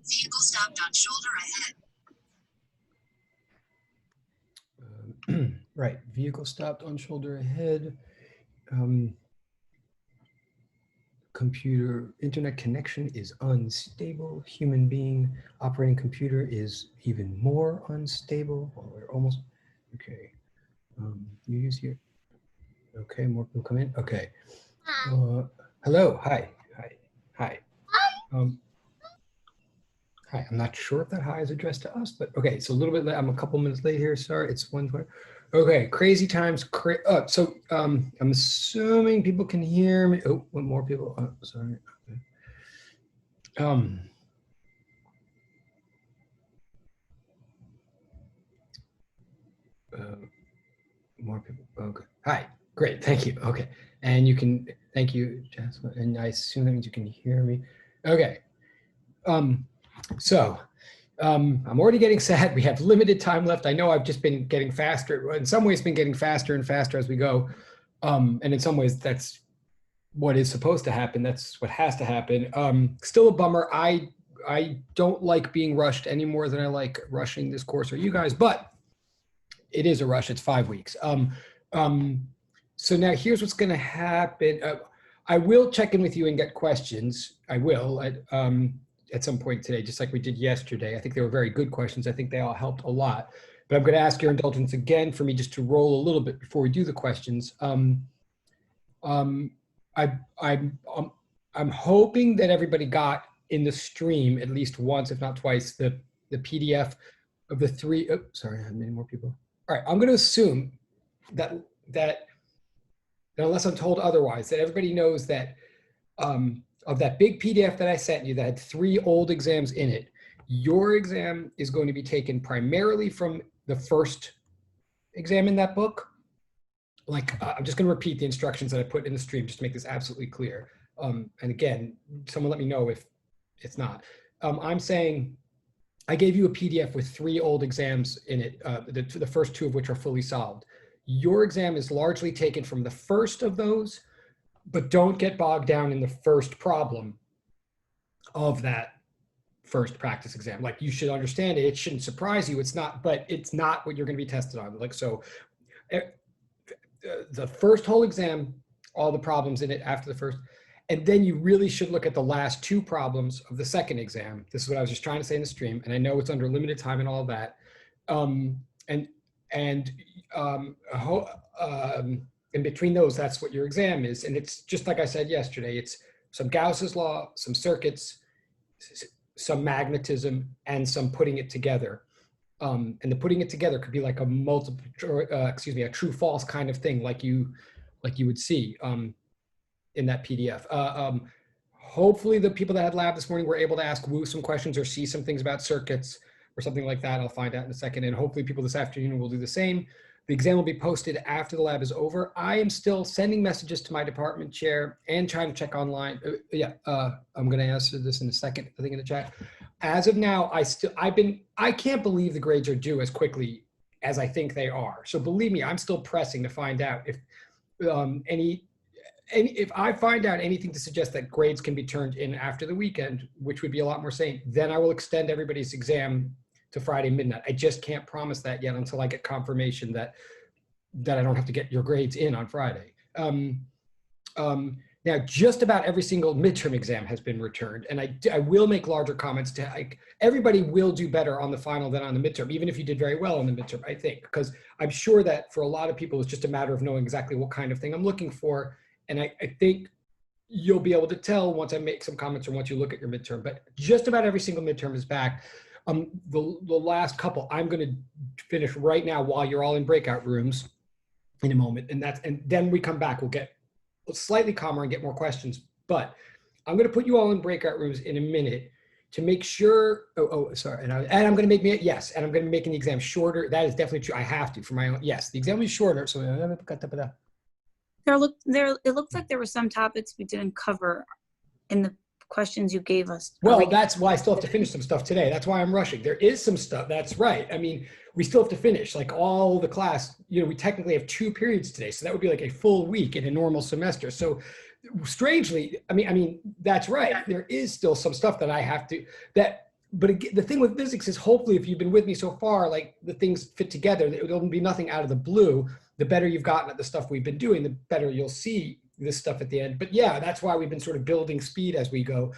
Vehicle stopped on shoulder ahead. Right, vehicle stopped on shoulder ahead. Computer internet connection is unstable. Human being operating computer is even more unstable. Well, we're almost, okay. You use here. Okay, more people come in. Okay. Hello, hi. Hi. Hi, I'm not sure if that hi is addressed to us, but okay, so a little bit late. I'm a couple minutes late here. Sorry, it's 1:20. Okay, crazy times. I'm assuming people can hear me. Oh, one more people. Oh, sorry. Okay. More people. Okay. Hi. Great. Thank you. Okay. And you can. Thank you, Jasmine. And I assume that means you can hear me. Okay. I'm already getting sad. We have limited time left. I know I've just been getting faster. In some ways, been getting faster and faster as we go. And in some ways, that's what is supposed to happen. That's what has to happen. Still a bummer. I don't like being rushed any more than I like rushing this course or you guys, but it is a rush. It's 5 weeks. So now here's what's going to happen. I will check in with you and get questions. I will at some point today, just like we did yesterday. I think they were very good questions. I think they all helped a lot. But I'm going to ask your indulgence again for me just to roll a little bit before we do the questions. I'm hoping that everybody got in the stream at least once, if not twice, the PDF of the three. Oh, sorry, I had many more people. All right, I'm going to assume that unless I'm told otherwise, that everybody knows that of that big PDF that I sent you that had 3 old exams in it, your exam is going to be taken primarily from the first exam in that book. Like, I'm just going to repeat the instructions that I put in the stream just to make this absolutely clear. And again, someone let me know if it's not. I'm saying I gave you a PDF with 3 old exams in it, the first 2 of which are fully solved. Your exam is largely taken from the first of those, but don't get bogged down in the first problem of that first practice exam. Like, you should understand it. It shouldn't surprise you. It's not, but it's not what you're going to be tested on. Like, so the first whole exam, all the problems in it after the first, and then you really should look at the last 2 problems of the second exam. This is what I was just trying to say in the stream. And I know it's under limited time and all of that. In between those, that's what your exam is. And it's just like I said yesterday, it's some Gauss's law, some circuits, some magnetism, and some putting it together. And the putting it together could be like a a true false kind of thing, like you would see in that PDF. Hopefully the people that had lab this morning were able to ask Wu some questions or see some things about circuits or something like that. I'll find out in a second. And hopefully people this afternoon will do the same. The exam will be posted after the lab is over. I am still sending messages to my department chair and trying to check online. I'm going to answer this in a second, I think in the chat. As of now, I can't believe the grades are due as quickly as I think they are. So believe me, I'm still pressing to find out if if I find out anything to suggest that grades can be turned in after the weekend, which would be a lot more sane, then I will extend everybody's exam to Friday midnight. I just can't promise that yet until I get confirmation that I don't have to get your grades in on Friday. Now, just about every single midterm exam has been returned, and I will make larger comments to everybody will do better on the final than on the midterm, even if you did very well on the midterm, I think, because I'm sure that for a lot of people, it's just a matter of knowing exactly what kind of thing I'm looking for. And I think you'll be able to tell once I make some comments or once you look at your midterm, but just about every single midterm is back. The last couple, I'm going to finish right now while you're all in breakout rooms in a moment. And then we come back, we'll get slightly calmer and get more questions, but I'm going to put you all in breakout rooms in a minute to make sure, sorry. And I'm going to make and I'm going to be making the exam shorter. That is definitely true. I have to for my own, yes, the exam will be shorter. So it looks like there were some topics we didn't cover in the questions you gave us. Well, that's why I still have to finish some stuff today. That's why I'm rushing. There is some stuff. That's right. I mean, we still have to finish like all the class, we technically have 2 periods today. So that would be like a full week in a normal semester. So strangely, I mean, that's right. There is still some stuff that I have to, that but again, the thing with physics is hopefully if you've been with me so far, like the things fit together, there'll be nothing out of the blue. The better you've gotten at the stuff we've been doing, the better you'll see this stuff at the end. But yeah, that's why we've been sort of building speed as we go.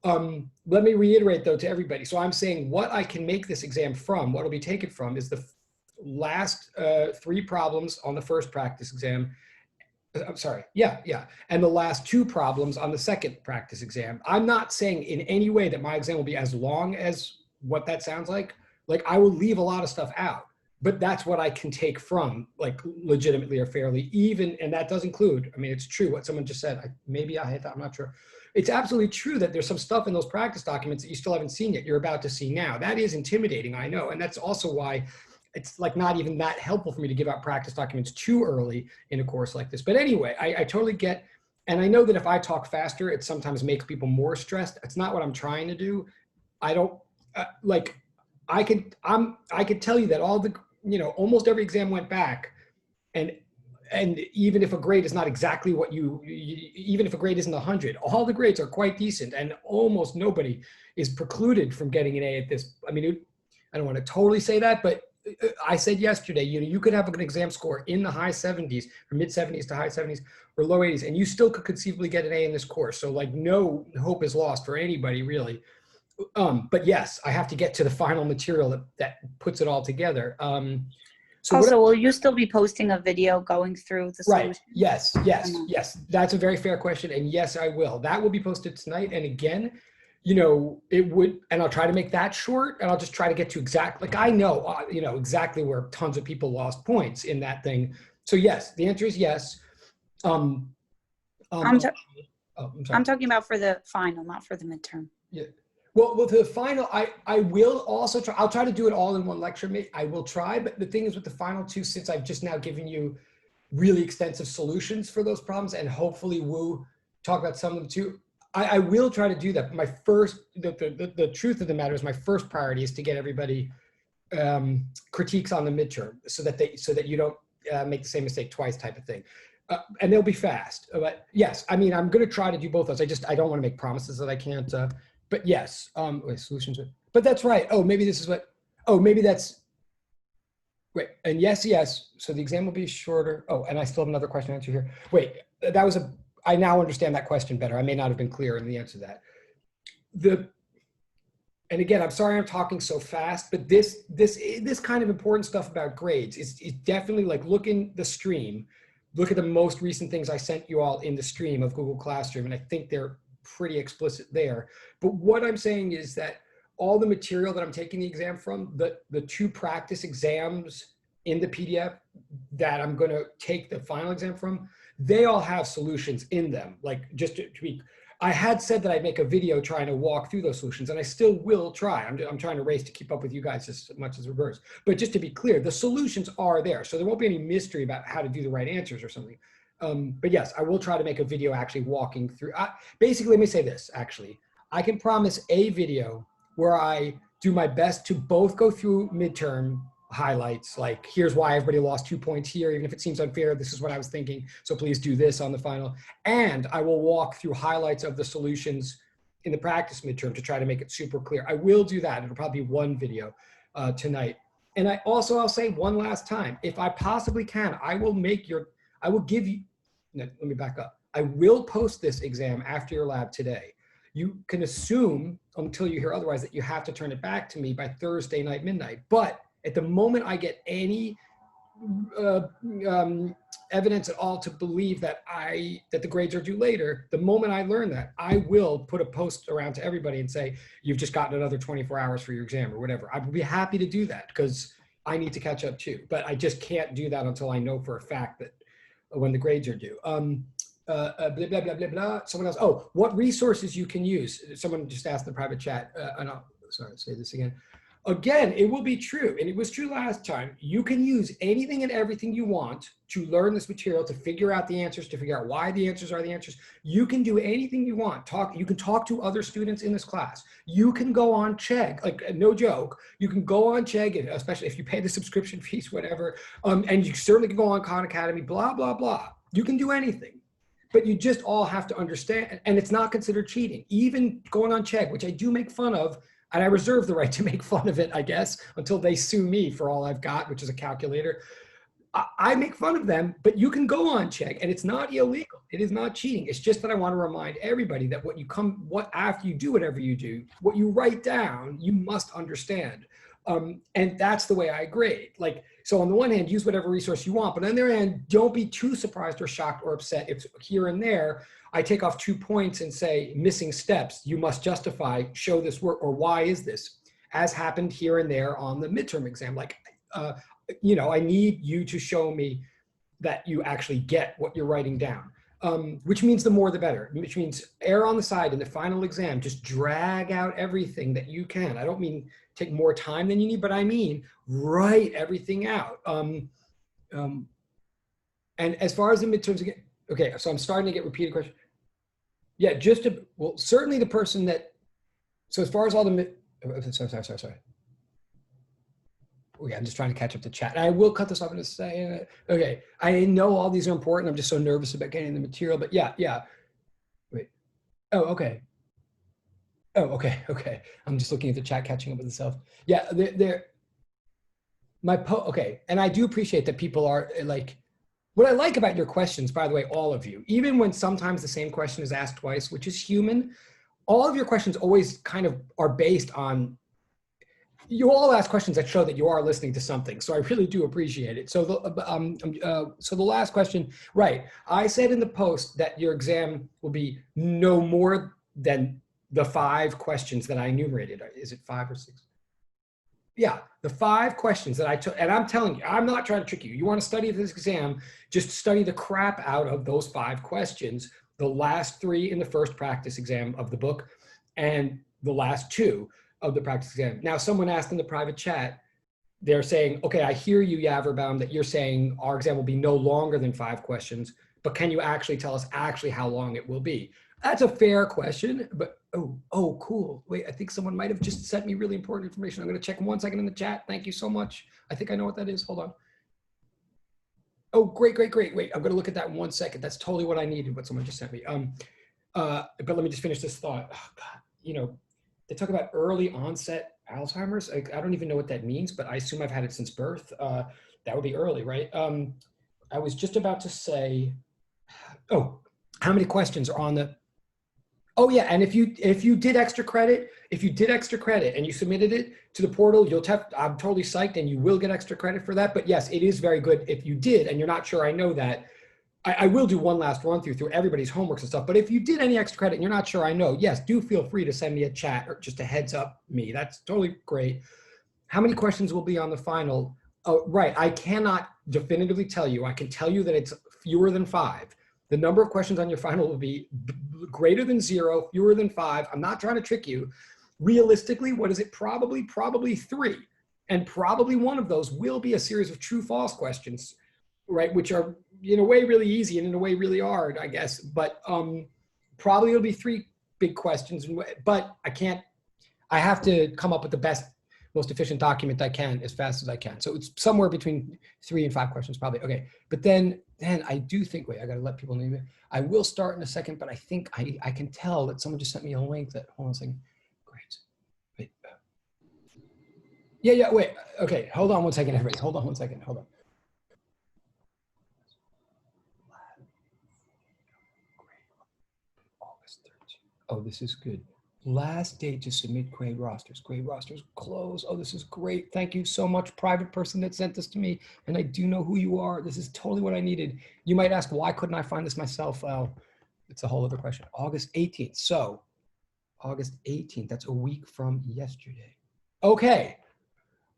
Let me reiterate though to everybody. So I'm saying what I can make this exam from, what will be taken from is the last 3 problems on the first practice exam. I'm sorry, yeah. And the last 2 problems on the second practice exam. I'm not saying in any way that my exam will be as long as what that sounds like. Like I will leave a lot of stuff out, but that's what I can take from, like legitimately or fairly, even, and that does include, I mean, it's true what someone just said. I'm not sure. It's absolutely true that there's some stuff in those practice documents that you still haven't seen yet, you're about to see now. That is intimidating, I know. And that's also why it's like not even that helpful for me to give out practice documents too early in a course like this. But anyway, I totally get, and I know that if I talk faster, it sometimes makes people more stressed. It's not what I'm trying to do. I don't, I could tell you that all the, almost every exam went back, and even if a grade is not exactly what even if a grade isn't 100, all the grades are quite decent, and almost nobody is precluded from getting an A at this. I mean, I don't want to totally say that, but I said yesterday, you could have an exam score in the high 70s or mid 70s to high 70s or low 80s, and you still could conceivably get an A in this course. So like no hope is lost for anybody really. But yes, I have to get to the final material that puts it all together. So also, will you still be posting a video going through the solution? Right, yes. That's a very fair question. And yes, I will. That will be posted tonight. And again, it would, and I'll try to make that short, and I'll just try to get to I know, exactly where tons of people lost points in that thing. So yes, the answer is yes. I'm talking about for the final, not for the midterm. Yeah. Well, with the final, I will also try, I'll try to do it all in one lecture. I will try, but the thing is with the final 2, since I've just now given you really extensive solutions for those problems, and hopefully we'll talk about some of them too, I will try to do that. My first, the truth of the matter is my first priority is to get everybody critiques on the midterm so that you don't make the same mistake twice type of thing. And they'll be fast. But yes, I mean, I'm going to try to do both those. I don't want to make promises that I can't, but yes, solutions. But that's right. Oh, maybe this is maybe that's, wait, and yes. So the exam will be shorter. Oh, and I still have another question to answer here. Wait, I now understand that question better. I may not have been clear in the answer to that. And again, I'm sorry I'm talking so fast, but this kind of important stuff about grades is definitely like look in the stream, look at the most recent things I sent you all in the stream of Google Classroom, and I think they're pretty explicit there. But what I'm saying is that all the material that I'm taking the exam from, the 2 practice exams in the PDF that I'm going to take the final exam from, they all have solutions in them. Like just to be, I had said that I'd make a video trying to walk through those solutions, and I still will try. I'm trying to race to keep up with you guys as much as reverse. But just to be clear, the solutions are there. So there won't be any mystery about how to do the right answers or something. But yes, I will try to make a video actually walking through. Basically, let me say this, actually. I can promise a video where I do my best to both go through midterm highlights, like here's why everybody lost 2 points here, even if it seems unfair, this is what I was thinking, so please do this on the final. And I will walk through highlights of the solutions in the practice midterm to try to make it super clear. I will do that. It'll probably be one video tonight. And I'll say one last time, if I possibly can, I will give you, no, let me back up. I will post this exam after your lab today. You can assume until you hear otherwise that you have to turn it back to me by Thursday night, midnight. But at the moment I get any evidence at all to believe that the grades are due later, the moment I learn that, I will put a post around to everybody and say, you've just gotten another 24 hours for your exam or whatever. I would be happy to do that because I need to catch up too. But I just can't do that until I know for a fact that when the grades are due. Blah, blah, blah, blah, blah. Someone else, what resources you can use. Someone just asked in the private chat, and I'll say this again. Again, it will be true, and it was true last time. You can use anything and everything you want to learn this material, to figure out the answers, to figure out why the answers are the answers. You can do anything you want. You can talk to other students in this class. You can go on Chegg, like no joke. You can go on Chegg, especially if you pay the subscription fees, whatever. And you certainly can go on Khan Academy, blah, blah, blah. You can do anything. But you just all have to understand, and it's not considered cheating. Even going on Chegg, which I do make fun of, and I reserve the right to make fun of it, I guess, until they sue me for all I've got, which is a calculator. I make fun of them, but you can go on check, and it's not illegal. It is not cheating. It's just that I want to remind everybody that after you do whatever you do, what you write down, you must understand. And that's the way I grade. Like, so on the one hand, use whatever resource you want, but on the other hand, don't be too surprised or shocked or upset if here and there I take off 2 points and say missing steps. You must justify, show this work, or why is this? As happened here and there on the midterm exam. Like, I need you to show me that you actually get what you're writing down, which means the more the better, which means err on the side in the final exam. Just drag out everything that you can. I don't mean take more time than you need, but I mean write everything out. And as far as the midterms, again, okay, so I'm starting to get repeated questions. Yeah, certainly the person that, so as far as all the, sorry. Okay, I'm just trying to catch up to chat. I will cut this off in a second. Okay, I know all these are important. I'm just so nervous about getting the material, but yeah. Wait. Oh, okay. Oh, okay. I'm just looking at the chat, catching up with itself. Yeah, okay. And I do appreciate that people are like, what I like about your questions, by the way, all of you, even when sometimes the same question is asked twice, which is human, all of your questions always kind of are based on, you all ask questions that show that you are listening to something. So I really do appreciate it. So the last question, right. I said in the post that your exam will be no more than the 5 questions that I enumerated. Is it 5 or 6? Yeah, the 5 questions that I took, and I'm telling you, I'm not trying to trick you. You want to study this exam, just study the crap out of those 5 questions, the last 3 in the first practice exam of the book, and the last 2 of the practice exam. Now, someone asked in the private chat, they're saying, okay, I hear you, Yaverbaum, that you're saying our exam will be no longer than 5 questions, but can you actually tell us actually how long it will be? That's a fair question, but oh, cool. Wait, I think someone might have just sent me really important information. I'm going to check 1 second in the chat. Thank you so much. I think I know what that is. Hold on. Oh, great. Wait, I'm going to look at that in 1 second. That's totally what I needed, what someone just sent me. But let me just finish this thought. Oh, God, they talk about early onset Alzheimer's. I don't even know what that means, but I assume I've had it since birth. That would be early, right? I was just about to say, how many questions are on the, oh yeah, and if you did extra credit, and you submitted it to the portal, I'm totally psyched, and you will get extra credit for that. But yes, it is very good if you did, and you're not sure, I know that. I will do one last run through everybody's homeworks and stuff. But if you did any extra credit and you're not sure, I know, yes, do feel free to send me a chat or just a heads up me. That's totally great. How many questions will be on the final? Oh, right, I cannot definitively tell you. I can tell you that it's fewer than 5. The number of questions on your final will be greater than 0, fewer than 5. I'm not trying to trick you. Realistically, what is it? Probably 3. And probably one of those will be a series of true false questions, right? Which are in a way really easy and in a way really hard, I guess. But probably it'll be 3 big questions. But I have to come up with the best, most efficient document I can as fast as I can. So it's somewhere between 3 and 5 questions probably. Okay, but then I do think, wait, I gotta let people know. I will start in a second, but I think I can tell that someone just sent me a link that, hold on a second. Great, wait. Yeah, wait, okay, hold on 1 second, everybody. Hold on 1 second, hold on. August 13th. Oh, this is good. Last day to submit grade rosters. Grade rosters close. Oh, this is great. Thank you so much, private person that sent this to me. And I do know who you are. This is totally what I needed. You might ask, why couldn't I find this myself? Well, it's a whole other question. August 18th. So August 18th, that's a week from yesterday. Okay.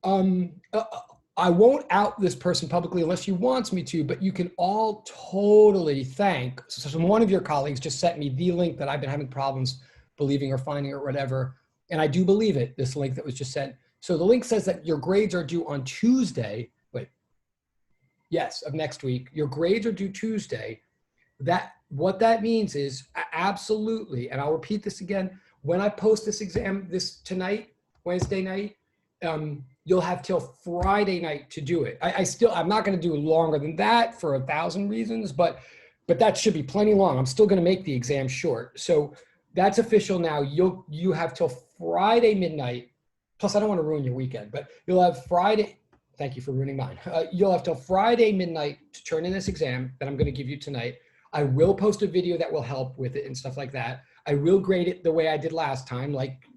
I won't out this person publicly unless she wants me to, but you can all totally thank. So one of your colleagues just sent me the link that I've been having problems believing or finding or whatever. And I do believe it, this link that was just sent. So the link says that your grades are due on Tuesday. Wait, yes, of next week. Your grades are due Tuesday. What that means is absolutely, and I'll repeat this again, when I post this exam tonight, Wednesday night, you'll have till Friday night to do it. I'm not gonna do longer than that for 1,000 reasons, but that should be plenty long. I'm still gonna make the exam short. So That's official now. You have till Friday midnight. Plus, I don't want to ruin your weekend, but you'll have Friday. Thank you for ruining mine. You'll have till Friday midnight to turn in this exam that I'm going to give you tonight. I will post a video that will help with it and stuff like that. I will grade it the way I did last time, like,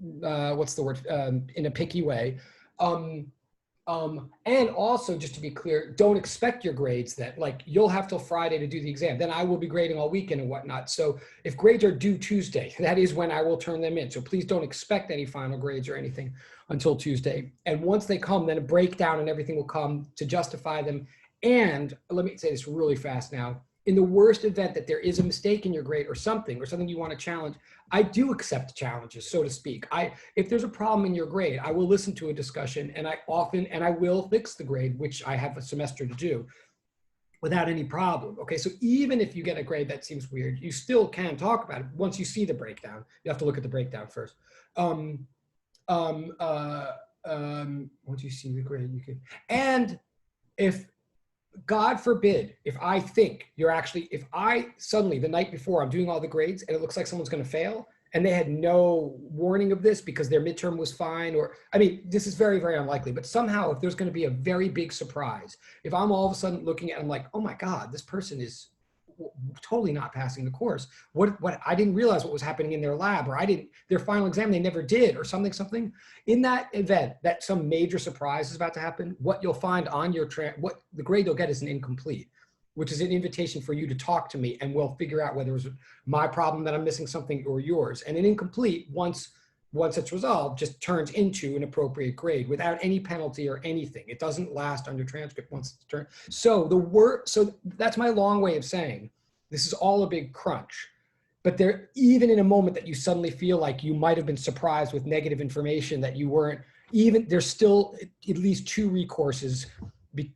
what's the word? In a picky way. And also, just to be clear, don't expect your grades then. Like, you'll have till Friday to do the exam. Then I will be grading all weekend and whatnot. So if grades are due Tuesday, that is when I will turn them in. So please don't expect any final grades or anything until Tuesday. And once they come, then a breakdown and everything will come to justify them. And let me say this really fast now. In the worst event that there is a mistake in your grade or something you want to challenge, I do accept challenges, so to speak. If there's a problem in your grade, I will listen to a discussion, and I will fix the grade, which I have a semester to do, without any problem. Okay, so even if you get a grade that seems weird, you still can talk about it once you see the breakdown. You have to look at the breakdown first. Once you see the grade, you can. And if, God forbid, if I suddenly the night before I'm doing all the grades and it looks like someone's going to fail and they had no warning of this because their midterm was fine, or, I mean, this is very, very unlikely, but somehow if there's going to be a very big surprise, if I'm all of a sudden looking at it, I'm like, oh my God, this person is totally not passing the course. What I didn't realize what was happening in their lab, or their final exam, they never did, or something. In that event, that some major surprise is about to happen, what you'll find on your, what the grade you'll get is an incomplete, which is an invitation for you to talk to me, and we'll figure out whether it was my problem that I'm missing something or yours. And an incomplete, once it's resolved, just turns into an appropriate grade without any penalty or anything. It doesn't last on your transcript once it's turned. So that's my long way of saying this is all a big crunch. But there, even in a moment that you suddenly feel like you might have been surprised with negative information that you weren't, even there's still at least two recourses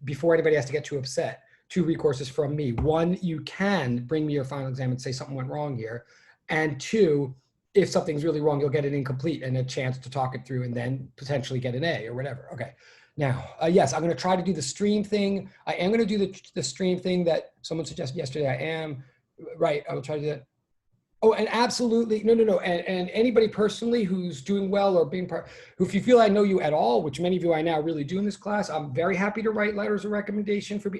before anybody has to get too upset. Two recourses from me. One, you can bring me your final exam and say something went wrong here. And two, if something's really wrong, you'll get an incomplete and a chance to talk it through and then potentially get an A or whatever. Okay. Now, yes, I'm going to try to do the stream thing. I am going to do the stream thing that someone suggested yesterday. I am. Right. I will try to do that. Oh, and absolutely. No. And anybody personally who's doing well or being part, if you feel I know you at all, which many of you I now really do in this class, I'm very happy to write letters of recommendation for,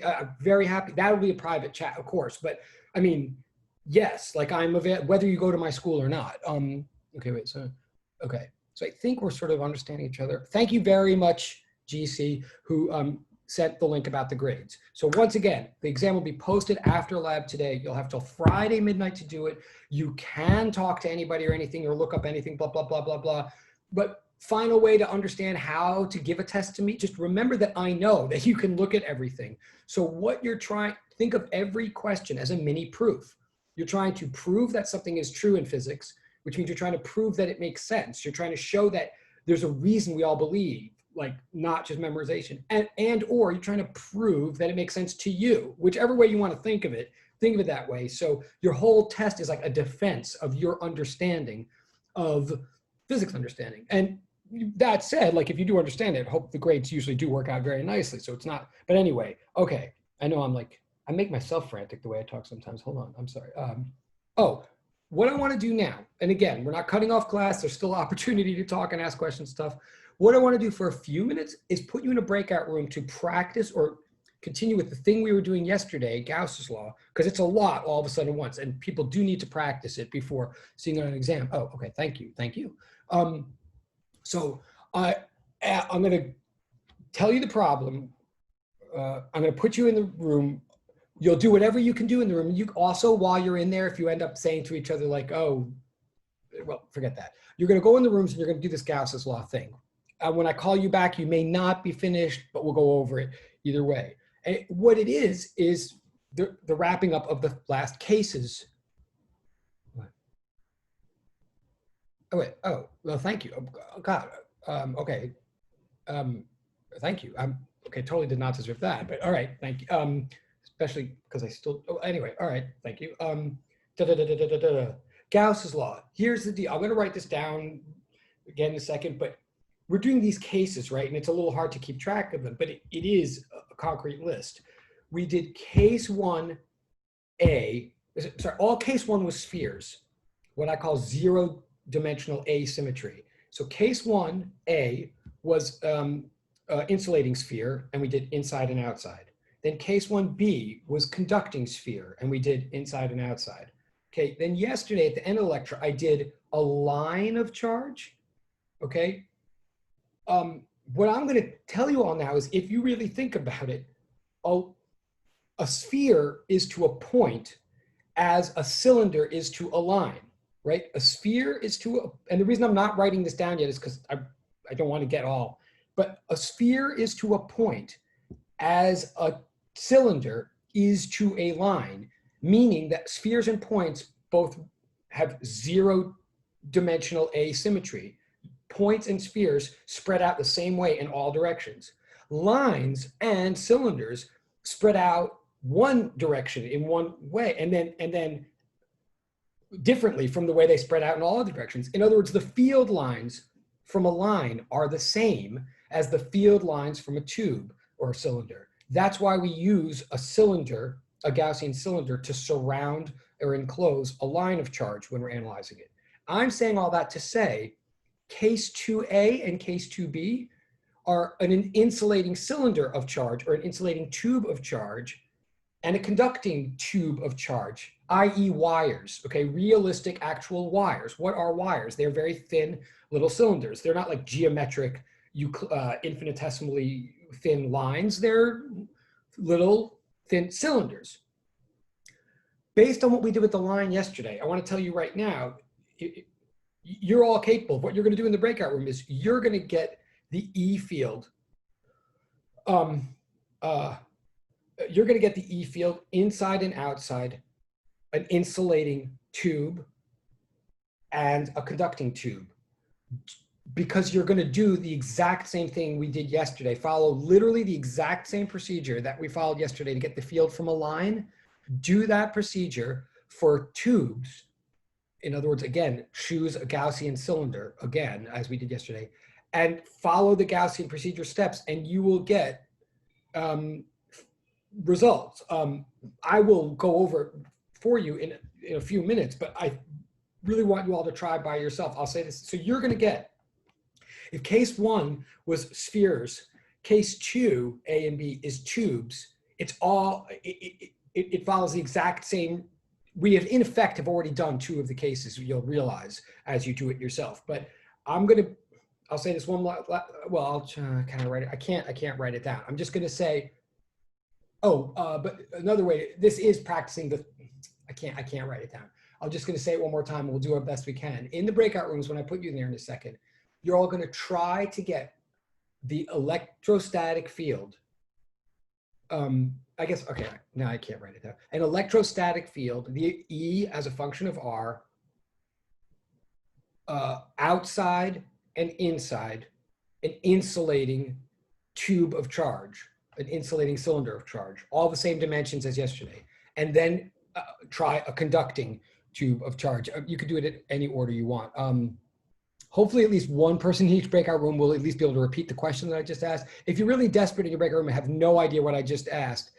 very happy. That will be a private chat, of course. But I mean, yes, like I'm available, whether you go to my school or not. Okay, wait, so I think we're sort of understanding each other. Thank you very much, GC, who sent the link about the grades. So once again, the exam will be posted after lab today. You'll have till Friday midnight to do it. You can talk to anybody or anything or look up anything, blah, blah, blah, blah, blah. But find a way to understand how to give a test to me. Just remember that I know that you can look at everything. So what you're trying, think of every question as a mini proof. You're trying to prove that something is true in physics, which means you're trying to prove that it makes sense. You're trying to show that there's a reason we all believe, like not just memorization, or you're trying to prove that it makes sense to you, whichever way you want to think of it that way. So your whole test is like a defense of your understanding of physics understanding. And that said, like if you do understand it, hope the grades usually do work out very nicely. So it's not, but anyway, okay. I know I make myself frantic the way I talk sometimes. Hold on, I'm sorry. What I want to do now, and again, we're not cutting off class. There's still opportunity to talk and ask questions stuff. What I want to do for a few minutes is put you in a breakout room to practice or continue with the thing we were doing yesterday, Gauss's law, because it's a lot all of a sudden once, and people do need to practice it before seeing it on an exam. Oh, okay, thank you. So I'm going to tell you the problem. I'm going to put you in the room. You'll do whatever you can do in the room. You also, while you're in there, if you end up saying to each other like, oh, well, forget that. You're going to go in the rooms and you're going to do this Gauss's law thing. When I call you back, you may not be finished, but we'll go over it either way. And what it is the wrapping up of the last cases. What? Oh, wait. Oh, well, thank you. Oh, God. Okay. Thank you. Okay, totally did not deserve that, but all right, thank you. Especially because I still, anyway, all right, thank you. Gauss's law. Here's the deal. I'm going to write this down again in a second, but we're doing these cases, right? And it's a little hard to keep track of them, but it is a concrete list. We did case 1A sorry, all case one was spheres, what I call zero-dimensional asymmetry. So case 1A was insulating sphere, and we did inside and outside. Then case 1B was conducting sphere, and we did inside and outside. Okay, then yesterday at the end of the lecture, I did a line of charge. Okay, what I'm going to tell you all now is, if you really think about it, a sphere is to a point as a cylinder is to a line, right? A sphere is to, and the reason I'm not writing this down yet is because I don't want to get all, but a sphere is to a point as a cylinder is to a line, meaning that spheres and points both have zero-dimensional asymmetry. Points and spheres spread out the same way in all directions. Lines and cylinders spread out one direction in one way, and then differently from the way they spread out in all other directions. In other words, the field lines from a line are the same as the field lines from a tube or a cylinder. That's why we use a cylinder, a Gaussian cylinder, to surround or enclose a line of charge when we're analyzing it. I'm saying all that to say, case 2A and case 2B are an insulating cylinder of charge, or an insulating tube of charge, and a conducting tube of charge, i.e. wires, okay, realistic actual wires. What are wires? They're very thin little cylinders. They're not like geometric, infinitesimally thin lines. They're little thin cylinders. Based on what we did with the line yesterday, I want to tell you right now, you're all capable. What you're going to do in the breakout room is you're going to get the E field. You're going to get the E field inside and outside an insulating tube and a conducting tube, because you're going to do the exact same thing we did yesterday. Follow literally the exact same procedure that we followed yesterday to get the field from a line. Do that procedure for tubes. In other words, again, choose a Gaussian cylinder, again, as we did yesterday, and follow the Gaussian procedure steps, and you will get results. I will go over it for you in a few minutes, but I really want you all to try by yourself. I'll say this. So you're going to get, if case 1 was spheres, case 2, A and B, is tubes. It's all, it follows the exact same. We have, in effect, have already done 2 of the cases, you'll realize as you do it yourself. But I'll say this one, well, I'll kind of write it. I can't write it down. I'm just going to say, but another way, this is practicing I can't write it down. I'm just going to say it one more time. We'll do our best we can. In the breakout rooms, when I put you in there in a second, you're all going to try to get the electrostatic field. I guess, okay, no, I can't write it down. An electrostatic field, the E as a function of R, outside and inside an insulating tube of charge, an insulating cylinder of charge, all the same dimensions as yesterday. And then try a conducting tube of charge. You could do it in any order you want. Hopefully at least one person in each breakout room will at least be able to repeat the question that I just asked. If you're really desperate in your breakout room and have no idea what I just asked,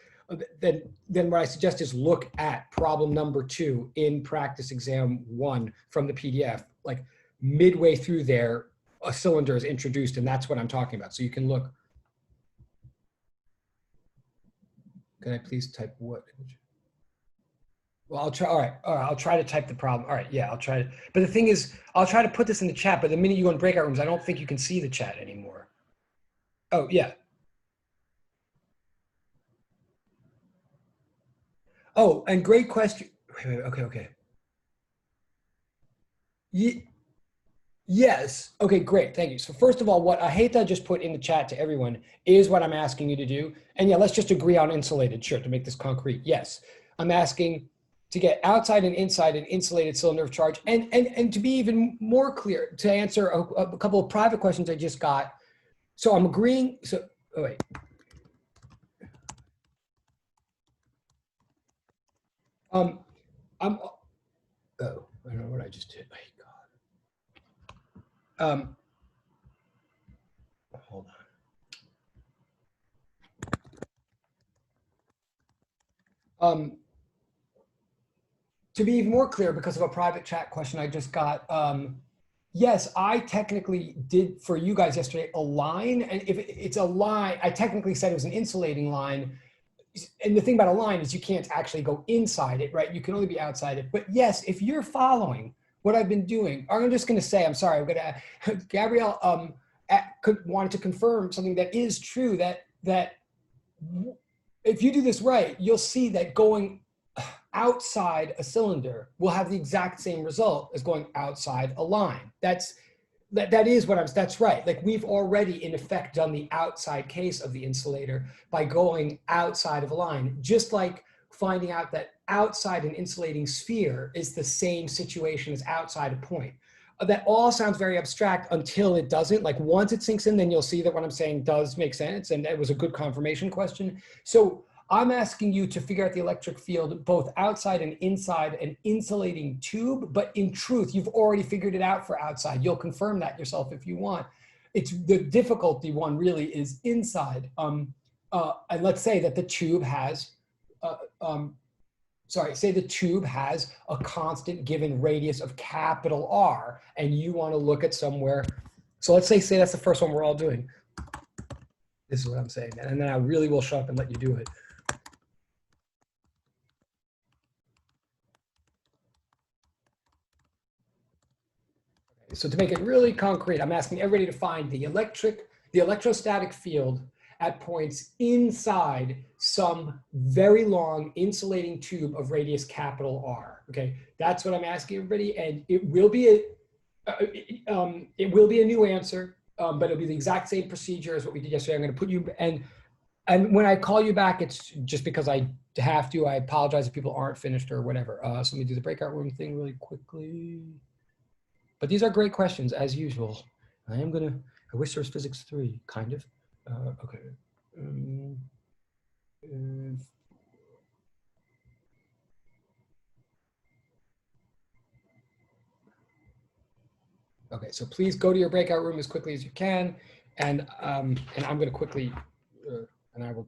then what I suggest is look at problem number 2 in practice exam 1 from the PDF. Like midway through there, a cylinder is introduced, and that's what I'm talking about. So you can look. Can I please type what? Well, I'll try. All right. I'll try to type the problem. All right. Yeah, I'll try to. But the thing is, I'll try to put this in the chat. But the minute you go in breakout rooms, I don't think you can see the chat anymore. Oh, yeah. Oh, and great question. Wait, okay. Yes. Okay, great. Thank you. So first of all, what Aheta just put in the chat to everyone is what I'm asking you to do. And yeah, let's just agree on insulated, sure, to make this concrete. Yes. I'm asking to get outside and inside an insulated cylinder of charge. And to be even more clear, to answer a couple of private questions I just got. So I'm agreeing. So, oh wait. I don't know what I just did. Oh, God. Hold on. to be even more clear, because of a private chat question I just got, yes, I technically did for you guys yesterday a line, and if it's a line, I technically said it was an insulating line. And the thing about a line is you can't actually go inside it, right? You can only be outside it. But yes, if you're following what I've been doing, I'm just going to say, I'm sorry, I'm going to, Gabrielle wanted to confirm something that is true, that if you do this right, you'll see that going outside a cylinder will have the exact same result as going outside a line. That is what that's right. Like we've already in effect done the outside case of the insulator by going outside of a line, just like finding out that outside an insulating sphere is the same situation as outside a point. That all sounds very abstract until it doesn't. Like once it sinks in, then you'll see that what I'm saying does make sense. And that was a good confirmation question. So I'm asking you to figure out the electric field both outside and inside an insulating tube, but in truth, you've already figured it out for outside. You'll confirm that yourself if you want. It's the difficulty one really is inside. And let's say that the tube has, say the tube has a constant given radius of capital R, and you want to look at somewhere. So let's say that's the first one we're all doing. This is what I'm saying, and then I really will shut up and let you do it. So to make it really concrete, I'm asking everybody to find the electrostatic field at points inside some very long insulating tube of radius capital R. Okay, that's what I'm asking everybody, and it will be a new answer, but it'll be the exact same procedure as what we did yesterday. I'm going to put you and when I call you back, it's just because I have to. I apologize if people aren't finished or whatever. So let me do the breakout room thing really quickly. But these are great questions, as usual. I wish there was physics 3, kind of. Okay. Okay, so please go to your breakout room as quickly as you can. And I'm going to quickly, and I will.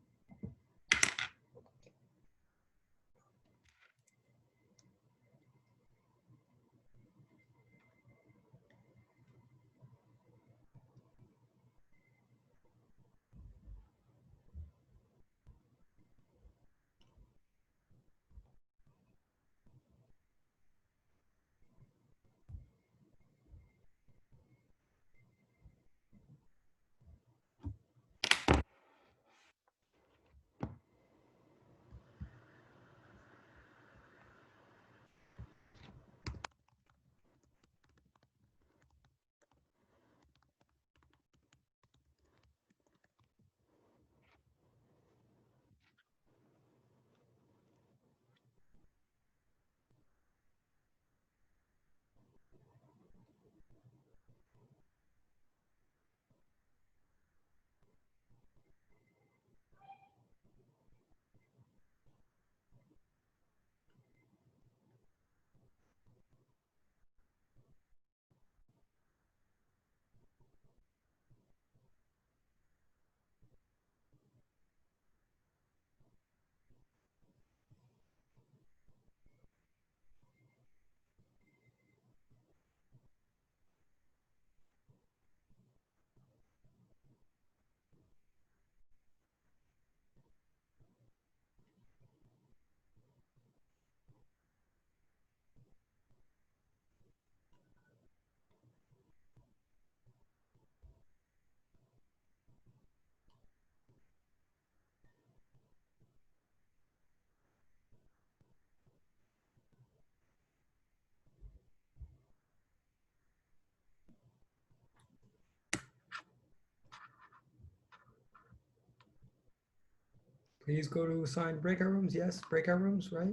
Please go to assigned breakout rooms. Yes, breakout rooms, right?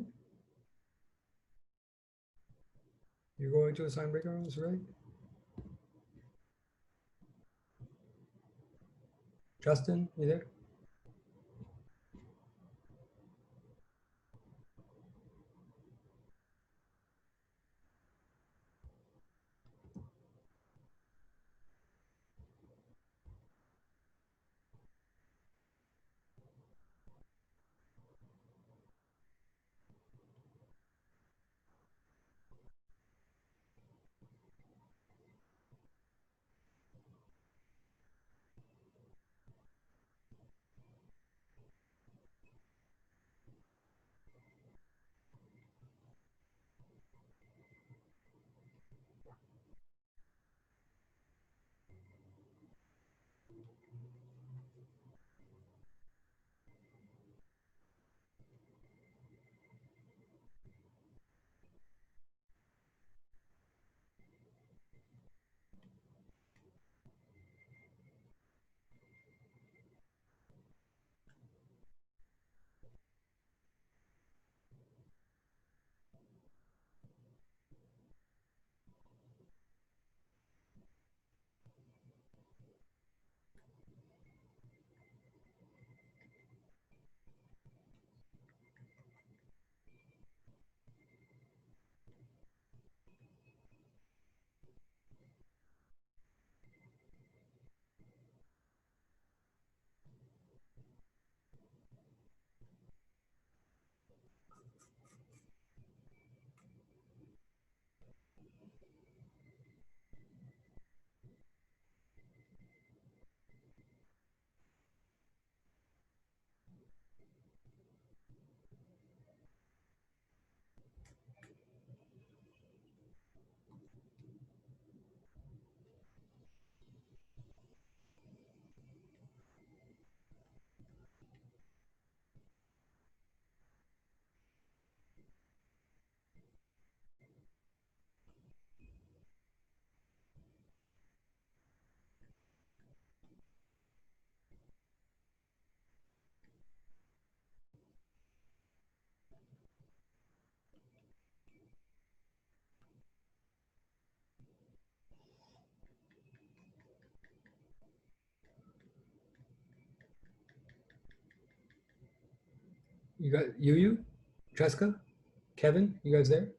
You're going to assign breakout rooms, right? Justin, you there? You got you, Jessica, Kevin, you guys there?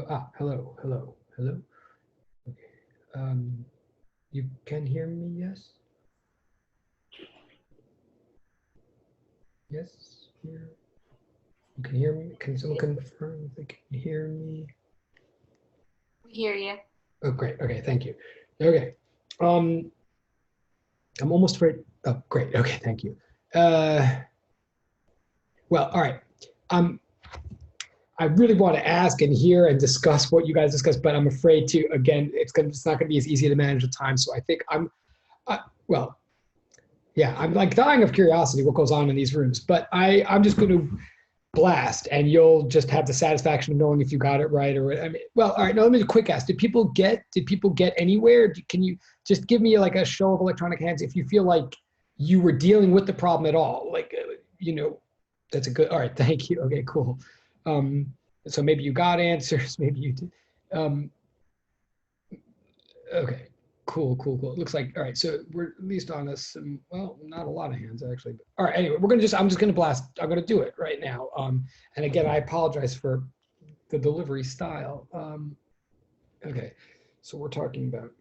hello, hello, hello. Okay. You can hear me, yes? Yes, here. You can hear me? Can someone confirm if they can hear me? We hear you. Oh, great. Okay, thank you. Okay. I'm almost ready. Oh, great. Okay, thank you. Well, all right. I really want to ask and hear and discuss what you guys discussed, but I'm afraid to, again, it's not going to be as easy to manage the time. So I think well, yeah, I'm like dying of curiosity what goes on in these rooms, but I'm just going to blast and you'll just have the satisfaction of knowing if you got it right or, I mean, well, all right, now let me do a quick ask. Did people get anywhere? Can you just give me like a show of electronic hands if you feel like you were dealing with the problem at all? Like, that's a good, all right, thank you. Okay, cool. So maybe you got answers, maybe you did. Okay, cool. It looks like, all right, so we're at least on some, well, not a lot of hands actually. But, all right, anyway, I'm just gonna blast, I'm gonna do it right now. And again, I apologize for the delivery style. Okay, so we're talking about,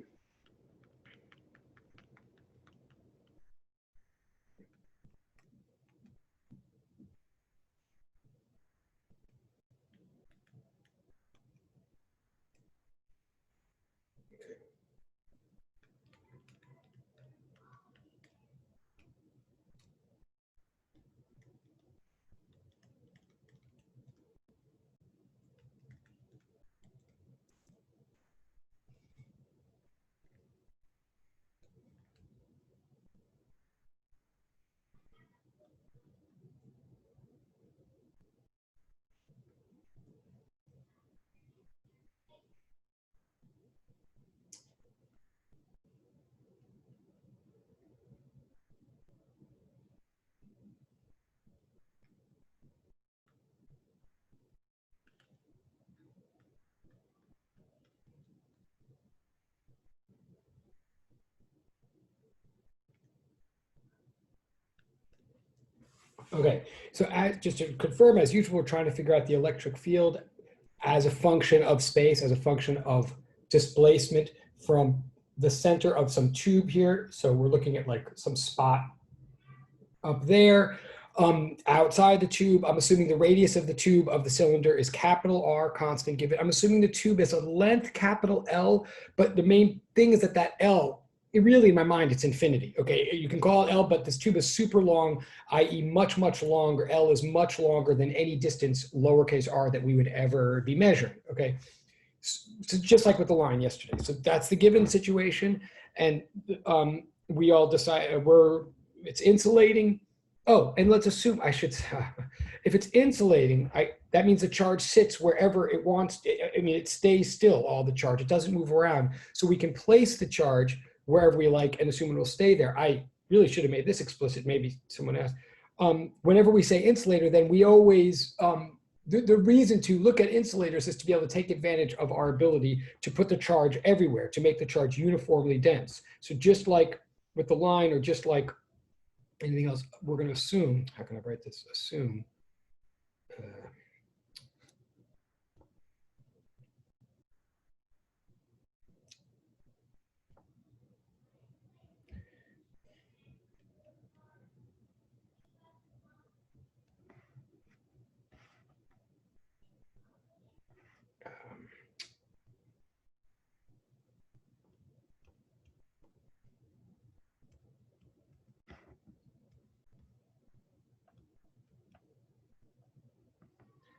okay, so just to confirm, as usual, we're trying to figure out the electric field as a function of space, as a function of displacement from the center of some tube here. So we're looking at like some spot up there. Outside the tube, I'm assuming the radius of the tube of the cylinder is capital R constant given. I'm assuming the tube is a length capital L, but the main thing is that L, it really in my mind, it's infinity. Okay, you can call it L, but this tube is super long, i.e. much longer. L is much longer than any distance lowercase r that we would ever be measuring. Okay, so just like with the line yesterday. So that's the given situation. And we all decide it's insulating. Oh, and let's assume if it's insulating, that means the charge sits wherever it wants. I mean, it stays still, all the charge. It doesn't move around. So we can place the charge wherever we like and assume it will stay there. I really should have made this explicit. Maybe someone asked. Whenever we say insulator, then we always, the reason to look at insulators is to be able to take advantage of our ability to put the charge everywhere, to make the charge uniformly dense. So just like with the line or just like anything else, we're going to assume, how can I write this? Assume.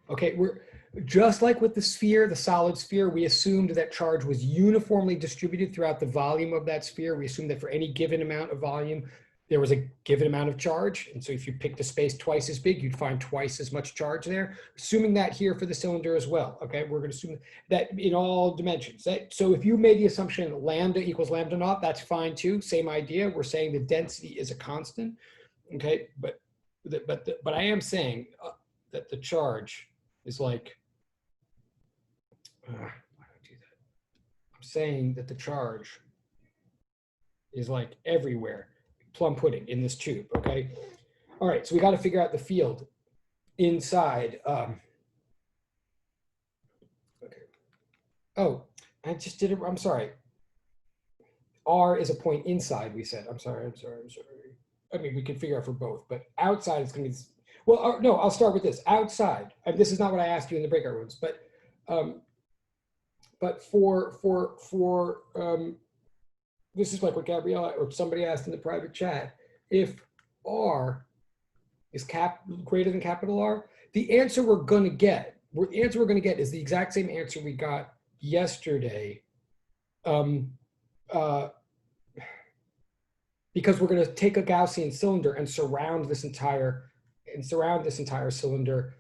Okay, we're just like with the sphere, the solid sphere, we assumed that charge was uniformly distributed throughout the volume of that sphere. We assumed that for any given amount of volume, there was a given amount of charge. And so if you picked a space twice as big, you'd find twice as much charge there. Assuming that here for the cylinder as well. Okay, we're going to assume that in all dimensions. So if you made the assumption lambda equals lambda naught, that's fine too. Same idea. We're saying the density is a constant. Okay, but I am saying that the charge is like, why do I do that? I'm saying that the charge is like everywhere, plum pudding in this tube, okay? All right, so we got to figure out the field inside. Okay, Oh, I just did it. I'm sorry. R is a point inside, we said. I'm sorry. I mean, we can figure out for both, but outside it's going to be, well, no, I'll start with this. Outside, and this is not what I asked you in the breakout rooms, but this is like what Gabriella or somebody asked in the private chat. If R is greater than capital R, the answer we're going to get, is the exact same answer we got yesterday. Because we're going to take a Gaussian cylinder and surround this entire cylinder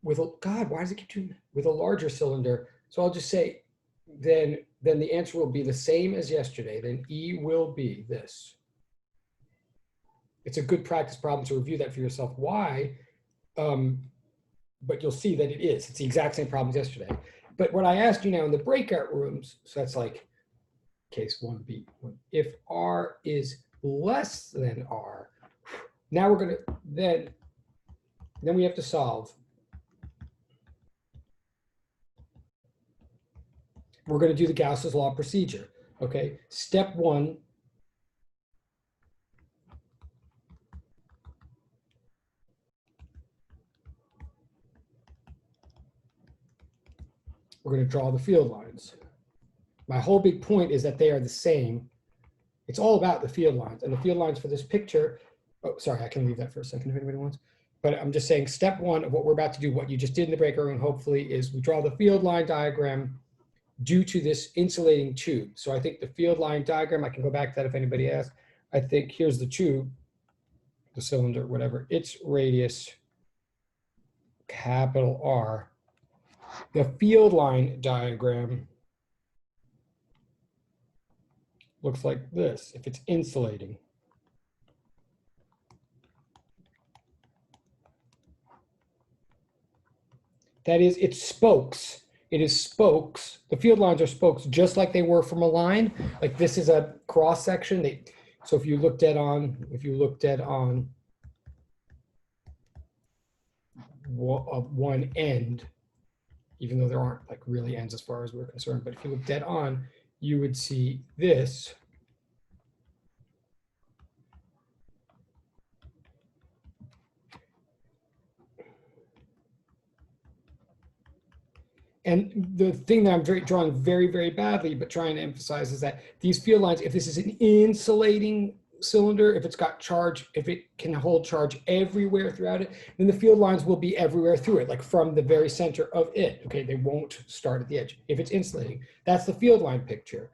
with a, God, why does it keep doing that? With a larger cylinder. So I'll just say, then the answer will be the same as yesterday. Then E will be this. It's a good practice problem to review that for yourself. Why? But you'll see that it is. It's the exact same problem as yesterday. But what I asked you now in the breakout rooms, so that's like case 1B. If R is less than R, now we're going to, then we have to solve. We're going to do the Gauss's law procedure. Okay, step 1. We're going to draw the field lines. My whole big point is that they are the same. It's all about the field lines, and the field lines for this picture. Oh, sorry, I can leave that for a second if anybody wants. But I'm just saying step 1 of what we're about to do, what you just did in the breakout room, hopefully, is we draw the field line diagram due to this insulating tube. So I think the field line diagram, I can go back to that if anybody asks. I think here's the tube, the cylinder, whatever, its radius, capital R. The field line diagram looks like this if it's insulating. That is, it's spokes. It is spokes. The field lines are spokes, just like they were from a line. Like this is a cross section. So if you look dead on, one end, even though there aren't like really ends as far as we're concerned, but if you look dead on, you would see this. And the thing that I'm drawing very, very badly, but trying to emphasize is that these field lines, if this is an insulating cylinder, if it's got charge, if it can hold charge everywhere throughout it, then the field lines will be everywhere through it, like from the very center of it. Okay, they won't start at the edge. If it's insulating, that's the field line picture.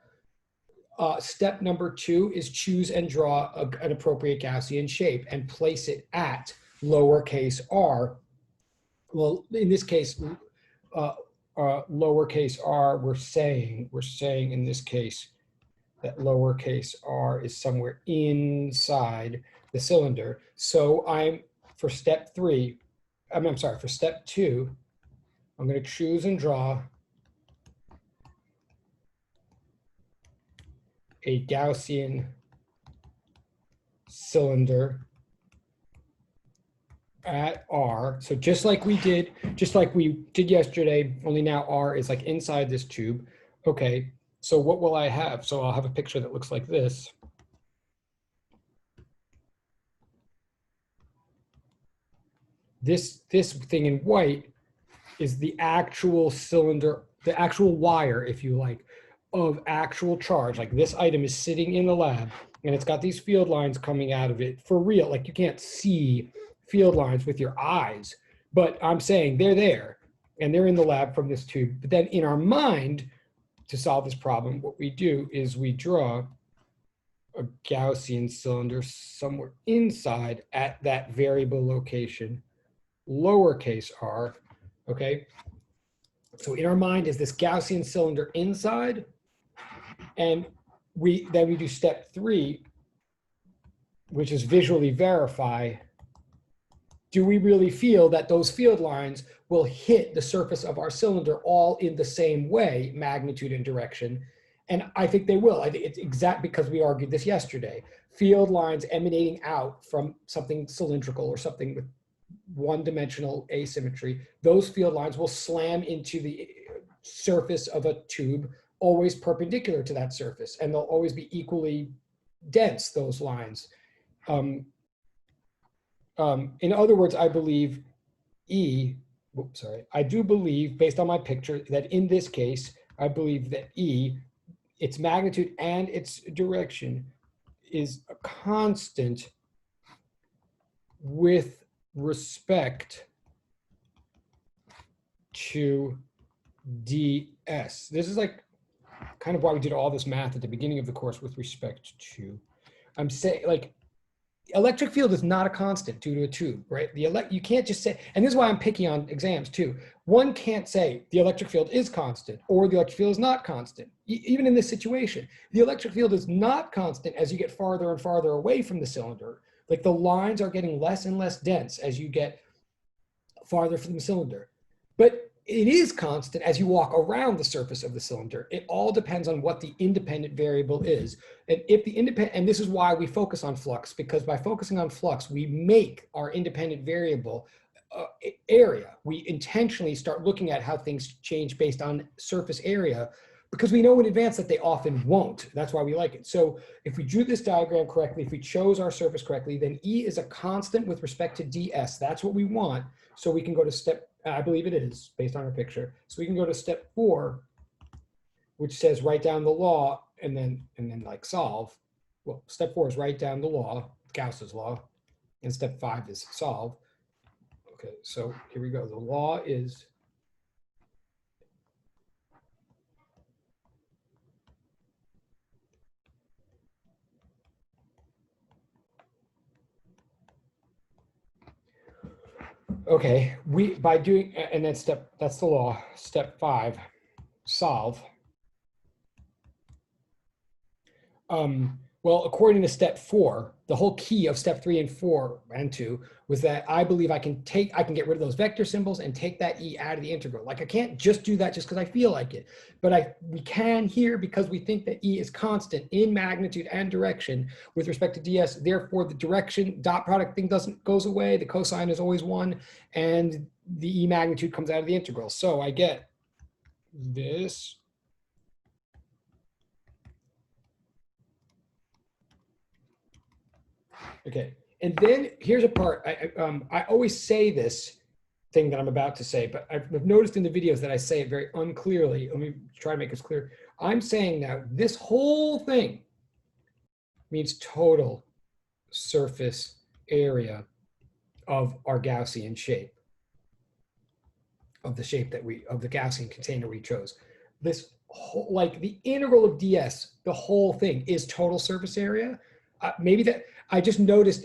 Step number 2 is choose and draw an appropriate Gaussian shape and place it at lowercase r. Well, in this case, lowercase r, we're saying in this case that lowercase r is somewhere inside the cylinder. So for step 2, I'm going to choose and draw a Gaussian cylinder at R. So just like we did yesterday, only now R is like inside this tube. Okay, so what will I have? So I'll have a picture that looks like this. This thing in white is the actual cylinder, the actual wire, if you like, of actual charge. Like this item is sitting in the lab and it's got these field lines coming out of it for real. Like you can't see field lines with your eyes, but I'm saying they're there and they're in the lab from this tube. But then in our mind, to solve this problem, what we do is we draw a Gaussian cylinder somewhere inside at that variable location, lowercase r, okay? So in our mind is this Gaussian cylinder inside, and then we do step 3, which is visually verify. Do we really feel that those field lines will hit the surface of our cylinder all in the same way, magnitude and direction? And I think they will. I think it's exact because we argued this yesterday. Field lines emanating out from something cylindrical or something with one-dimensional asymmetry, those field lines will slam into the surface of a tube always perpendicular to that surface, and they'll always be equally dense, those lines. In other words, I believe I do believe, based on my picture, that in this case, I believe that E, its magnitude and its direction, is a constant with respect to ds. This is like kind of why we did all this math at the beginning of the course with respect to, I'm saying, like, electric field is not a constant due to a tube, right? You can't just say, and this is why I'm picking on exams too. One can't say the electric field is constant or the electric field is not constant. Even in this situation, the electric field is not constant as you get farther and farther away from the cylinder. Like, the lines are getting less and less dense as you get farther from the cylinder. But it is constant as you walk around the surface of the cylinder. It all depends on what the independent variable is. And if the independent, and this is why we focus on flux, because by focusing on flux, we make our independent variable area. We intentionally start looking at how things change based on surface area, because we know in advance that they often won't. That's why we like it. So if we drew this diagram correctly, if we chose our surface correctly, then E is a constant with respect to ds. That's what we want. So we can go to step, I believe it is, based on our picture. So we can go to step 4, which says write down the law and then like solve. Well, step 4 is write down the law, Gauss's law, and step 5 is solve. Okay, so here we go. The law is okay, by doing, and then that's the law. Step 5, solve. Well, according to step 4, the whole key of step 3 and 4 and 2 was that I believe I can get rid of those vector symbols and take that E out of the integral. Like, I can't just do that just because I feel like it, but we can here because we think that E is constant in magnitude and direction with respect to ds. Therefore, the direction dot product thing goes away. The cosine is always 1, and the E magnitude comes out of the integral. So I get this. Okay, and then here's a part, I always say this thing that I'm about to say, but I've noticed in the videos that I say it very unclearly. Let me try to make this clear. I'm saying now this whole thing means total surface area of our Gaussian shape, of the shape that of the Gaussian container we chose. This whole, like the integral of ds, the whole thing is total surface area. Maybe that I just noticed,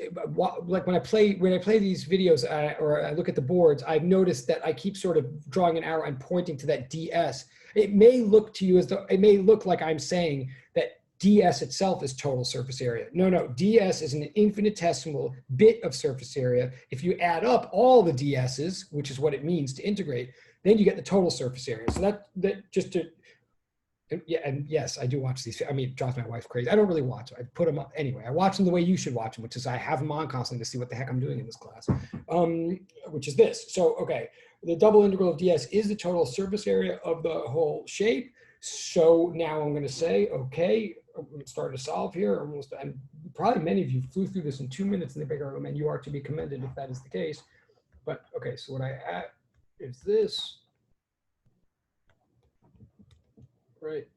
like when I play these videos or I look at the boards, I've noticed that I keep sort of drawing an arrow and pointing to that ds. It may look to you as though, it may look like I'm saying that ds itself is total surface area. No, ds is an infinitesimal bit of surface area. If you add up all the ds's, which is what it means to integrate, then you get the total surface area. So that just to, yeah, and yes, I do watch these. I mean, it drives my wife crazy. I don't really watch them. I put them up anyway. I watch them the way you should watch them, which is I have them on constantly to see what the heck I'm doing in this class, which is this. So, okay, the double integral of ds is the total surface area of the whole shape. So now I'm going to say, okay, I'm going to start to solve here. And probably many of you flew through this in 2 minutes in the bigger room, and you are to be commended if that is the case. But okay, so what I add is this. Right.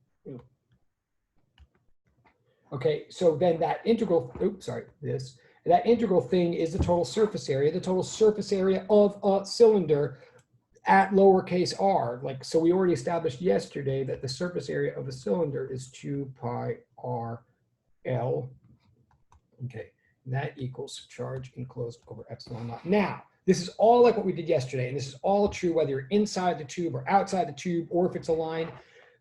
Okay, so then that integral, that integral thing is the total surface area of a cylinder at lowercase r. Like, so we already established yesterday that the surface area of a cylinder is 2 pi r L. Okay, and that equals charge enclosed over epsilon naught. Now, this is all like what we did yesterday, and this is all true whether you're inside the tube or outside the tube, or if it's a line.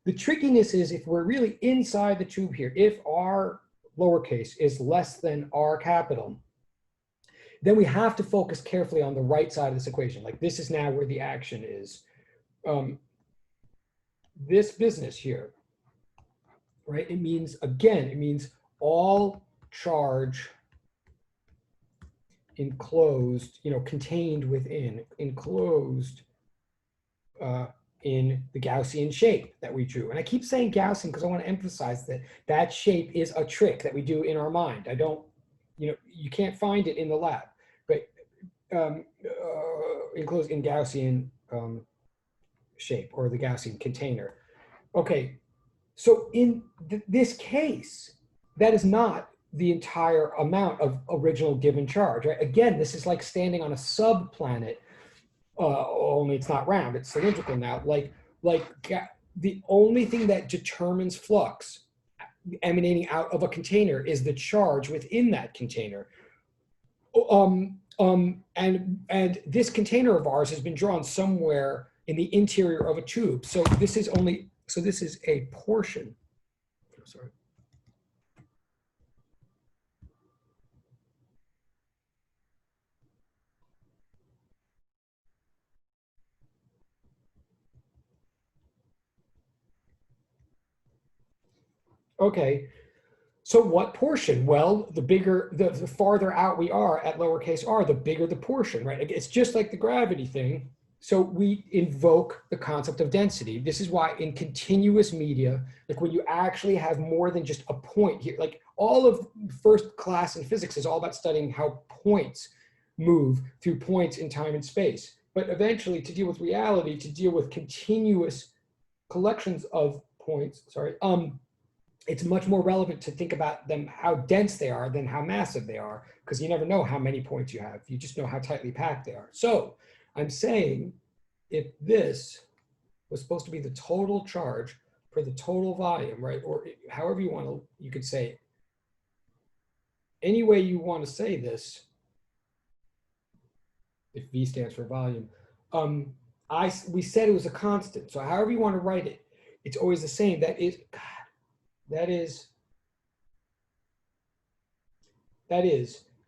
The trickiness is if we're really inside the tube here, if r lowercase is less than r capital, then we have to focus carefully on the right side of this equation. Like, this is now where the action is. This business here, right? It means, again, it means all charge enclosed, contained within, enclosed in the Gaussian shape that we drew. And I keep saying Gaussian because I want to emphasize that that shape is a trick that we do in our mind. I don't, you can't find it in the lab, but enclosed in Gaussian shape, or the Gaussian container. Okay, so in this case, that is not the entire amount of original given charge, right? Again, this is like standing on a subplanet, only it's not round, it's cylindrical now. Like the only thing that determines flux emanating out of a container is the charge within that container. And this container of ours has been drawn somewhere in the interior of a tube. So this is only, so this is a portion. Sorry. Okay, so what portion? Well, the bigger, the farther out we are at lowercase r, the bigger the portion, right? It's just like the gravity thing. So we invoke the concept of density. This is why in continuous media, like when you actually have more than just a point here, like all of first class in physics is all about studying how points move through points in time and space. But eventually, to deal with reality, to deal with continuous collections of points, it's much more relevant to think about them, how dense they are, than how massive they are, because you never know how many points you have. You just know how tightly packed they are. So I'm saying if this was supposed to be the total charge for the total volume, right? Or however you want to, you could say it. Any way you want to say this, if V stands for volume, we said it was a constant. So however you want to write it, it's always the same. That is, God, that is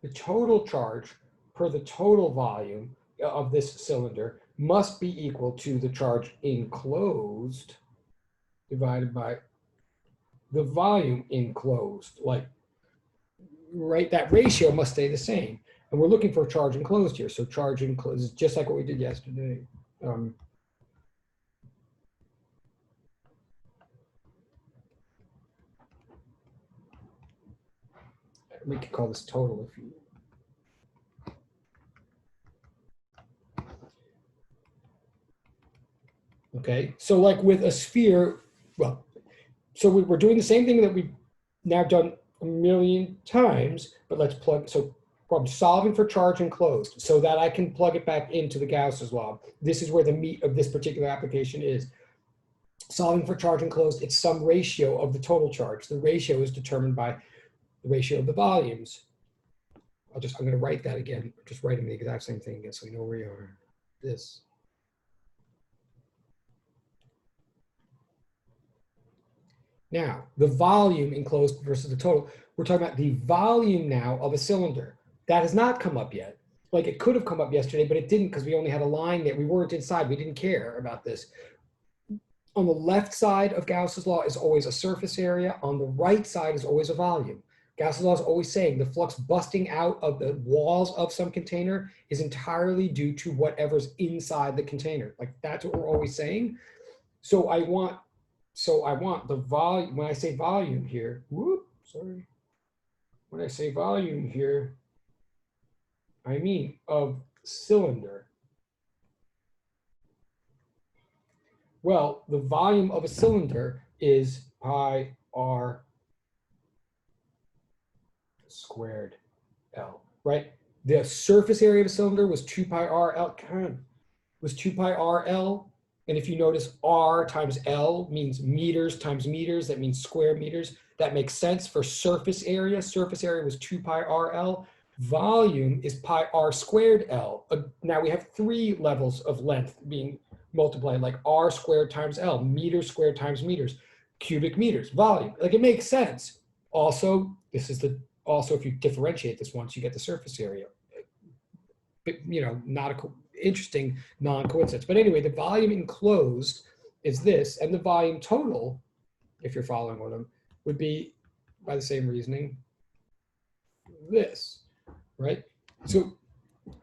the total charge per the total volume of this cylinder must be equal to the charge enclosed divided by the volume enclosed. Like, right, that ratio must stay the same. And we're looking for charge enclosed here. So charge enclosed is just like what we did yesterday. We could call this total if you. Okay, so like with a sphere, well, so we're doing the same thing that we've now done a million times, but let's plug, so I'm solving for charge enclosed so that I can plug it back into the Gauss's law. This is where the meat of this particular application is. Solving for charge enclosed, it's some ratio of the total charge. The ratio is determined by the ratio of the volumes. I'm going to write that again. I'm just writing the exact same thing again so we know where we are. This. Now, the volume enclosed versus the total. We're talking about the volume now of a cylinder. That has not come up yet. Like it could have come up yesterday, but it didn't because we only had a line there. We weren't inside. We didn't care about this. On the left side of Gauss's law is always a surface area. On the right side is always a volume. Gauss's law is always saying the flux busting out of the walls of some container is entirely due to whatever's inside the container. Like that's what we're always saying. So I want the volume, when I say volume here, when I say volume here, I mean of cylinder. Well, the volume of a cylinder is pi r squared L, right? The surface area of a cylinder was 2 pi r L, was 2 pi r L. And if you notice, R times L means meters times meters. That means square meters. That makes sense for surface area. Surface area was 2 pi r L. Volume is pi r squared L. Now we have 3 levels of length being multiplied, like R squared times L, meters squared times meters, cubic meters, volume. Like it makes sense. Also, this is also if you differentiate this once, you get the surface area. But, not a interesting non-coincidence. But anyway, the volume enclosed is this, and the volume total, if you're following with them, would be, by the same reasoning, this, right? So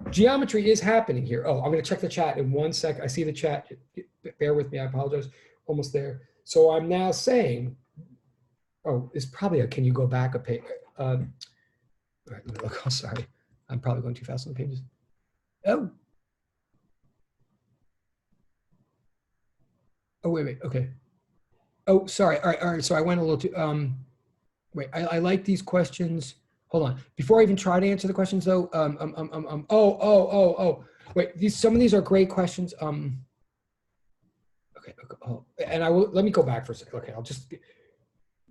geometry is happening here. Oh, I'm going to check the chat in 1 sec. I see the chat. bear with me, I apologize, almost there. So I'm now saying, oh, it's probably a, can you go back a page? All right, let me look, oh, sorry. I'm probably going too fast on the pages. Oh. Oh, wait, okay. Oh, sorry, all right, so I went a little too, wait, I like these questions. Hold on, before I even try to answer the questions though, wait, some of these are great questions. Okay, oh, and I will, let me go back for a second. Okay,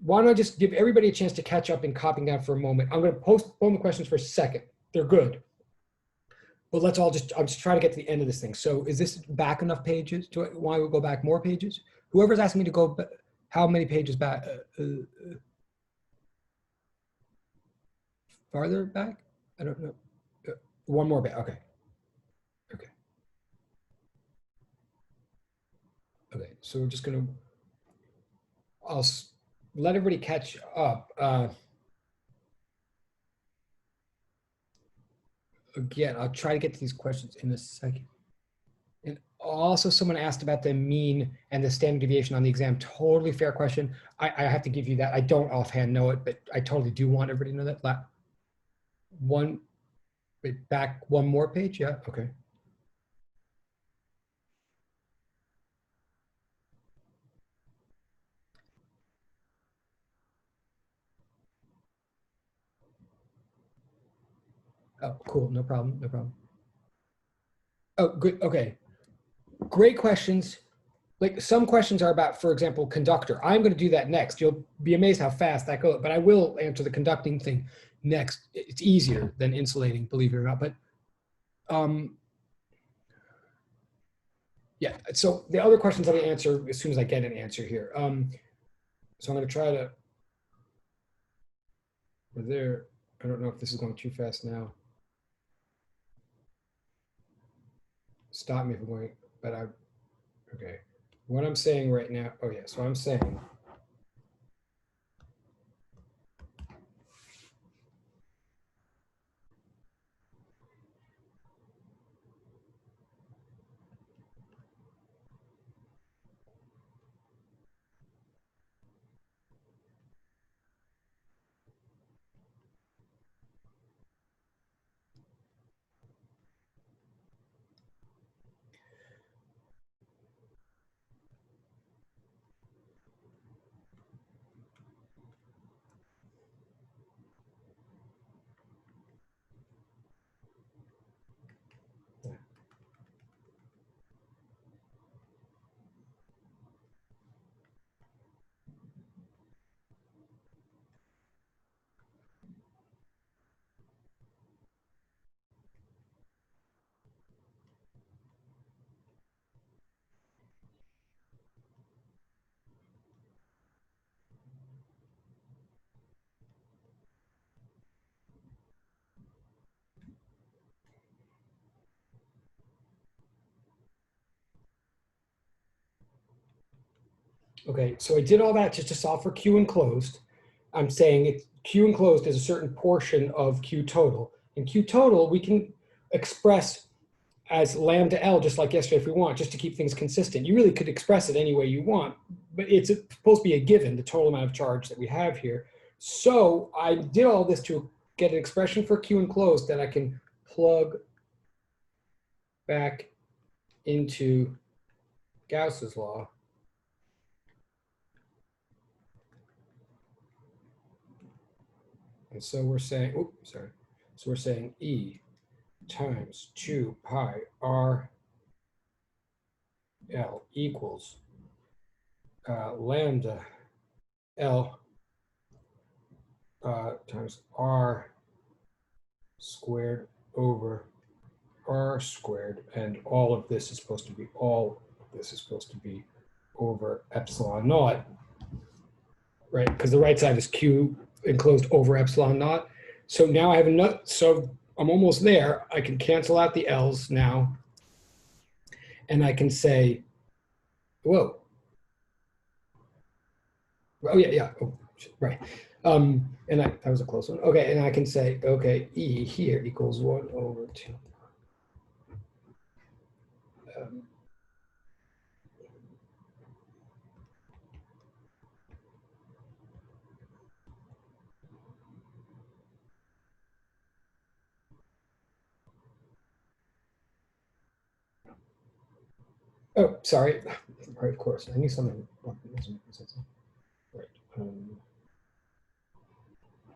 why don't I just give everybody a chance to catch up and copying down for a moment. I'm gonna postpone the questions for a second. They're good. But I'm just trying to get to the end of this thing. So is this back enough pages? Do I want to go back more pages? Whoever's asking me to go, how many pages back? Farther back? I don't know. One more back, okay. Okay. Okay, so we're just gonna, I'll let everybody catch up. Again, I'll try to get to these questions in a second. And also someone asked about the mean and the standard deviation on the exam. Totally fair question. I have to give you that. I don't offhand know it, but I totally do want everybody to know that. Back one more page, yeah, okay. Oh, cool, no problem, no problem. Oh, good, okay. Great questions. Like some questions are about, for example, conductor. I'm going to do that next. You'll be amazed how fast that goes, but I will answer the conducting thing next. It's easier than insulating, believe it or not. But yeah, so the other questions I'm going to answer as soon as I get an answer here. So I'm going to try to, there, I don't know if this is going too fast now. Stop me if I'm going, but okay. What I'm saying right now, oh yeah, so I'm saying, okay, so I did all that just to solve for Q enclosed. I'm saying Q enclosed is a certain portion of Q total. And Q total, we can express as lambda L, just like yesterday if we want, just to keep things consistent. You really could express it any way you want, but it's supposed to be a given, the total amount of charge that we have here. So I did all this to get an expression for Q enclosed that I can plug back into Gauss's law. And so we're saying, oops, sorry. So we're saying E times 2 pi R L equals lambda L times R squared over R squared, and all of this is supposed to be over epsilon naught, right? Because the right side is Q enclosed over epsilon naught. So now I have enough, so I'm almost there. I can cancel out the L's now, and I can say, whoa. Oh yeah, oh, right. And that was a close one. Okay, and I can say, okay, E here equals 1 over 2. Oh, sorry. Right, of course. I knew something. Right.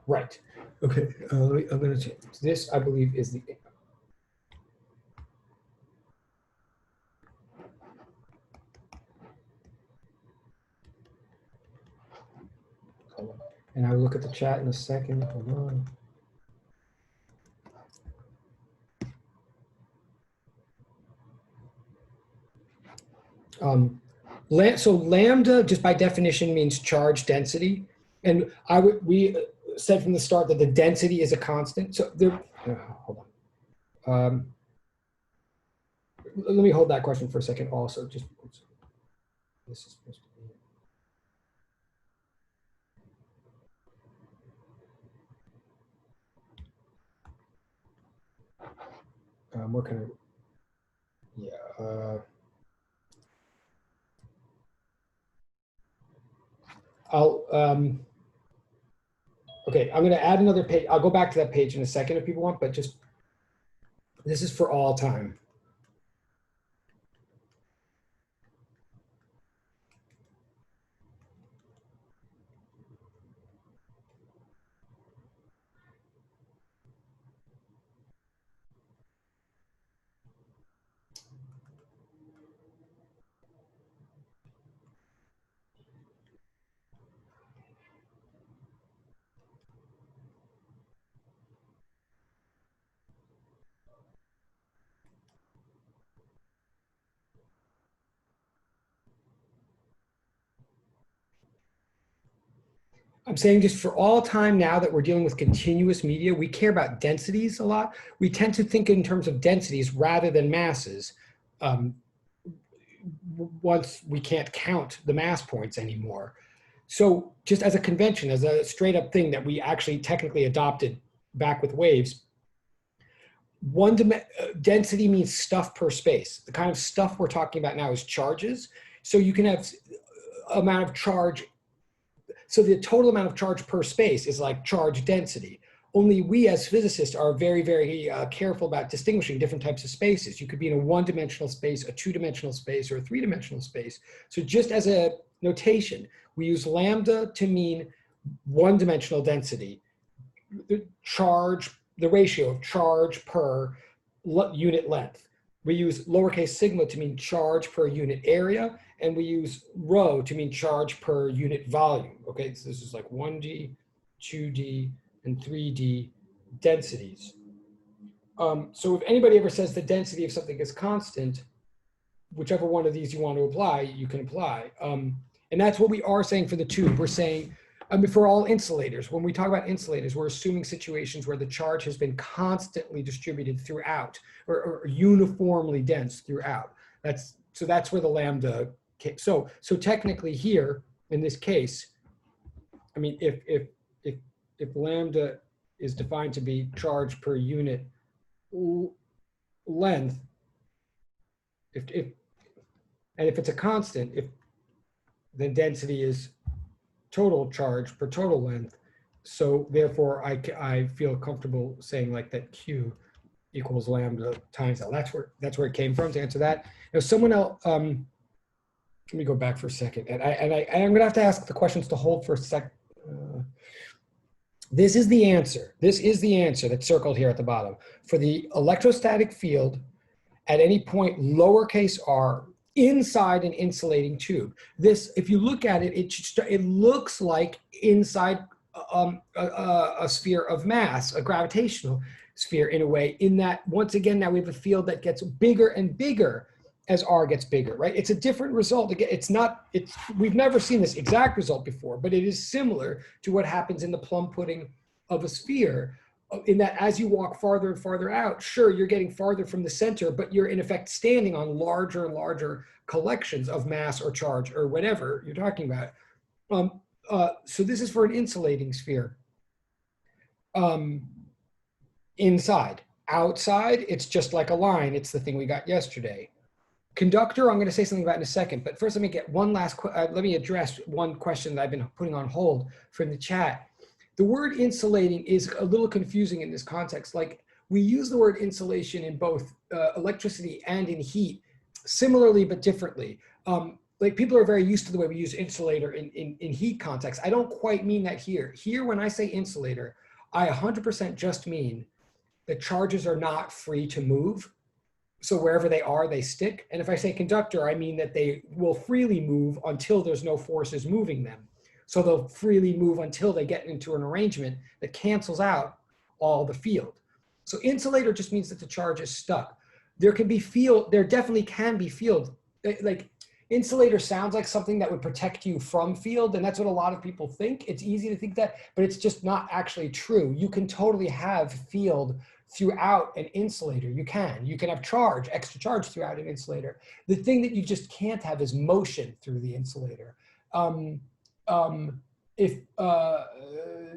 Right. Okay. I'm going to change this. I believe is the. And I will look at the chat in a second. Hold on. So lambda, just by definition, means charge density, and we said from the start that the density is a constant. So there, hold on. Let me hold that question for a second. Also, just this is supposed to be. What kind of? Yeah. Okay, I'm going to add another page. I'll go back to that page in a second if people want, but just, this is for all time. I'm saying just for all time now that we're dealing with continuous media, we care about densities a lot. We tend to think in terms of densities rather than masses. Once we can't count the mass points anymore. So just as a convention, as a straight up thing that we actually technically adopted back with waves, density means stuff per space. The kind of stuff we're talking about now is charges. So you can have amount of charge. So the total amount of charge per space is like charge density. Only we as physicists are very, very careful about distinguishing different types of spaces. You could be in a one-dimensional space, a two-dimensional space, or a three-dimensional space. So just as a notation, we use lambda to mean one-dimensional density, the ratio of charge per unit length. We use lowercase sigma to mean charge per unit area, and we use rho to mean charge per unit volume. Okay, so this is like 1D, 2D, and 3D densities. So if anybody ever says the density of something is constant, whichever one of these you want to apply, you can apply. And that's what we are saying for the tube. We're saying, for all insulators, when we talk about insulators, we're assuming situations where the charge has been constantly distributed throughout, or uniformly dense throughout. So that's where the lambda. So technically here in this case, I mean, if lambda is defined to be charge per unit length, if it's a constant, then density is total charge per total length. So therefore, I feel comfortable saying like that Q equals lambda times L. That's where it came from to answer that. Now someone else. Let me go back for a second, and I'm going to have to ask the questions to hold for a sec. This is the answer. This is the answer that's circled here at the bottom. For the electrostatic field at any point lowercase r inside an insulating tube. This, if you look at it, it looks like inside a sphere of mass, a gravitational sphere in a way, in that once again, now we have a field that gets bigger and bigger as r gets bigger, right? It's a different result. Again, we've never seen this exact result before, but it is similar to what happens in the plum pudding of a sphere, in that as you walk farther and farther out, sure, you're getting farther from the center, but you're in effect standing on larger and larger collections of mass or charge or whatever you're talking about. So this is for an insulating sphere. Inside. Outside, it's just like a line. It's the thing we got yesterday. Conductor, I'm going to say something about in a second, but first let me get one last, let me address one question that I've been putting on hold from the chat. The word insulating is a little confusing in this context. Like, we use the word insulation in both electricity and in heat similarly but differently. Like people are very used to the way we use insulator in heat context. I don't quite mean that here. Here, when I say insulator, I 100% just mean that charges are not free to move. So wherever they are, they stick. And if I say conductor, I mean that they will freely move until there's no forces moving them. So they'll freely move until they get into an arrangement that cancels out all the field. So insulator just means that the charge is stuck. There can be field, there definitely can be field. Like insulator sounds like something that would protect you from field, and that's what a lot of people think. It's easy to think that, but it's just not actually true. You can totally have field throughout an insulator. You can have charge, extra charge throughout an insulator. The thing that you just can't have is motion through the insulator.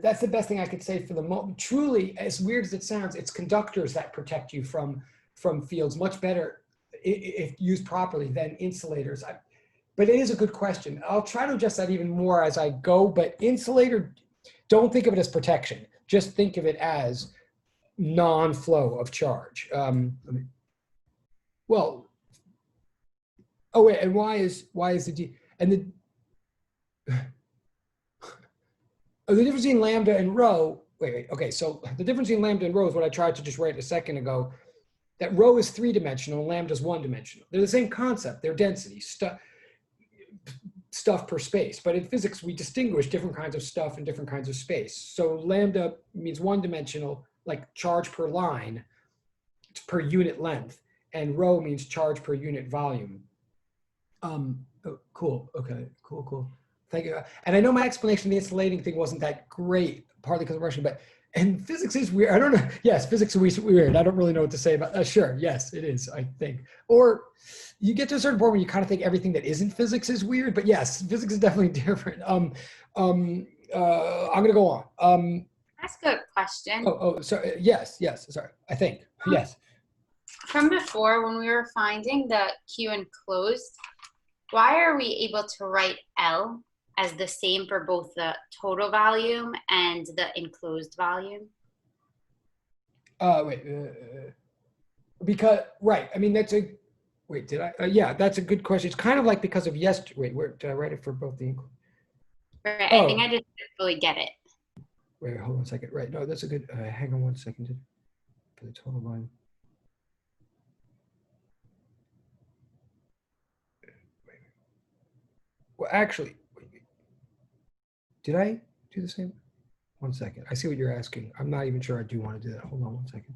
That's the best thing I could say for the moment. Truly, as weird as it sounds, it's conductors that protect you from fields much better if used properly than insulators. But it is a good question. I'll try to adjust that even more as I go, but insulator, don't think of it as protection. Just think of it as non-flow of charge. Well, oh wait, and why is the D, and the, oh, the difference between lambda and rho, wait, okay, so the difference between lambda and rho is what I tried to just write a second ago, that rho is 3-dimensional and lambda is 1-dimensional. They're the same concept, they're density, stuff per space, but in physics we distinguish different kinds of stuff and different kinds of space. So lambda means 1-dimensional, like charge per line, it's per unit length, and rho means charge per unit volume. Oh, cool, okay, cool. Thank you. And I know my explanation of the insulating thing wasn't that great, partly because of Russian, but, and physics is weird. I don't know. Yes, physics is weird. I don't really know what to say about that. Sure, yes, it is, I think. Or you get to a certain point where you kind of think everything that isn't physics is weird, but yes, physics is definitely different. I'm gonna go on. Ask a question. Sorry, yes, sorry, I think, yes. From before, when we were finding the Q enclosed, why are we able to write L as the same for both the total volume and the enclosed volume? Because, right, I mean, that's a, wait, did I, yeah, that's a good question. It's kind of like because of yesterday, wait, where, did I write it for both the, Right, I think I just didn't fully get it. Wait, hold on a second, right, no, that's a good, hang on one second, for the total volume. Well, actually, did I do the same? One second. I see what you're asking. I'm not even sure I do want to do that. Hold on one second.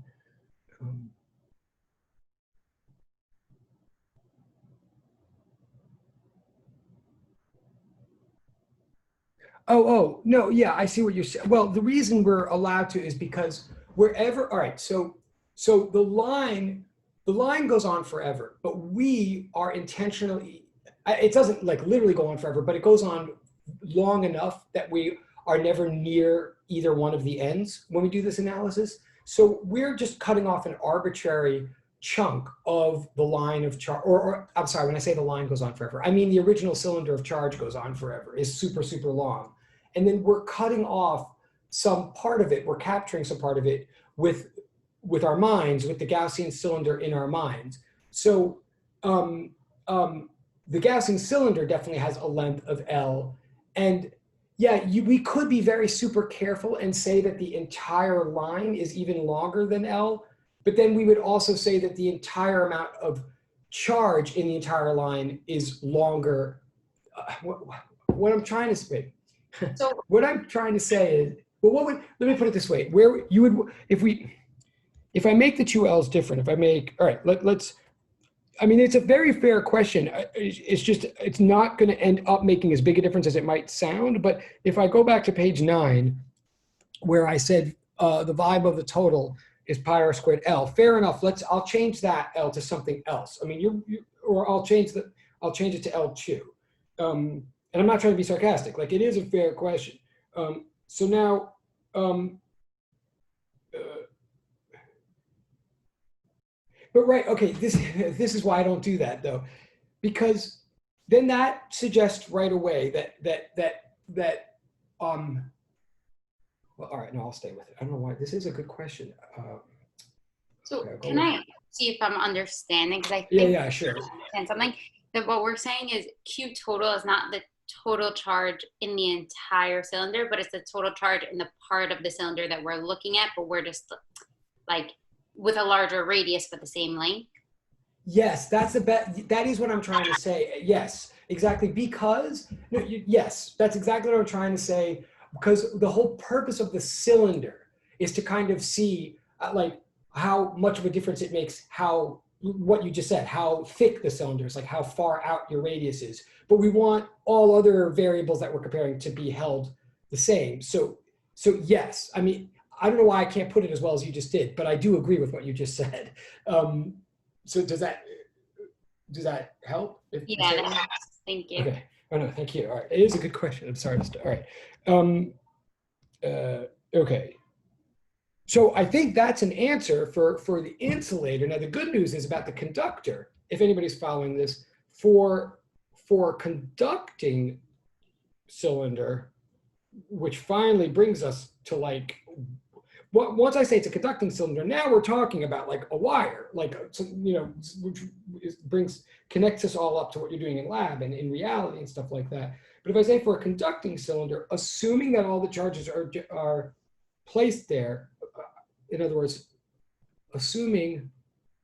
No, yeah, I see what you're saying. Well, the reason we're allowed to is because wherever, all right, so the line goes on forever, but we are intentionally, it doesn't like literally go on forever, but it goes on long enough that we are never near either one of the ends when we do this analysis. So we're just cutting off an arbitrary chunk of the line of charge, or I'm sorry, when I say the line goes on forever, I mean the original cylinder of charge goes on forever, is super, super long. And then we're cutting off some part of it, we're capturing some part of it with our minds, with the Gaussian cylinder in our minds. So the Gaussian cylinder definitely has a length of L. And yeah, we could be very super careful and say that the entire line is even longer than L, but then we would also say that the entire amount of charge in the entire line is longer. What I'm trying to say, So what I'm trying to say is, well, let me put it this way, where you would, if I make the two L's different, if I make, all right, let's, I mean, it's a very fair question. It's just, it's not going to end up making as big a difference as it might sound. But if I go back to page 9, where I said the volume of the total is pi r squared L, fair enough. I'll change that L to something else. I mean, or I'll change it to L2. And I'm not trying to be sarcastic. Like, it is a fair question. So now, but right, okay, this is why I don't do that though, because then that suggests right away that well, all right, no, I'll stay with it. I don't know why. This is a good question. So okay, can I see if I'm understanding, because I Yeah, think yeah, sure. and something that what we're saying is Q total is not the total charge in the entire cylinder, but it's the total charge in the part of the cylinder that we're looking at, but we're just like with a larger radius but the same length. Yes, that is what I'm trying to say. Yes, exactly. Because, no, yes, that's exactly what I'm trying to say. Because the whole purpose of the cylinder is to kind of see like how much of a difference it makes, how, what you just said, how thick the cylinder is, like how far out your radius is. But we want all other variables that we're comparing to be held the same. So yes, I mean, I don't know why I can't put it as well as you just did, but I do agree with what you just said. So does that help? Yeah, that helps. Thank you. Okay. Oh no, thank you. All right. It is a good question. I'm sorry to start. All right. Okay. So I think that's an answer for the insulator. Now the good news is about the conductor. If anybody's following this, for conducting cylinder, which finally brings us to like, once I say it's a conducting cylinder, now we're talking about like a wire, like, you know, which connects us all up to what you're doing in lab and in reality and stuff like that. But if I say for a conducting cylinder, assuming that all the charges are placed there, in other words, assuming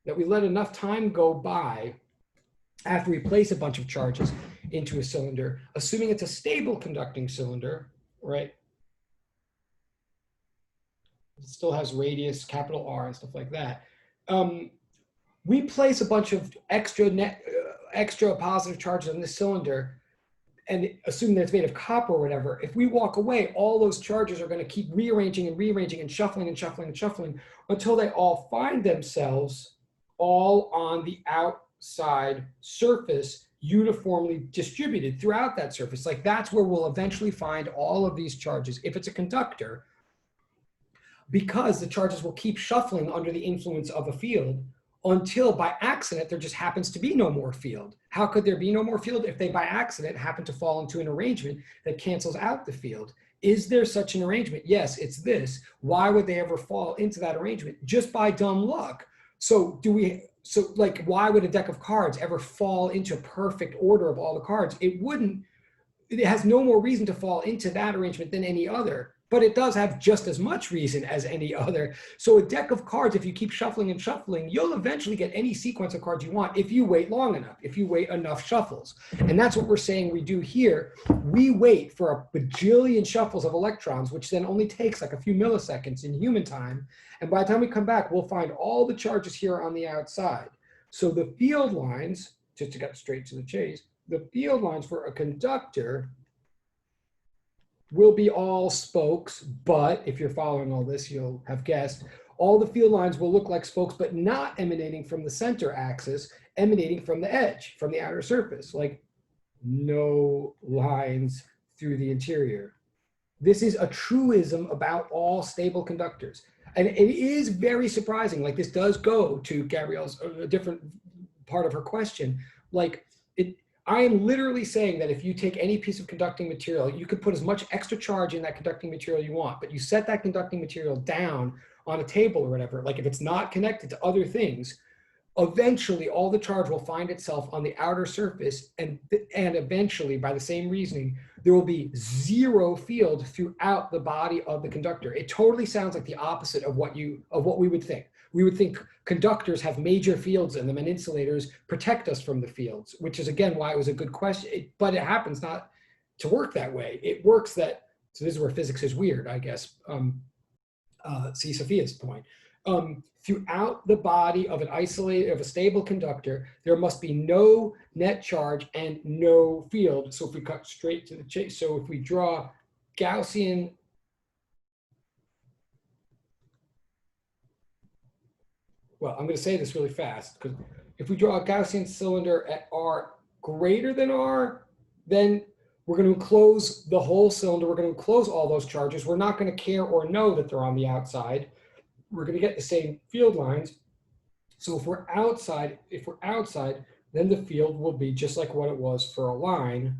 that we let enough time go by after we place a bunch of charges into a cylinder, assuming it's a stable conducting cylinder, right? It still has radius, capital R, and stuff like that. We place a bunch of extra positive charges on this cylinder, and assume that it's made of copper or whatever. If we walk away, all those charges are going to keep rearranging and rearranging and shuffling and shuffling and shuffling until they all find themselves all on the outside surface, uniformly distributed throughout that surface. Like that's where we'll eventually find all of these charges. If it's a conductor, because the charges will keep shuffling under the influence of a field until by accident there just happens to be no more field. How could there be no more field if they by accident happen to fall into an arrangement that cancels out the field? Is there such an arrangement? Yes, it's this. Why would they ever fall into that arrangement? Just by dumb luck. So like why would a deck of cards ever fall into perfect order of all the cards? It wouldn't. It has no more reason to fall into that arrangement than any other, but it does have just as much reason as any other. So a deck of cards, if you keep shuffling and shuffling, you'll eventually get any sequence of cards you want if you wait long enough, if you wait enough shuffles. And that's what we're saying we do here. We wait for a bajillion shuffles of electrons, which then only takes like a few milliseconds in human time. And by the time we come back, we'll find all the charges here on the outside. So the field lines, just to get straight to the chase, the field lines for a conductor will be all spokes, but if you're following all this, you'll have guessed, all the field lines will look like spokes, but not emanating from the center axis, emanating from the edge, from the outer surface, like no lines through the interior. This is a truism about all stable conductors. And it is very surprising, like this does go to Gabrielle's a different part of her question, like I am literally saying that if you take any piece of conducting material, you could put as much extra charge in that conducting material you want, but you set that conducting material down on a table or whatever, like if it's not connected to other things, eventually all the charge will find itself on the outer surface, and eventually, by the same reasoning, there will be zero field throughout the body of the conductor. It totally sounds like the opposite of what we would think. We would think conductors have major fields in them and insulators protect us from the fields, which is again why it was a good question, but it happens not to work that way. It works that, so this is where physics is weird, I guess. See Sophia's point. Throughout the body of a stable conductor, there must be no net charge and no field. So if we cut straight to the chase, so if we draw Gaussian, well, I'm going to say this really fast, because if we draw a Gaussian cylinder at R greater than R, then we're going to enclose the whole cylinder. We're going to enclose all those charges. We're not going to care or know that they're on the outside. We're going to get the same field lines. So if we're outside, then the field will be just like what it was for a line.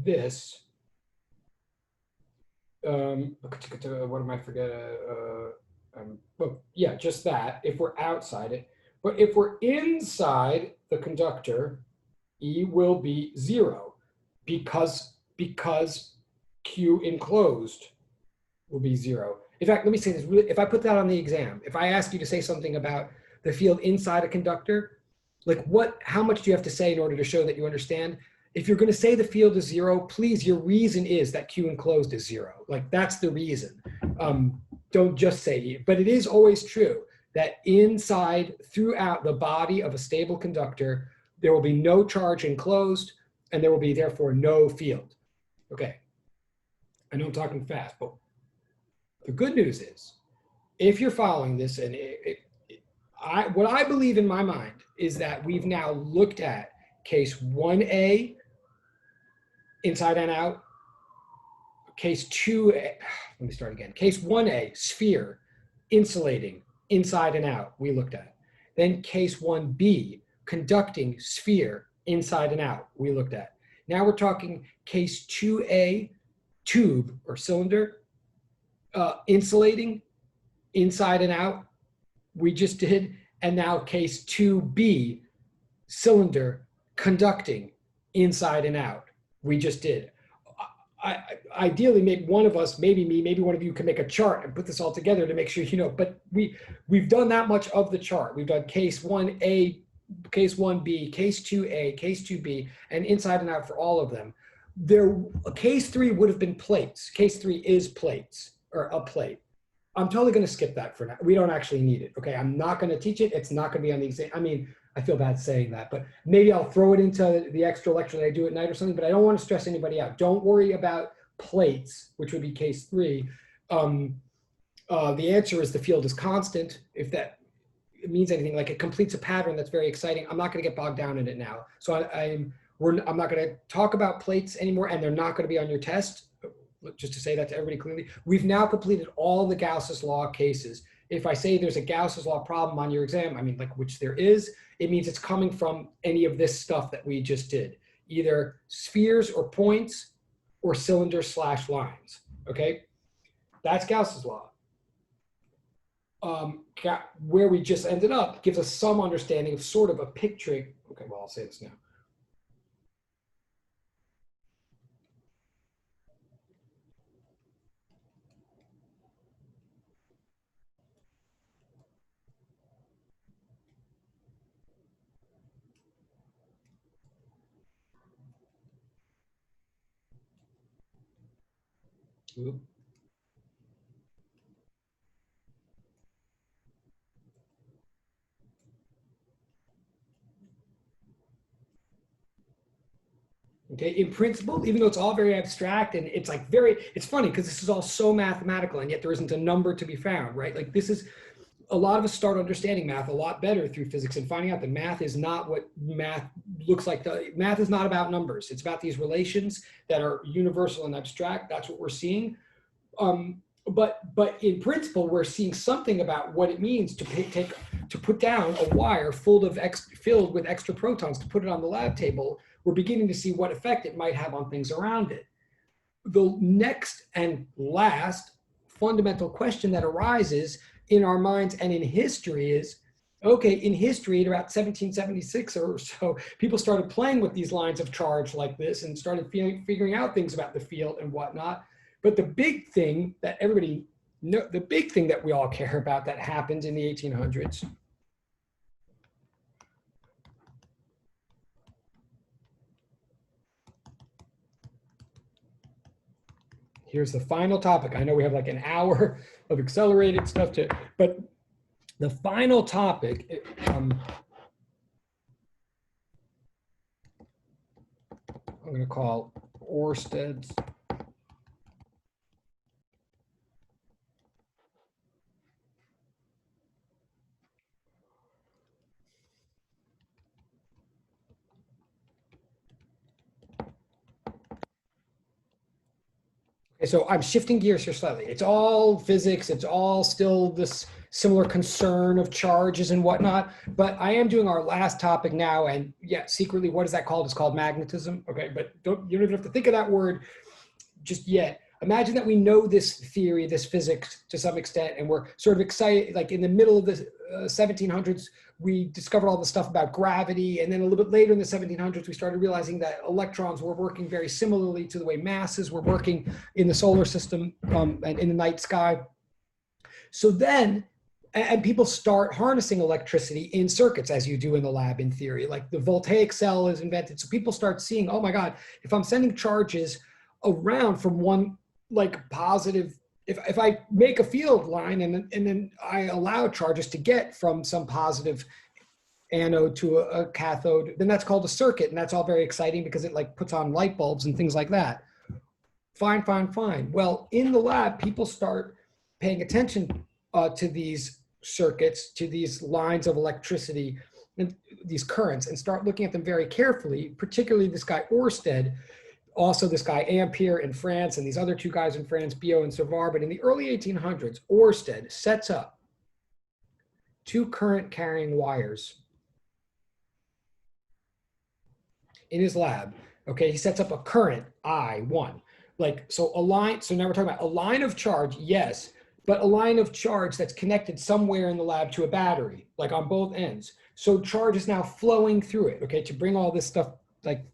This, what am I forgetting? Well, yeah, just that. If we're outside it, But if we're inside the conductor, E will be 0 because Q enclosed will be 0. In fact, let me say this. If I put that on the exam, if I ask you to say something about the field inside a conductor, like how much do you have to say in order to show that you understand? If you're going to say the field is 0, please, your reason is that Q enclosed is 0. Like that's the reason. Don't just say E. But it is always true that inside, throughout the body of a stable conductor, there will be no charge enclosed, and there will be therefore no field. Okay. I know I'm talking fast, but the good news is, if you're following this, and what I believe in my mind is that we've now looked at case 1A, inside and out, case 2A, let me start again. Case 1A, sphere, insulating, inside and out, we looked at. Then case 1B, conducting, sphere, inside and out, we looked at. Now we're talking case 2A, tube or cylinder, insulating, inside and out, we just did. And now case 2B, cylinder, conducting, inside and out, we just did. Ideally, maybe one of us, maybe me, maybe one of you can make a chart and put this all together to make sure you know, but we've done that much of the chart. We've done case 1A, case 1B, case 2A, case 2B, and inside and out for all of them. Case 3 would have been plates. Case 3 is plates, or a plate. I'm totally going to skip that for now. We don't actually need it. Okay, I'm not going to teach it. It's not going to be on the exam. I mean, I feel bad saying that, but maybe I'll throw it into the extra lecture that I do at night or something, but I don't want to stress anybody out. Don't worry about plates, which would be case 3. The answer is the field is constant. If that means anything, like it completes a pattern that's very exciting. I'm not going to get bogged down in it now. So I'm not going to talk about plates anymore, and they're not going to be on your test. Just to say that to everybody clearly, we've now completed all the Gauss's law cases. If I say there's a Gauss's law problem on your exam, I mean, like, which there is, it means it's coming from any of this stuff that we just did, either spheres or points or cylinders / lines, okay? That's Gauss's law. Where we just ended up gives us some understanding of sort of a picturing. Okay, well, I'll say this now. Oop. Okay, in principle, even though it's all very abstract and it's like it's funny because this is all so mathematical and yet there isn't a number to be found, right? Like this is, a lot of us start understanding math a lot better through physics and finding out that math is not what math looks like. Math is not about numbers. It's about these relations that are universal and abstract. That's what we're seeing. But in principle, we're seeing something about what it means to put down a wire filled with extra protons to put it on the lab table. We're beginning to see what effect it might have on things around it. The next and last fundamental question that arises in our minds and in history is, okay, in history at about 1776 or so, people started playing with these lines of charge like this and started figuring out things about the field and whatnot. But the big thing that everybody know, the big thing that we all care about that happened in the 1800s here's the final topic. I know we have like an hour of accelerated stuff but the final topic, I'm going to call Oersted's. So I'm shifting gears here slightly. It's all physics. It's all still this similar concern of charges and whatnot. But I am doing our last topic now. And yeah, secretly, what is that called? It's called magnetism. Okay, but you don't even have to think of that word just yet. imagine that we know this theory, this physics to some extent, and we're sort of excited, like in the middle of the 1700s, we discovered all the stuff about gravity. And then a little bit later in the 1700s, we started realizing that electrons were working very similarly to the way masses were working in the solar system and in the night sky. So then, and people start harnessing electricity in circuits as you do in the lab in theory, like the voltaic cell is invented. So people start seeing, oh my God, if I'm sending charges around from one like positive, if I make a field line and then I allow charges to get from some positive anode to a cathode, then that's called a circuit. And that's all very exciting because it like puts on light bulbs and things like that. Fine, fine, fine. Well, in the lab, people start paying attention to these circuits, to these lines of electricity and these currents, and start looking at them very carefully, particularly this guy Oersted, also this guy Ampere in France, and these other two guys in France, Biot and Savart. But in the early 1800s, Oersted sets up two current carrying wires in his lab. Okay, he sets up a current I1. Like, so a line, so now we're talking about a line of charge, yes, but a line of charge that's connected somewhere in the lab to a battery, like on both ends. So charge is now flowing through it, okay, to bring all this stuff like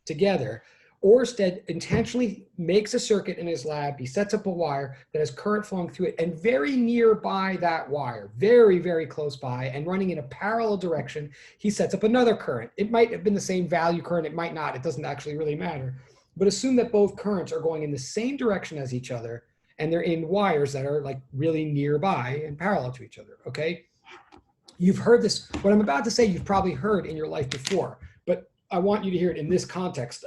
together. Oersted intentionally makes a circuit in his lab. He sets up a wire that has current flowing through it, and very nearby that wire, very, very close by and running in a parallel direction, he sets up another current. It might have been the same value current, it might not, it doesn't actually really matter. But assume that both currents are going in the same direction as each other, and they're in wires that are like really nearby and parallel to each other, okay? You've heard this, what I'm about to say, you've probably heard in your life before, but I want you to hear it in this context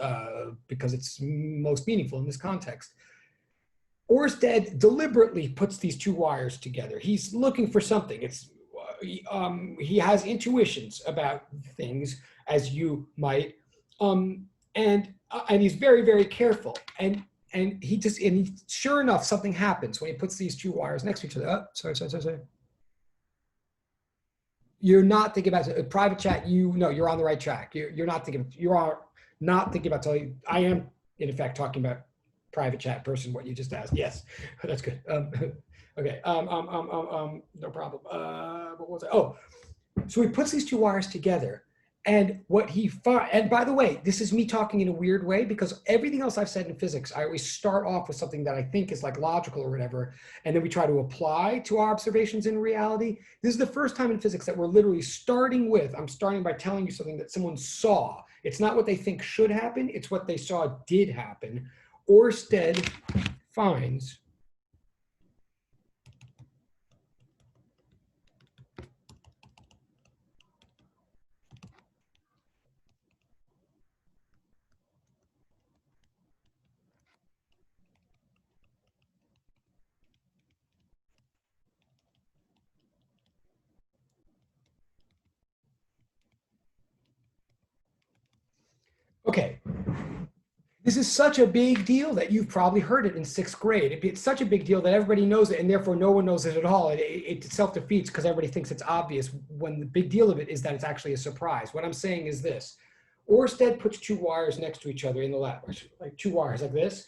because it's most meaningful in this context. Oersted deliberately puts these two wires together. He's looking for something. He has intuitions about things, as you might, and he's very, very careful. And sure enough, something happens when he puts these two wires next to each other. Oh, sorry. You're not thinking about a private chat. You're on the right track. You're not thinking about telling you. I am, in effect, talking about private chat person, what you just asked. Yes, that's good. Okay. No problem. What was it? Oh, so he puts these two wires together. And what he found, and by the way, this is me talking in a weird way because everything else I've said in physics, I always start off with something that I think is like logical or whatever, and then we try to apply to our observations in reality. This is the first time in physics that we're literally I'm starting by telling you something that someone saw. It's not what they think should happen, it's what they saw did happen. Oersted finds okay, this is such a big deal that you've probably heard it in 6th grade. It's such a big deal that everybody knows it, and therefore no one knows it at all. It self-defeats because everybody thinks it's obvious when the big deal of it is that it's actually a surprise. What I'm saying is this. Oersted puts two wires next to each other in the lab, like two wires like this,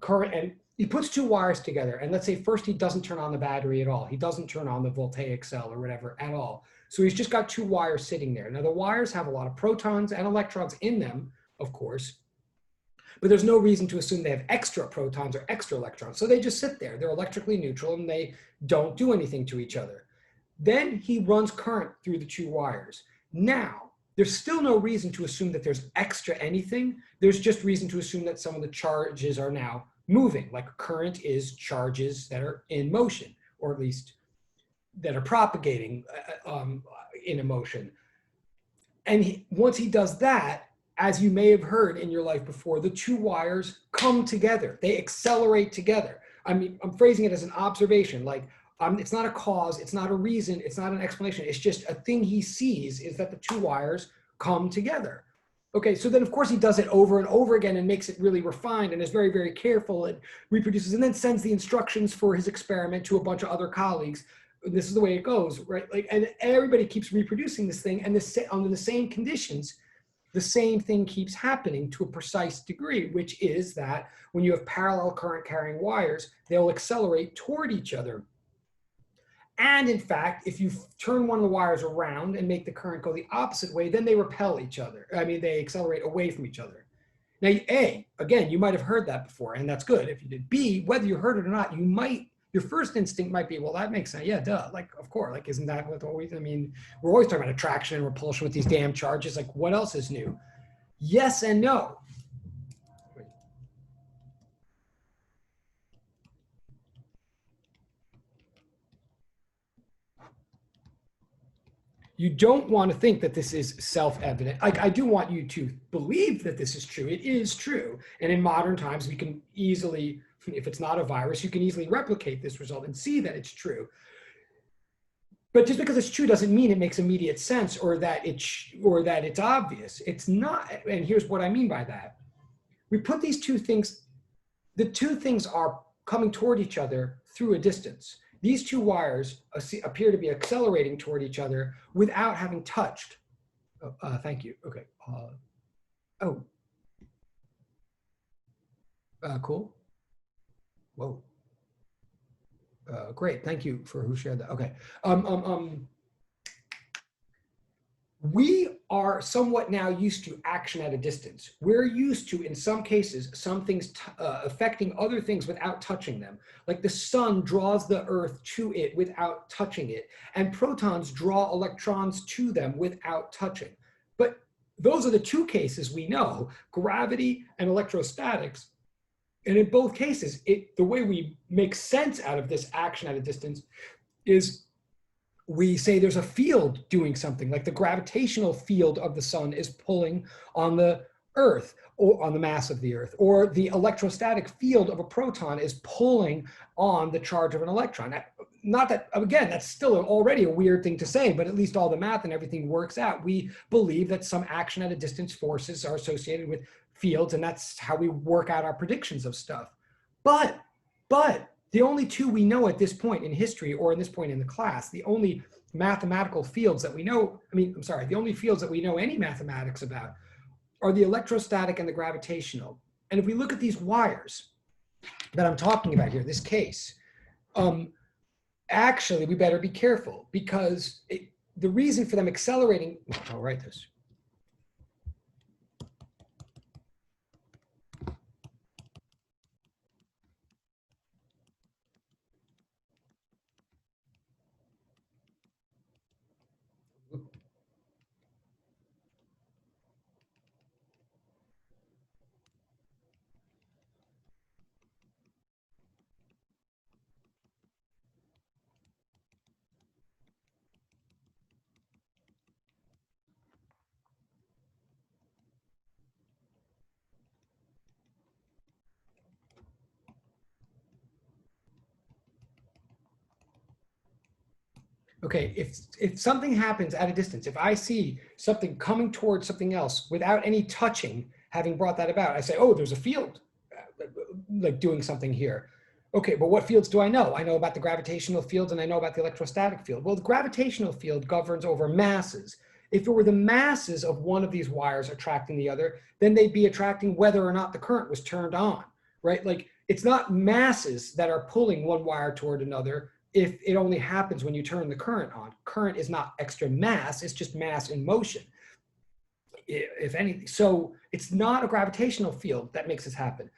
current, and he puts two wires together. And let's say first he doesn't turn on the battery at all. He doesn't turn on the voltaic cell or whatever at all. So he's just got two wires sitting there. Now the wires have a lot of protons and electrons in them, of course, but there's no reason to assume they have extra protons or extra electrons. So they just sit there. They're electrically neutral and they don't do anything to each other. Then he runs current through the two wires. Now, there's still no reason to assume that there's extra anything. There's just reason to assume that some of the charges are now moving, like current is charges that are in motion, or at least that are propagating in a motion. And once he does that, as you may have heard in your life before, the two wires come together. They accelerate together. I mean, I'm phrasing it as an observation, like it's not a cause, it's not a reason, it's not an explanation. It's just a thing he sees is that the two wires come together. Okay, so then of course he does it over and over again and makes it really refined and is very, very careful and reproduces and then sends the instructions for his experiment to a bunch of other colleagues. This is the way it goes, right? Like, and everybody keeps reproducing this thing and under the same conditions the same thing keeps happening to a precise degree, which is that when you have parallel current carrying wires, they'll accelerate toward each other. And in fact, if you turn one of the wires around and make the current go the opposite way, then they repel each other. I mean, they accelerate away from each other. Now, A, again, you might have heard that before, and that's good if you did. B, whether you heard it or not, you might, your first instinct might be, well, that makes sense. Yeah, duh. Like, of course, like, isn't that what always, I mean, we're always talking about attraction and repulsion with these damn charges. Like, what else is new? Yes and no. You don't want to think that this is self-evident. Like, I do want you to believe that this is true. It is true. And in modern times, we can easily, if it's not a virus, you can easily replicate this result and see that it's true. But just because it's true doesn't mean it makes immediate sense or that it's obvious. It's not. And here's what I mean by that. We put these two things, the two things are coming toward each other through a distance. These two wires appear to be accelerating toward each other without having touched. Thank you. Okay. Cool. Whoa. Great. Thank you for who shared that. Okay. We are somewhat now used to action at a distance. We're used to, in some cases, some things affecting other things without touching them. Like the sun draws the earth to it without touching it, and protons draw electrons to them without touching. But those are the two cases we know, gravity and electrostatics. And in both cases, the way we make sense out of this action at a distance is we say there's a field doing something, like the gravitational field of the sun is pulling on the earth or on the mass of the earth, or the electrostatic field of a proton is pulling on the charge of an electron. Not that, again, that's still already a weird thing to say, but at least all the math and everything works out. We believe that some action at a distance forces are associated with fields, and that's how we work out our predictions of stuff. But the only two we know at this point in history, or in this point in the class, the only mathematical fields that we know, the only fields that we know any mathematics about are the electrostatic and the gravitational. And if we look at these wires that I'm talking about here, this case, actually we better be careful, because the reason for them accelerating, I'll write this. Okay, if something happens at a distance, if I see something coming towards something else without any touching having brought that about, I say, oh, there's a field like doing something here. Okay, but what fields do I know? I know about the gravitational fields and I know about the electrostatic field. Well, the gravitational field governs over masses. If it were the masses of one of these wires attracting the other, then they'd be attracting whether or not the current was turned on, right? Like, it's not masses that are pulling one wire toward another if it only happens when you turn the current on. Current is not extra mass, it's just mass in motion, if anything. So it's not a gravitational field that makes this happen.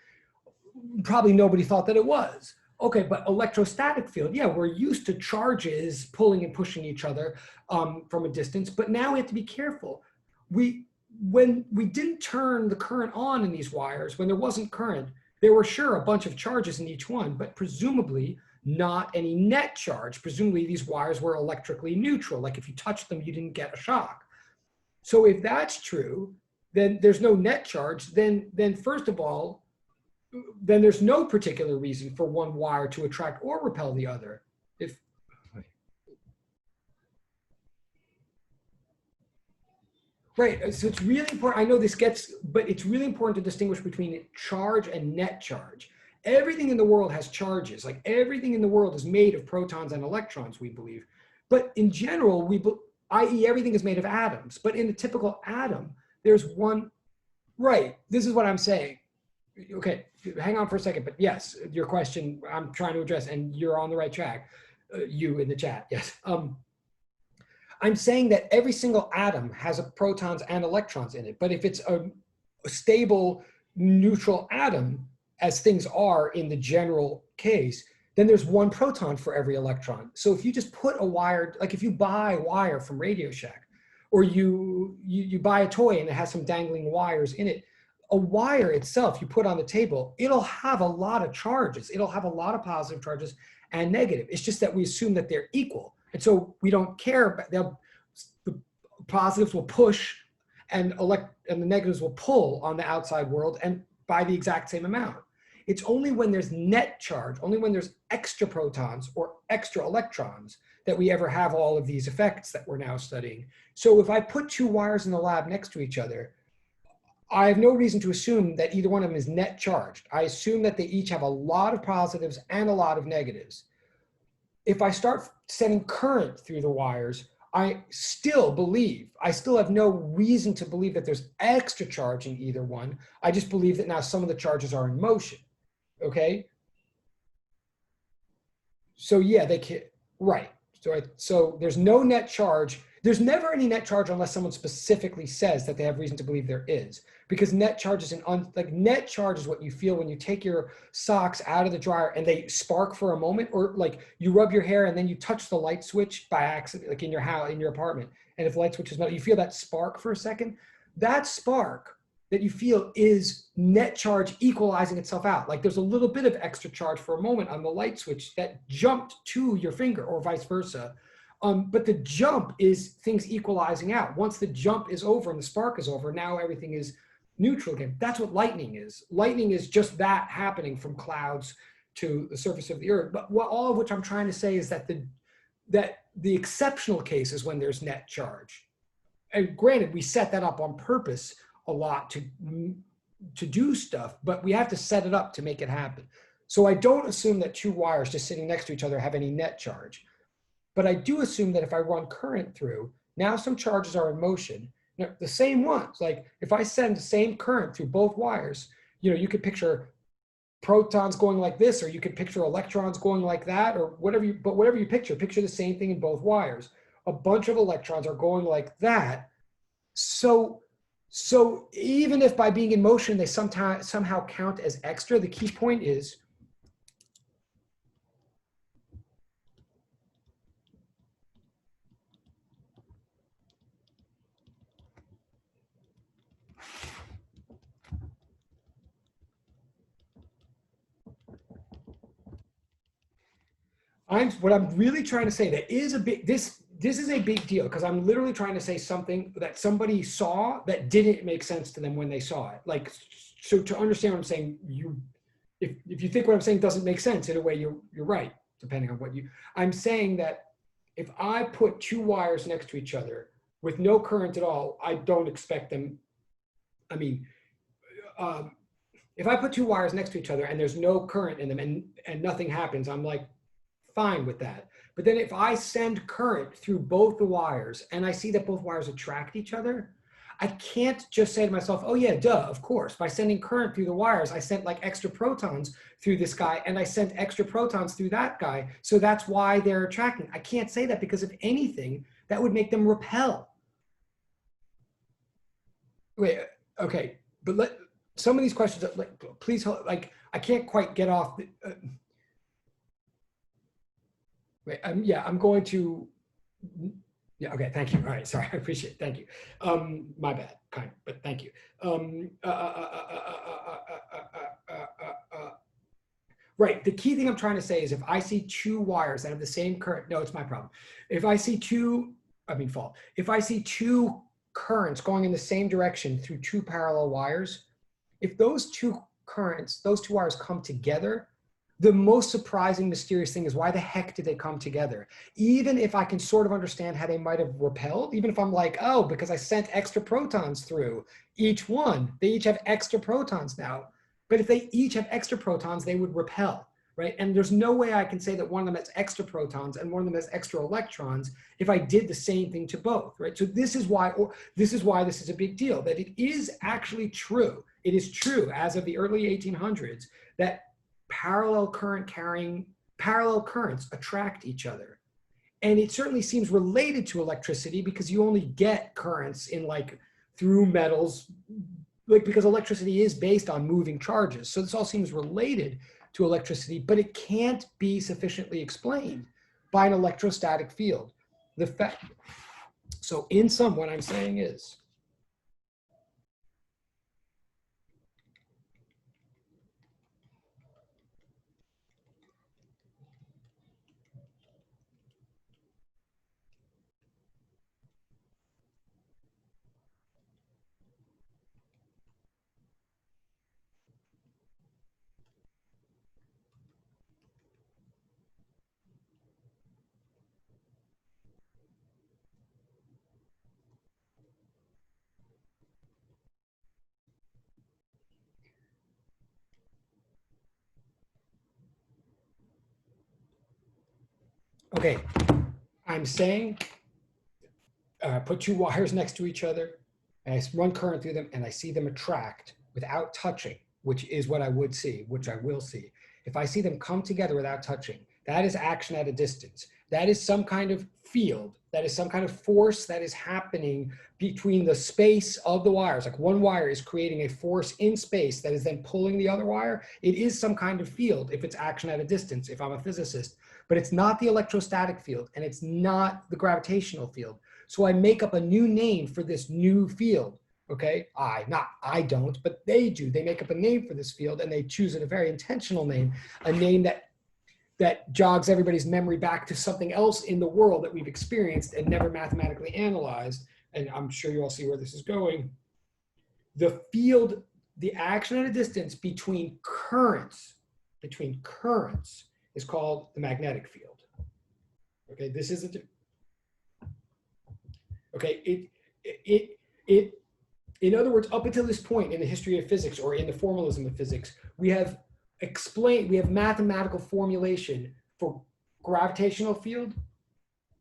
Probably nobody thought that it was. Okay, but electrostatic field, yeah, we're used to charges pulling and pushing each other from a distance, but now we have to be careful. When we didn't turn the current on in these wires, when there wasn't current, there were sure a bunch of charges in each one, but presumably not any net charge. Presumably these wires were electrically neutral. Like if you touched them, you didn't get a shock. So if that's true, then there's no net charge. Then first of all, then there's no particular reason for one wire to attract or repel the other. Right, so it's really important. I know this but it's really important to distinguish between charge and net charge. Everything in the world has charges. Like everything in the world is made of protons and electrons, we believe. But in general, i.e. everything is made of atoms. But in a typical atom, there's one, right, this is what I'm saying. Okay, hang on for a second, but yes, your question I'm trying to address, and you're on the right track, you in the chat, yes. I'm saying that every single atom has protons and electrons in it, but if it's a stable neutral atom, as things are in the general case, then there's one proton for every electron. So if you just put a wire, like if you buy wire from Radio Shack, or you buy a toy and it has some dangling wires in it, a wire itself you put on the table, it'll have a lot of charges. It'll have a lot of positive charges and negative. It's just that we assume that they're equal. And so we don't care, the positives will push and the negatives will pull on the outside world and by the exact same amount. It's only when there's net charge, only when there's extra protons or extra electrons that we ever have all of these effects that we're now studying. So if I put two wires in the lab next to each other, I have no reason to assume that either one of them is net charged. I assume that they each have a lot of positives and a lot of negatives. If I start sending current through the wires, I still have no reason to believe that there's extra charge in either one. I just believe that now some of the charges are in motion, okay? So yeah, they can, right. So there's no net charge. There's never any net charge unless someone specifically says that they have reason to believe there is. Because net charge is net charge is what you feel when you take your socks out of the dryer and they spark for a moment, or like you rub your hair and then you touch the light switch by accident, like in your house, in your apartment. And if the light switch is melted, you feel that spark for a second. That spark that you feel is net charge equalizing itself out. Like there's a little bit of extra charge for a moment on the light switch that jumped to your finger or vice versa. But the jump is things equalizing out. Once the jump is over and the spark is over, now everything is neutral again. That's what lightning is. Lightning is just that happening from clouds to the surface of the earth. But all of which I'm trying to say is that the exceptional case is when there's net charge. And granted, we set that up on purpose a lot to do stuff, but we have to set it up to make it happen. So I don't assume that two wires just sitting next to each other have any net charge. But I do assume that if I run current through, now some charges are in motion. Now, the same ones, like if I send the same current through both wires, you could picture protons going like this, or you could picture electrons going like that, or whatever you picture the same thing in both wires. A bunch of electrons are going like that. So even if by being in motion, they somehow count as extra, the key point is, what I'm really trying to say, that is this is a big deal, because I'm literally trying to say something that somebody saw that didn't make sense to them when they saw it. Like, so to understand what I'm saying, if you think what I'm saying doesn't make sense, in a way you're right, depending on what I'm saying that if I put two wires next to each other with no current at all, I don't expect them. I mean, if I put two wires next to each other and there's no current in them and nothing happens, I'm like, fine with that. But then if I send current through both the wires and I see that both wires attract each other, I can't just say to myself, oh yeah, duh, of course. By sending current through the wires, I sent like extra protons through this guy and I sent extra protons through that guy. So that's why they're attracting. I can't say that, because if anything, that would make them repel. Wait, okay, but some of these questions, like, please, like, I can't quite get off the, wait, I'm going to, yeah, okay, thank you. All right, sorry, I appreciate it, thank you. My bad, kind of, but thank you. Right, the key thing I'm trying to say is if I see two wires that have the same current, no, it's my problem. If I see if I see two currents going in the same direction through two parallel wires, if those two wires come together, the most surprising, mysterious thing is, why the heck did they come together? Even if I can sort of understand how they might have repelled, even if I'm like, oh, because I sent extra protons through each one, they each have extra protons now. But if they each have extra protons, they would repel. right? And there's no way I can say that one of them has extra protons and one of them has extra electrons if I did the same thing to both, right? So this is why this is a big deal, that it is actually true. It is true as of the early 1800s that parallel currents attract each other. And it certainly seems related to electricity because you only get currents in like through metals, like because electricity is based on moving charges. So this all seems related to electricity, but it can't be sufficiently explained by an electrostatic field. So in sum, what I'm saying is, okay, I'm saying, put two wires next to each other, and I run current through them, and I see them attract without touching, which is what I would see, which I will see. If I see them come together without touching, that is action at a distance. That is some kind of field. That is some kind of force that is happening between the space of the wires. Like one wire is creating a force in space that is then pulling the other wire. It is some kind of field if it's action at a distance, if I'm a physicist. But it's not the electrostatic field, and it's not the gravitational field. So I make up a new name for this new field. Okay, I don't, but they do. They make up a name for this field, and they choose a very intentional name, a name that jogs everybody's memory back to something else in the world that we've experienced and never mathematically analyzed. And I'm sure you all see where this is going. The field, the action at a distance between currents is called the magnetic field. Okay, this is in other words, up until this point in the history of physics or in the formalism of physics, we have mathematical formulation for gravitational field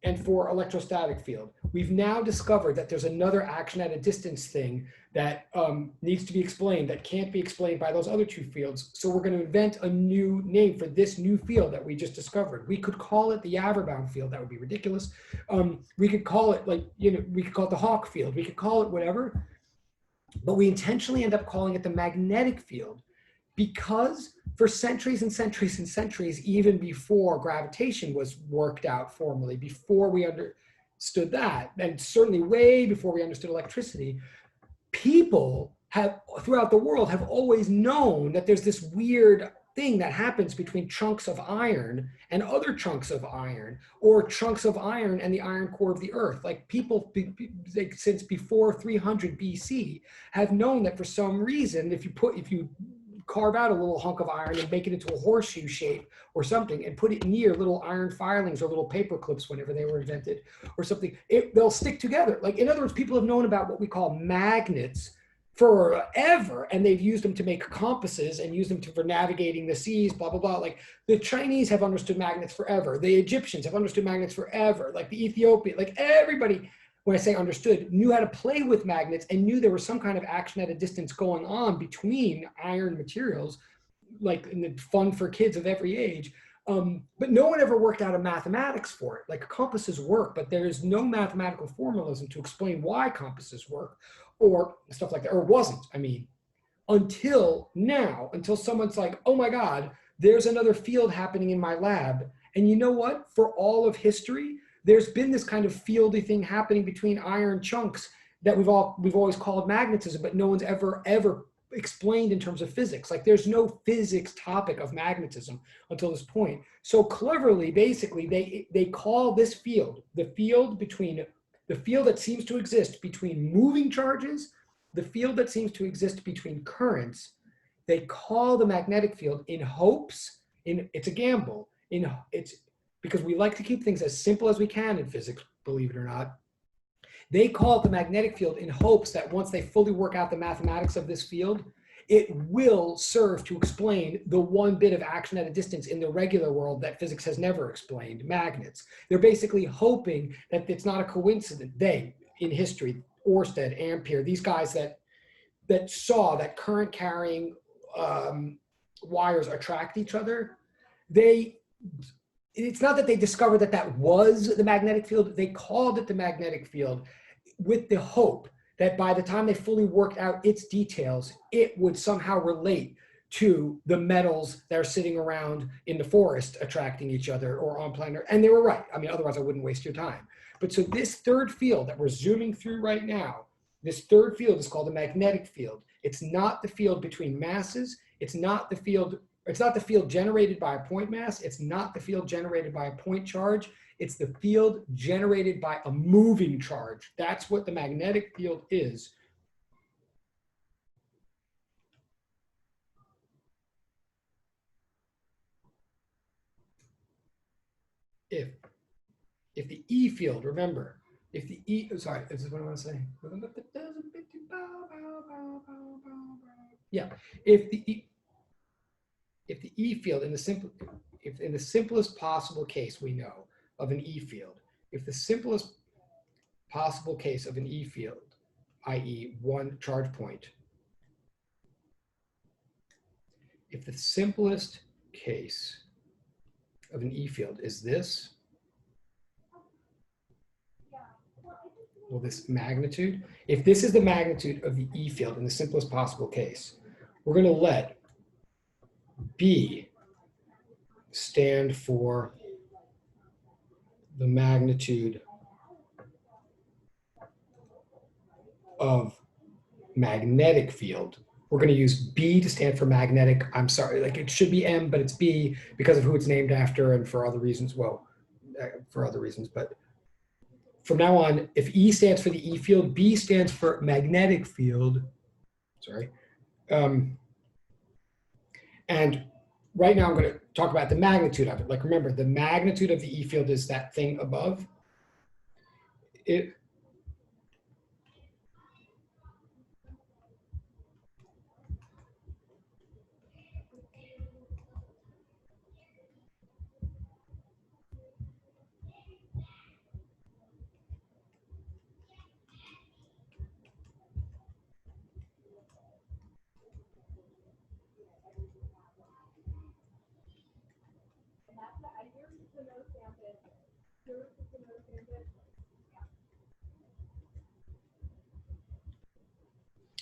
and for electrostatic field. We've now discovered that there's another action at a distance thing that needs to be explained, that can't be explained by those other two fields. So we're going to invent a new name for this new field that we just discovered. We could call it the Yaverbaum field. That would be ridiculous. We could call it we could call it the Hawk field. We could call it whatever. But we intentionally end up calling it the magnetic field because for centuries and centuries and centuries, even before gravitation was worked out formally, before we understood that, and certainly way before we understood electricity, people throughout the world have always known that there's this weird thing that happens between chunks of iron and other chunks of iron, or chunks of iron and the iron core of the earth. Like people since before 300 BC have known that for some reason, if you carve out a little hunk of iron and make it into a horseshoe shape or something and put it near little iron filings or little paper clips whenever they were invented or something, they'll stick together. Like, in other words, people have known about what we call magnets forever, and they've used them to make compasses and use them for navigating the seas, blah, blah, blah. Like the Chinese have understood magnets forever. The Egyptians have understood magnets forever. Like the Ethiopian, like everybody, when I say understood, knew how to play with magnets and knew there was some kind of action at a distance going on between iron materials, like in the fun for kids of every age. But no one ever worked out a mathematics for it. Like compasses work, but there is no mathematical formalism to explain why compasses work or stuff like that, or wasn't, I mean, until now, until someone's like, oh my God, there's another field happening in my lab. And you know what? For all of history, there's been this kind of fieldy thing happening between iron chunks that we've always called magnetism, but no one's ever explained in terms of physics. Like there's no physics topic of magnetism until this point. So cleverly, basically, they call this field the field that seems to exist between moving charges, the field that seems to exist between currents. They call the magnetic field in hopes, it's a gamble, it's because we like to keep things as simple as we can in physics, believe it or not. They call it the magnetic field in hopes that once they fully work out the mathematics of this field, it will serve to explain the one bit of action at a distance in the regular world that physics has never explained, magnets. They're basically hoping that it's not a coincidence. They, in history, Oersted, Ampere, these guys that saw that current carrying wires attract each other, it's not that they discovered that that was the magnetic field, they called it the magnetic field with the hope that by the time they fully worked out its details, it would somehow relate to the metals that are sitting around in the forest attracting each other or on planet Earth. And they were right. I mean, otherwise I wouldn't waste your time. But so this third field that we're zooming through right now, this third field is called the magnetic field. It's not the field between masses. It's not the field generated by a point mass. It's not the field generated by a point charge. It's the field generated by a moving charge. That's what the magnetic field is. If the E field, remember, if the E, sorry, this is what I want to say. Yeah, if the E field in the simplest possible case we know of an E field, if the simplest possible case of an E field, i.e. one charge point, if the simplest case of an E field is this, well, this magnitude, if this is the magnitude of the E field in the simplest possible case, we're going to let B stand for the magnitude of magnetic field. We're going to use B to stand for magnetic. I'm sorry, like it should be M, but it's B because of who it's named after and for other reasons. Well, for other reasons, but from now on, if E stands for the E field, B stands for magnetic field. Sorry. And right now I'm going to talk about the magnitude of it. Like remember, the magnitude of the E field is that thing above.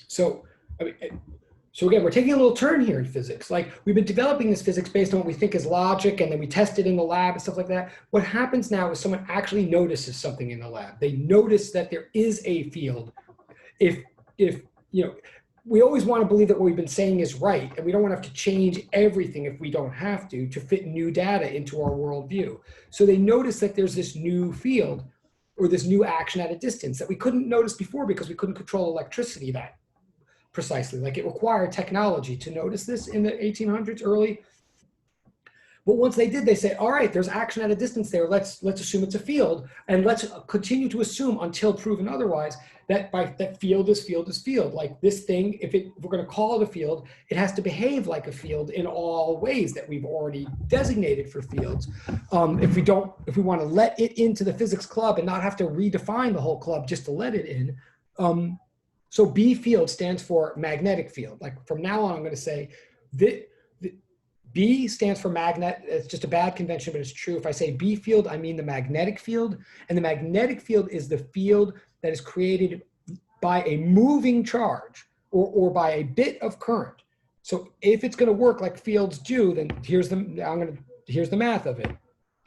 So again, we're taking a little turn here in physics. Like we've been developing this physics based on what we think is logic, and then we test it in the lab and stuff like that. What happens now is someone actually notices something in the lab. They notice that there is a field. If we always want to believe that what we've been saying is right, and we don't want to have to change everything if we don't have to fit new data into our worldview. So they notice that there's this new field or this new action at a distance that we couldn't notice before because we couldn't control electricity that precisely. Like it required technology to notice this in the 1800s early. But once they did, they say, all right, there's action at a distance there. Let's assume it's a field, and let's continue to assume until proven otherwise that that field is field is field. Like this thing, if we're going to call it a field, it has to behave like a field in all ways that we've already designated for fields. If we want to let it into the physics club and not have to redefine the whole club just to let it in. So B field stands for magnetic field. Like from now on, I'm going to say B stands for magnet. It's just a bad convention, but it's true. If I say B field, I mean the magnetic field. And the magnetic field is the field that is created by a moving charge or by a bit of current. So if it's going to work like fields do, then here's the math of it.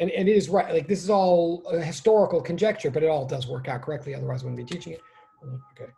And it is right. Like this is all a historical conjecture, but it all does work out correctly. Otherwise, I wouldn't be teaching it. Okay.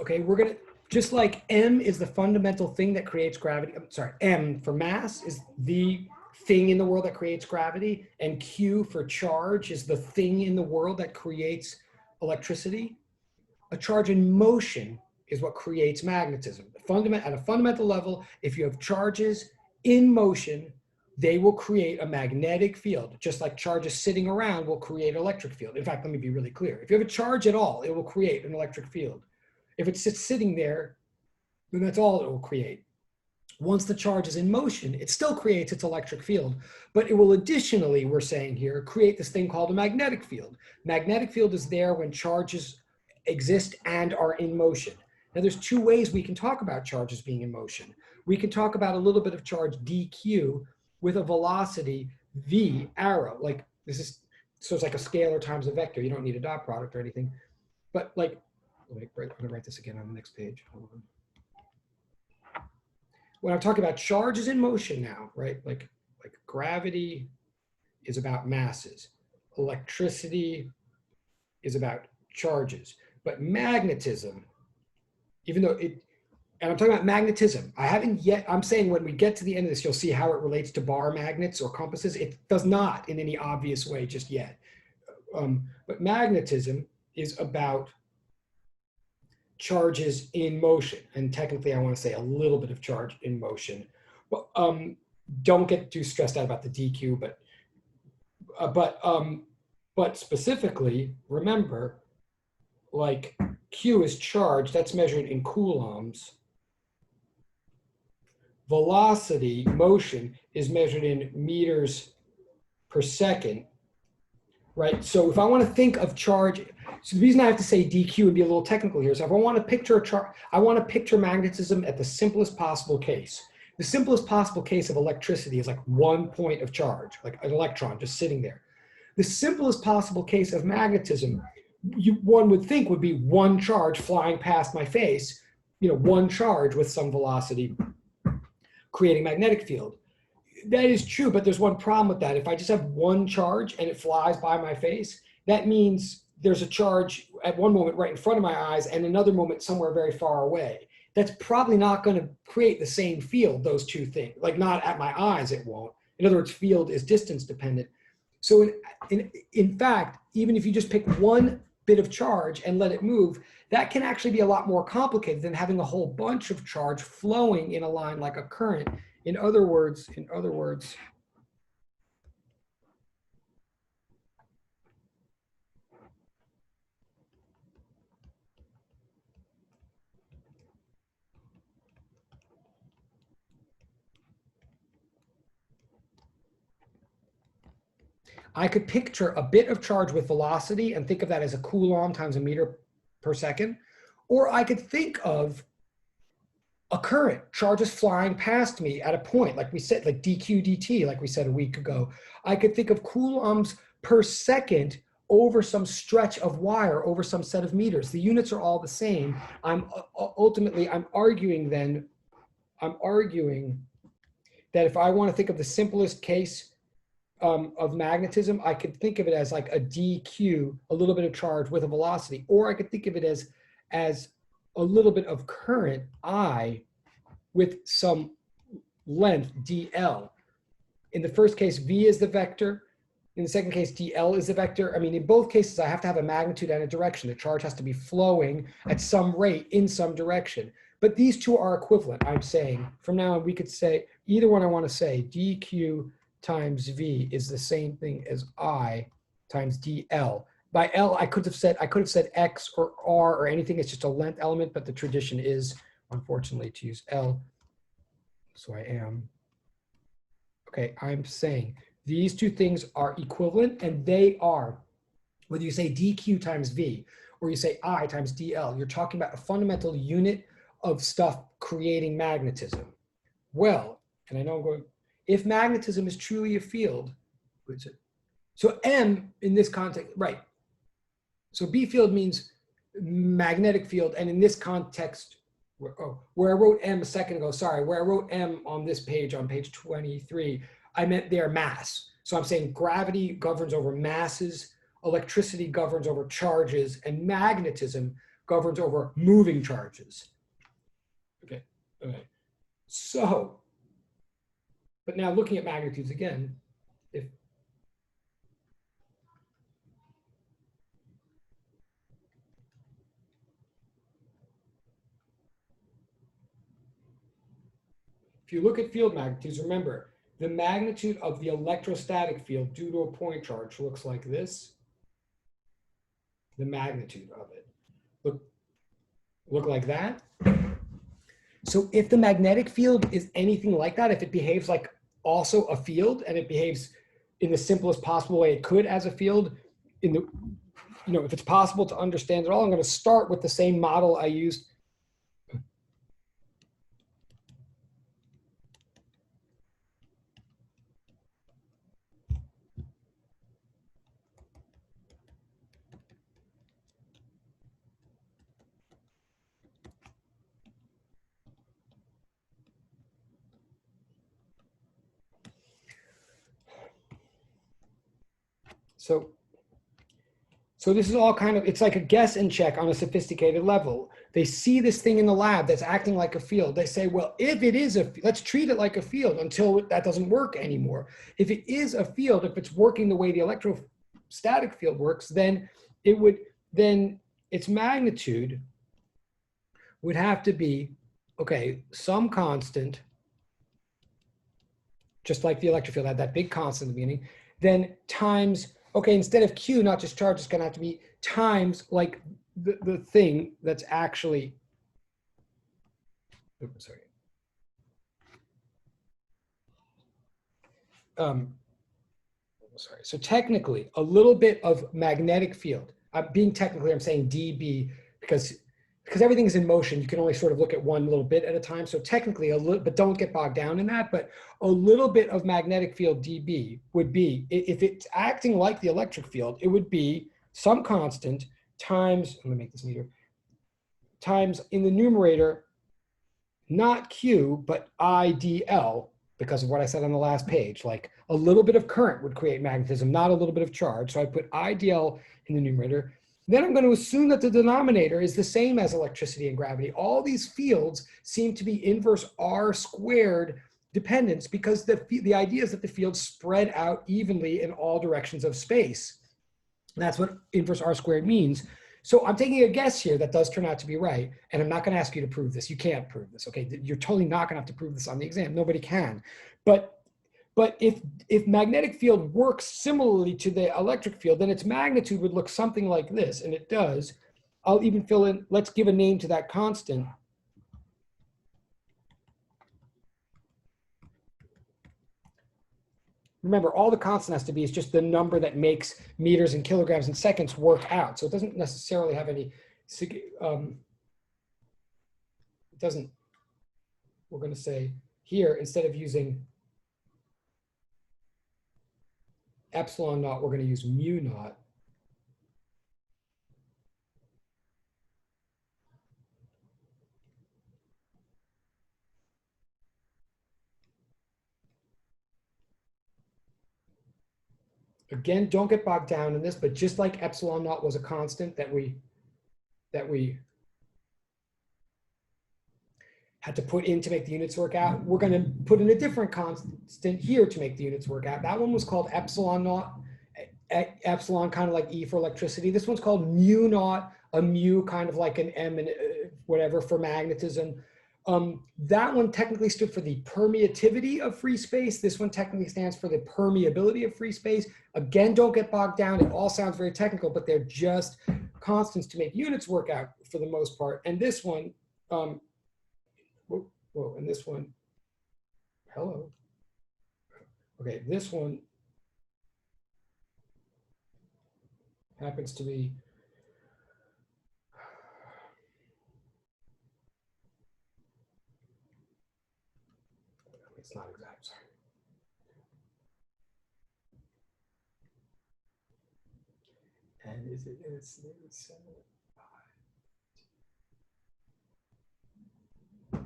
Okay, we're gonna, just like M is the fundamental thing that creates gravity, I'm sorry, M for mass is the thing in the world that creates gravity, and Q for charge is the thing in the world that creates electricity. A charge in motion is what creates magnetism. At a fundamental level, if you have charges in motion, they will create a magnetic field, just like charges sitting around will create an electric field. In fact, let me be really clear. If you have a charge at all, it will create an electric field. If it sits sitting there, then that's all it will create. Once the charge is in motion, it still creates its electric field, but it will additionally, we're saying here, create this thing called a magnetic field. Magnetic field is there when charges exist and are in motion. Now there's two ways we can talk about charges being in motion. We can talk about a little bit of charge dq with a velocity v arrow, like this is, so it's like a scalar times a vector. You don't need a dot product or anything, but like, I'm gonna write this again on the next page. Hold on. When I'm talking about charges in motion now, right? Like gravity is about masses. Electricity is about charges. But magnetism, even though it, and I'm talking about magnetism, I haven't yet, I'm saying when we get to the end of this, you'll see how it relates to bar magnets or compasses. It does not in any obvious way just yet. But magnetism is about charges in motion, and technically I want to say a little bit of charge in motion, but don't get too stressed out about the dq, but specifically remember, like q is charge, that's measured in coulombs. Velocity, motion, is measured in meters per second, right? So if I want to think of charge, so the reason I have to say dq and be a little technical here is if I want to picture a charge, I want to picture magnetism at the simplest possible case. The simplest possible case of electricity is like 1 point of charge, like an electron just sitting there. The simplest possible case of magnetism, one would think would be one charge flying past my face, one charge with some velocity creating magnetic field. That is true, but there's one problem with that. If I just have one charge and it flies by my face, that means there's a charge at one moment right in front of my eyes and another moment somewhere very far away. That's probably not going to create the same field, those two things. Like not at my eyes, it won't. In other words, field is distance dependent. So in fact, even if you just pick one bit of charge and let it move, that can actually be a lot more complicated than having a whole bunch of charge flowing in a line like a current. In other words, I could picture a bit of charge with velocity and think of that as a coulomb times a meter per second. Or I could think of a current, charges flying past me at a point, like we said, like dq dt, like we said a week ago. I could think of coulombs per second over some stretch of wire, over some set of meters. The units are all the same. I'm arguing that if I want to think of the simplest case of magnetism, I could think of it as like a dq, a little bit of charge with a velocity, or I could think of it as a little bit of current I with some length dl. In the first case, v is the vector. In the second case, dl is the vector. I mean, in both cases, I have to have a magnitude and a direction. The charge has to be flowing at some rate in some direction. But these two are equivalent, I'm saying. From now on, we could say, either one I want to say, dq times v is the same thing as I times dl. by L, I could have said X or R or anything. It's just a length element, but the tradition is, unfortunately, to use L. So I am. Okay, I'm saying these two things are equivalent, and they are, whether you say dq times v or you say I times dl, you're talking about a fundamental unit of stuff creating magnetism. Well, and I know I'm going, if magnetism is truly a field, what is it? So M in this context, right. So B field means magnetic field, and in this context, where I wrote M a second ago, sorry, where I wrote M on this page, on page 23, I meant their mass. So I'm saying gravity governs over masses, electricity governs over charges, and magnetism governs over moving charges. Okay, okay. So, but now looking at magnitudes again, if you look at field magnitudes, remember, the magnitude of the electrostatic field due to a point charge looks like this. The magnitude of it. Look like that. So if the magnetic field is anything like that, if it behaves like also a field, and it behaves in the simplest possible way it could as a field, in the, if it's possible to understand it all, I'm going to start with the same model I used. So this is all kind of, it's like a guess and check on a sophisticated level. They see this thing in the lab that's acting like a field. They say, well, if it is let's treat it like a field until that doesn't work anymore. If it is a field, if it's working the way the electrostatic field works, then its magnitude would have to be, okay, some constant, just like the electric field had that big constant at the beginning, then times, okay, instead of Q, not just charge, it's gonna have to be times like the thing that's actually, oops, sorry. Sorry, so technically a little bit of magnetic field, being technically, I'm saying dB because everything is in motion, you can only sort of look at one little bit at a time. So technically a little, but don't get bogged down in that, but a little bit of magnetic field dB would be, if it's acting like the electric field, it would be some constant times, I'm gonna make this neater, times in the numerator, not Q, but IDL, because of what I said on the last page. Like a little bit of current would create magnetism, not a little bit of charge. So I put IDL in the numerator. Then I'm going to assume that the denominator is the same as electricity and gravity. All these fields seem to be inverse R squared dependence because the idea is that the fields spread out evenly in all directions of space. And that's what inverse R squared means. So I'm taking a guess here that does turn out to be right. And I'm not going to ask you to prove this. You can't prove this. Okay, you're totally not going to have to prove this on the exam. Nobody can. But if magnetic field works similarly to the electric field, then its magnitude would look something like this, and it does. I'll even fill in, let's give a name to that constant. Remember, all the constant has to be is just the number that makes meters and kilograms and seconds work out. So it doesn't necessarily have any, it doesn't, we're going to say here, instead of using epsilon naught, we're going to use mu naught. Again, don't get bogged down in this, but just like epsilon naught was a constant that we had to put in to make the units work out, we're going to put in a different constant here to make the units work out. That one was called epsilon naught, epsilon kind of like E for electricity. This one's called mu naught, a mu kind of like an M and whatever for magnetism. That one technically stood for the permeativity of free space. This one technically stands for the permeability of free space. Again, don't get bogged down. It all sounds very technical, but they're just constants to make units work out for the most part. And this one, and this one, hello. Okay, this one happens to be it's not exact, sorry. And it's I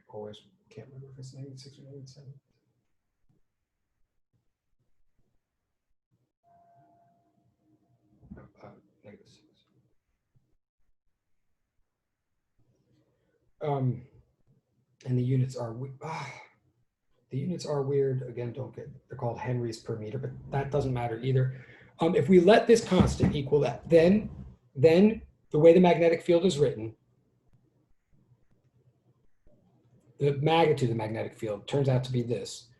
always can't remember if it's -6 or -7. -6. And the units are weird. Again, don't get, they're called Henrys per meter, but that doesn't matter either. If we let this constant equal that, then the way the magnetic field is written, the magnitude of the magnetic field turns out to be this.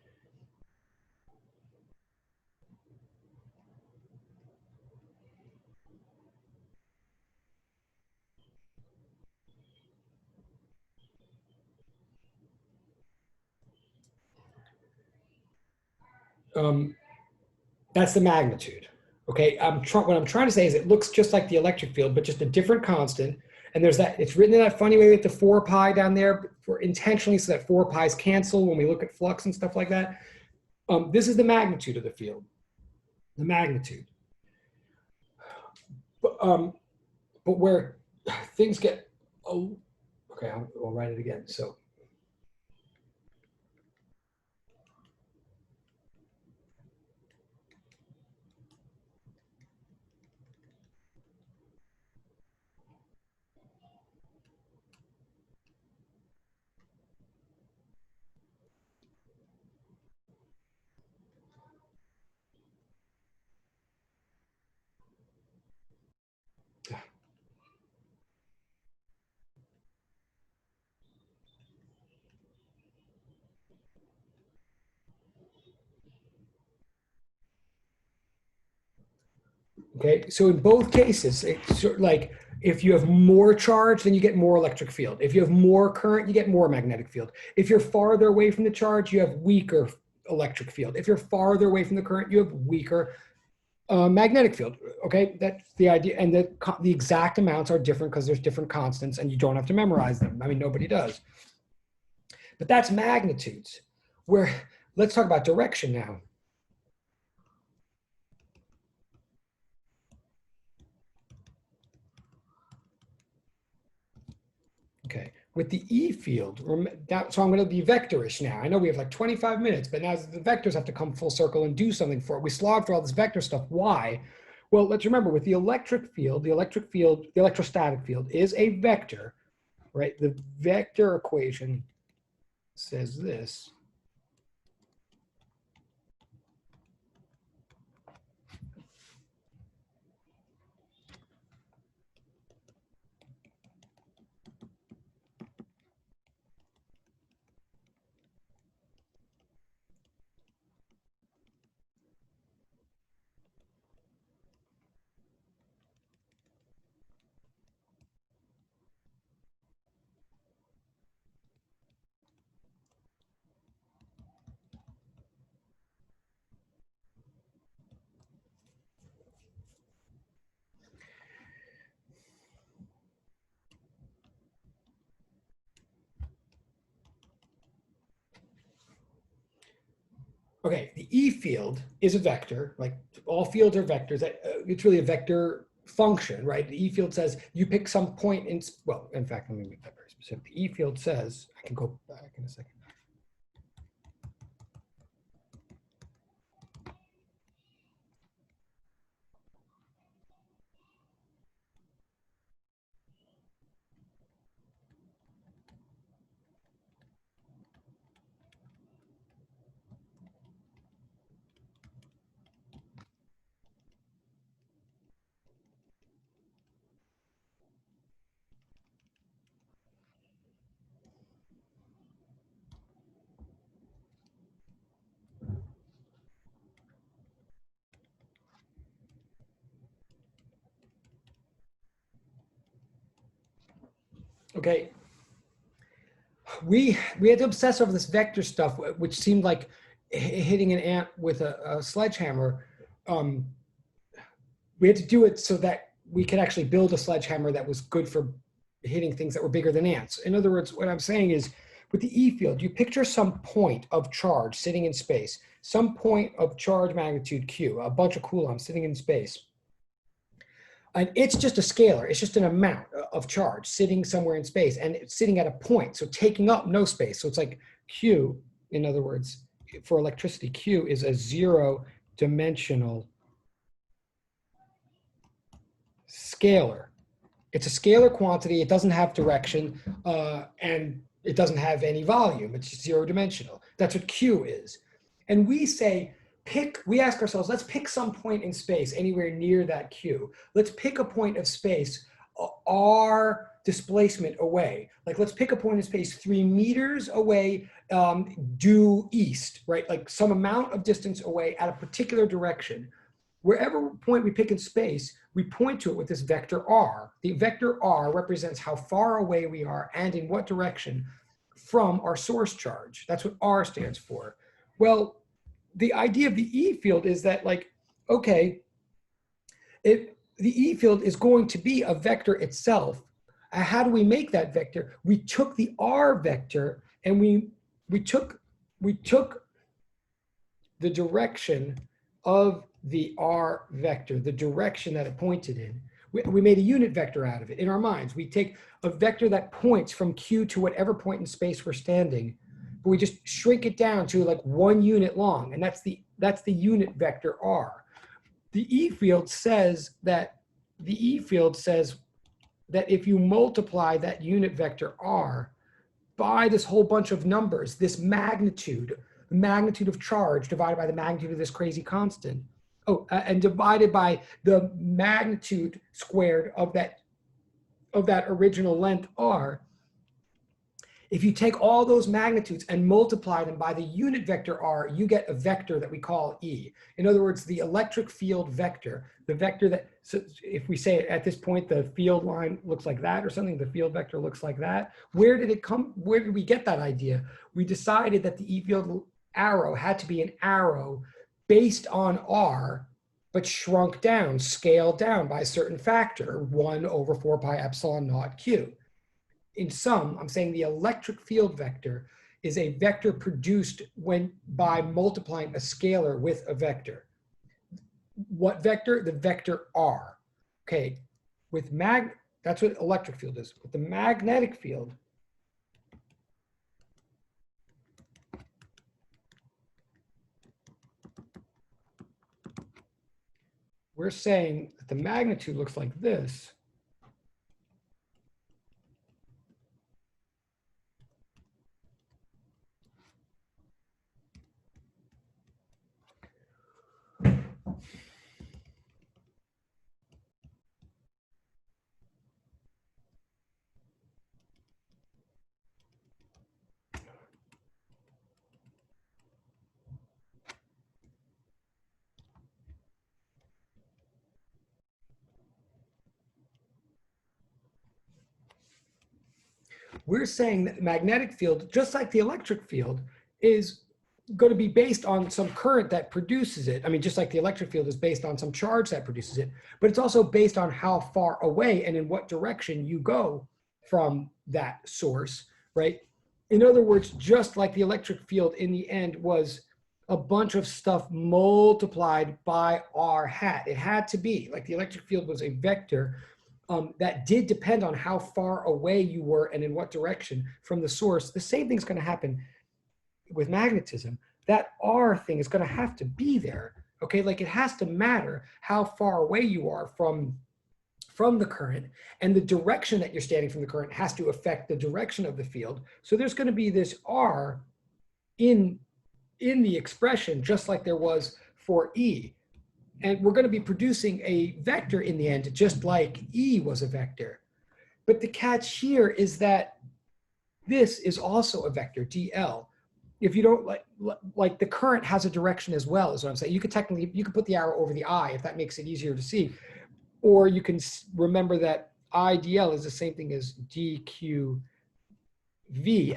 That's the magnitude. Okay, what I'm trying to say is it looks just like the electric field, but just a different constant. And there's that, it's written in that funny way with the 4 pi down there for intentionally so that 4 pi's cancel when we look at flux and stuff like that. This is the magnitude of the field, the magnitude. But where things get, okay, I'll write it again. So okay, so in both cases, it's sort of like if you have more charge, then you get more electric field. If you have more current, you get more magnetic field. If you're farther away from the charge, you have weaker electric field. If you're farther away from the current, you have weaker magnetic field. Okay, that's the idea. And the exact amounts are different because there's different constants and you don't have to memorize them. I mean, nobody does. But that's magnitudes. Where, let's talk about direction now. Okay, with the E field, so I'm going to be vectorish now. I know we have like 25 minutes, but now the vectors have to come full circle and do something for it. We slogged through all this vector stuff. Why? Well, let's remember with the electric field, the electrostatic field is a vector, right? The vector equation says this. Okay, the E field is a vector, like all fields are vectors. It's really a vector function, right? The E field says you pick some point in, well, in fact, let me make that very specific. The E field says, I can go back in a second. Okay. We had to obsess over this vector stuff, which seemed like hitting an ant with a sledgehammer. We had to do it so that we could actually build a sledgehammer that was good for hitting things that were bigger than ants. In other words, what I'm saying is, with the E field, you picture some point of charge sitting in space, some point of charge magnitude Q, a bunch of coulombs sitting in space. And it's just a scalar. It's just an amount of charge sitting somewhere in space, and it's sitting at a point, so taking up no space. So it's like Q, in other words, for electricity, Q is a zero-dimensional scalar. It's a scalar quantity. It doesn't have direction, and it doesn't have any volume. It's zero-dimensional. That's what Q is. And we say, we ask ourselves, let's pick some point in space anywhere near that Q. Let's pick a point of space, R displacement away. Like, let's pick a point in space 3 meters away, due east, right? Like some amount of distance away at a particular direction. Wherever point we pick in space, we point to it with this vector R. The vector R represents how far away we are and in what direction from our source charge. That's what R stands for. Well, the idea of the E field is that, like, okay, the E field is going to be a vector itself. How do we make that vector? We took the R vector and we took the direction of the R vector, the direction that it pointed in. We made a unit vector out of it in our minds. We take a vector that points from Q to whatever point in space we're standing, but we just shrink it down to like 1 unit long, and that's the unit vector R. The E field says that if you multiply that unit vector R by this whole bunch of numbers, this magnitude, the magnitude of charge divided by the magnitude of this crazy constant, and divided by the magnitude squared of that original length R, if you take all those magnitudes and multiply them by the unit vector R, you get a vector that we call E. In other words, the electric field vector, the vector that, so if we say at this point the field line looks like that or something, the field vector looks like that, where did it come, where did we get that idea? We decided that the E field arrow had to be an arrow based on R, but shrunk down, scaled down by a certain factor, 1 over 4 pi epsilon naught Q. In sum, I'm saying the electric field vector is a vector produced by multiplying a scalar with a vector. What vector? The vector R. Okay, that's what electric field is. With the magnetic field, we're saying that the magnitude looks like this. We're saying that the magnetic field, just like the electric field, is going to be based on some current that produces it. I mean, just like the electric field is based on some charge that produces it, but it's also based on how far away and in what direction you go from that source, right? In other words, just like the electric field in the end was a bunch of stuff multiplied by R hat. It had to be, like the electric field was a vector that did depend on how far away you were and in what direction from the source. The same thing's going to happen with magnetism. That R thing is going to have to be there. Okay, like it has to matter how far away you are from the current, and the direction that you're standing from the current has to affect the direction of the field. So there's going to be this R in the expression, just like there was for E. And we're going to be producing a vector in the end, just like E was a vector. But the catch here is that this is also a vector, dl. If you don't like the current has a direction as well, is what I'm saying. You could technically, you could put the arrow over the I if that makes it easier to see. Or you can remember that IDL is the same thing as DQV,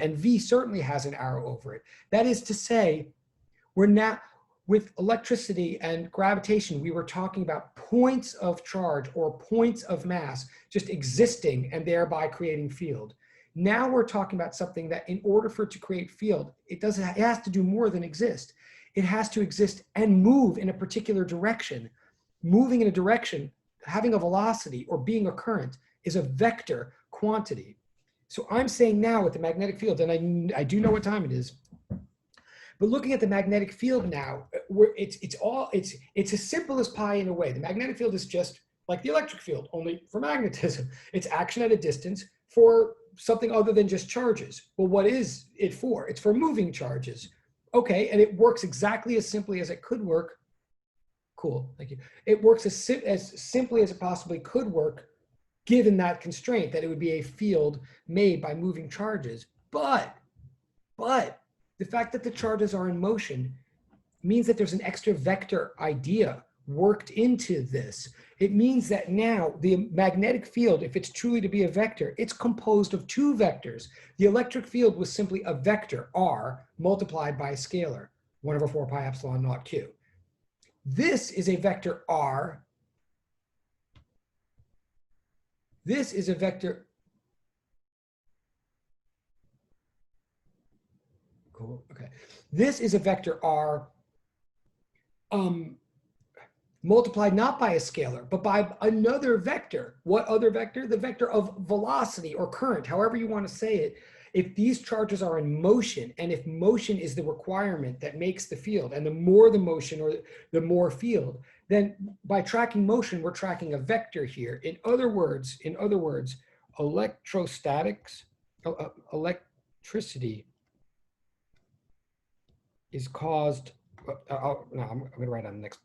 and V certainly has an arrow over it. That is to say, we're now, with electricity and gravitation, we were talking about points of charge or points of mass just existing and thereby creating field. Now we're talking about something that in order for it to create field, it has to do more than exist. It has to exist and move in a particular direction. Moving in a direction, having a velocity or being a current is a vector quantity. So I'm saying now with the magnetic field, and I do know what time it is, but looking at the magnetic field now, it's as simple as pie in a way. The magnetic field is just like the electric field, only for magnetism. It's action at a distance for something other than just charges. Well, what is it for? It's for moving charges. Okay, and it works exactly as simply as it could work. Cool, thank you. It works as simply as it possibly could work, given that constraint that it would be a field made by moving charges. But the fact that the charges are in motion means that there's an extra vector idea worked into this. It means that now the magnetic field, if it's truly to be a vector, it's composed of two vectors. The electric field was simply a vector, R, multiplied by a scalar, 1/4 pi epsilon naught q. This is a vector R. This is a vector. Cool, okay. This is a vector R multiplied not by a scalar, but by another vector. What other vector? The vector of velocity or current, however you want to say it. If these charges are in motion, and if motion is the requirement that makes the field, and the more the motion or the more field, then by tracking motion, we're tracking a vector here. In other words, electrostatics, electricity is caused, no, I'm going to write on the next.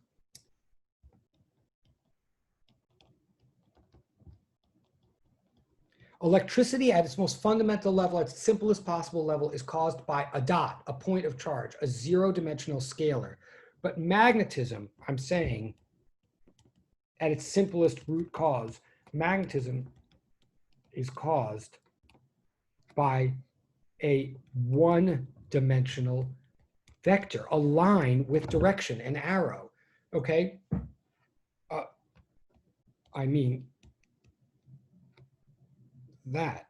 Electricity at its most fundamental level, at its simplest possible level, is caused by a dot, a point of charge, a zero-dimensional scalar. But magnetism, I'm saying, at its simplest root cause, magnetism is caused by a one-dimensional vector, a line with direction, an arrow, okay? I mean that.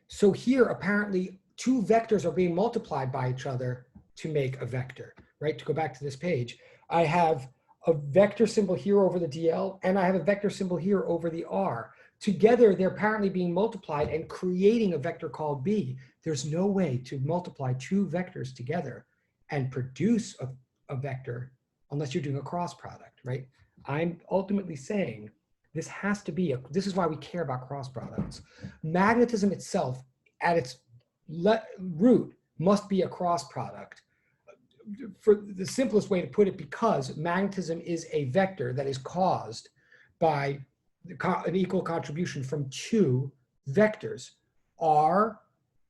So here, apparently, two vectors are being multiplied by each other to make a vector, right? To go back to this page, I have a vector symbol here over the DL, and I have a vector symbol here over the R. Together, they're apparently being multiplied and creating a vector called B. There's no way to multiply two vectors together and produce a vector unless you're doing a cross product, right? I'm ultimately saying this has to be, this is why we care about cross products. Magnetism itself, at its root, must be a cross product. For the simplest way to put it, because magnetism is a vector that is caused by an equal contribution from two vectors, R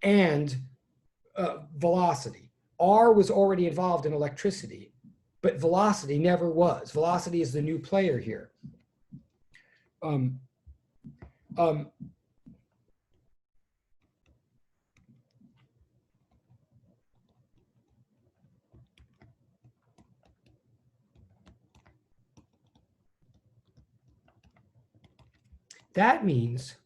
and velocity. R was already involved in electricity, but velocity never was. Velocity is the new player here. That means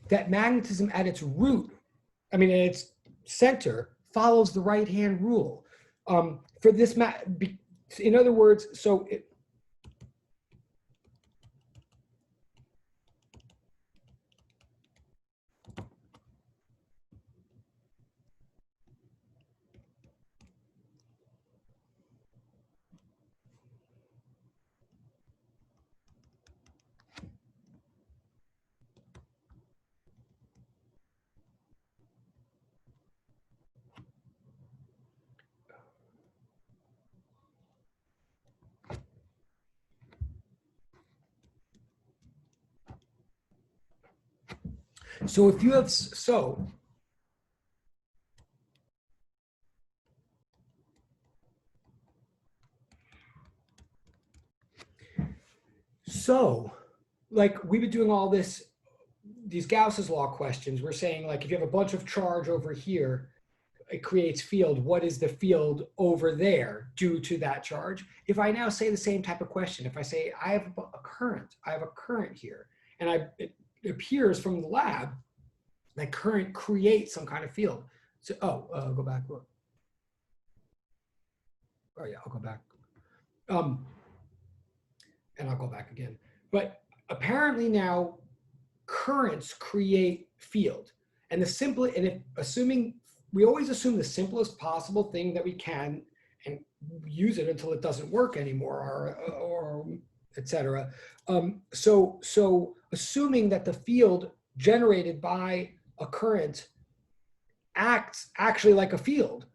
that magnetism at its root, I mean, at its center, follows the right-hand rule. For this, in other words, so So if you have, so like we've been doing all this, these Gauss's law questions, we're saying like if you have a bunch of charge over here, it creates field. What is the field over there due to that charge? If I now say the same type of question, if I say I have a current here, and it appears from the lab that current creates some kind of field. So, go back. Oh yeah, I'll go back. And I'll go back again. But apparently now currents create field. And assuming, we always assume the simplest possible thing that we can and use it until it doesn't work anymore, or et cetera. So assuming that the field generated by a current acts actually like a field,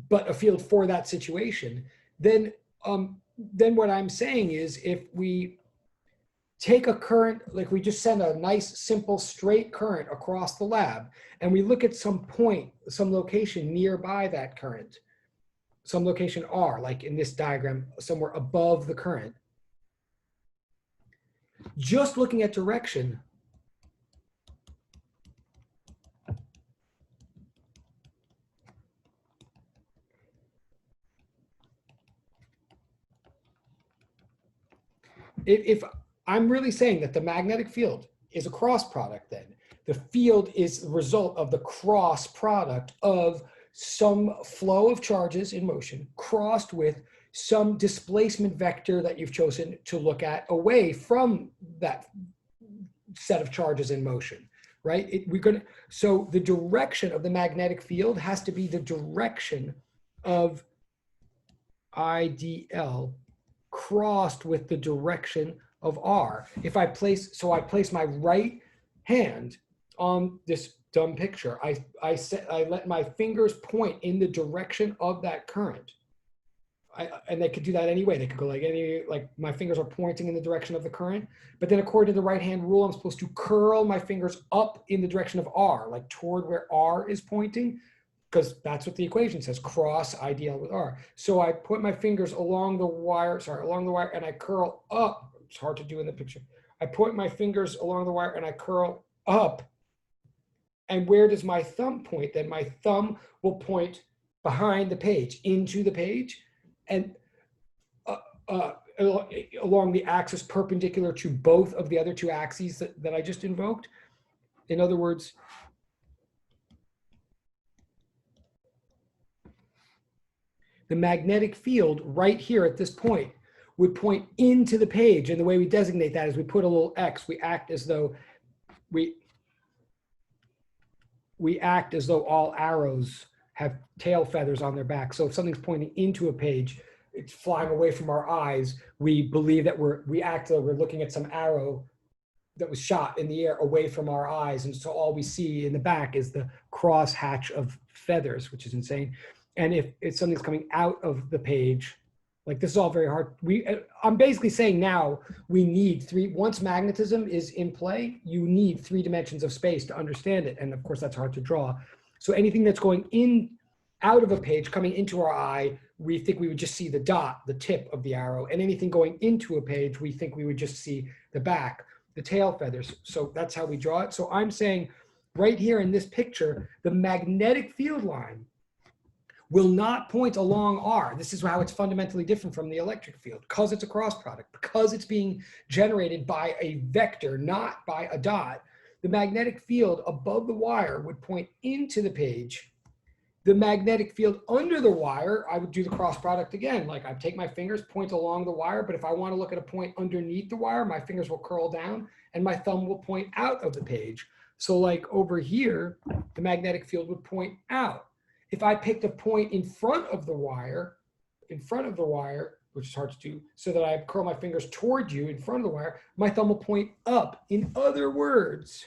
but a field for that situation, then what I'm saying is if we take a current, like we just send a nice, simple, straight current across the lab, and we look at some point, some location nearby that current, some location R, like in this diagram, somewhere above the current, just looking at direction, if I'm really saying that the magnetic field is a cross product, then the field is the result of the cross product of some flow of charges in motion crossed with some displacement vector that you've chosen to look at away from that set of charges in motion, right? So the direction of the magnetic field has to be the direction of IDL crossed with the direction of R. I place my right hand on this dumb picture. I let my fingers point in the direction of that current. And they could do that anyway. They could go like my fingers are pointing in the direction of the current, but then according to the right hand rule, I'm supposed to curl my fingers up in the direction of R, like toward where R is pointing, because that's what the equation says, cross IDL with R. So I put my fingers along the wire, and I curl up. It's hard to do in the picture. I put my fingers along the wire and I curl up. And where does my thumb point? Then my thumb will point behind the page, into the page, and along the axis perpendicular to both of the other two axes that I just invoked. In other words, the magnetic field right here at this point would point into the page. And the way we designate that is we put a little X. We act as though all arrows have tail feathers on their back. So if something's pointing into a page, it's flying away from our eyes, we believe that we act as though we're looking at some arrow that was shot in the air away from our eyes. And so all we see in the back is the cross hatch of feathers, which is insane. And if something's coming out of the page, like this is all very hard. I'm basically saying now we need once magnetism is in play, you need 3 dimensions of space to understand it. And of course that's hard to draw. So anything that's going out of a page, coming into our eye, we think we would just see the dot, the tip of the arrow. And anything going into a page, we think we would just see the back, the tail feathers. So that's how we draw it. So I'm saying right here in this picture, the magnetic field line will not point along R. This is how it's fundamentally different from the electric field, because it's a cross product, because it's being generated by a vector, not by a dot. The magnetic field above the wire would point into the page. The magnetic field under the wire, I would do the cross product again. Like I'd take my fingers, point along the wire, but if I want to look at a point underneath the wire, my fingers will curl down and my thumb will point out of the page. So like over here, the magnetic field would point out. If I picked a point in front of the wire, which is hard to do, so that I curl my fingers toward you in front of the wire, my thumb will point up. In other words,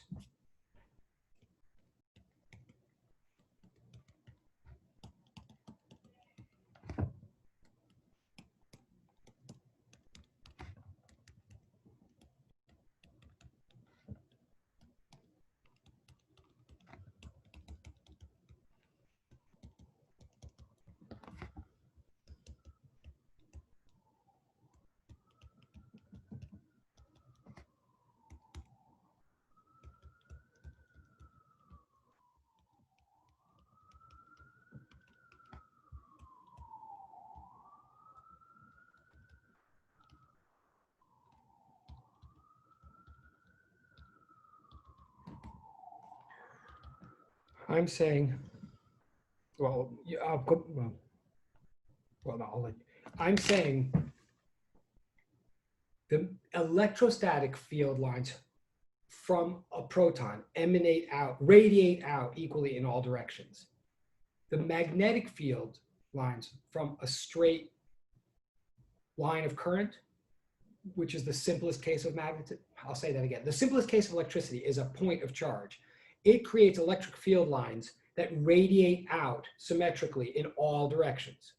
I'm saying, well, I'll go, well, no, I'll let you. I'm saying the electrostatic field lines from a proton radiate out equally in all directions. The magnetic field lines from a straight line of current, which is the simplest case of magnetism. I'll say that again. The simplest case of electricity is a point of charge. It creates electric field lines that radiate out symmetrically in all directions.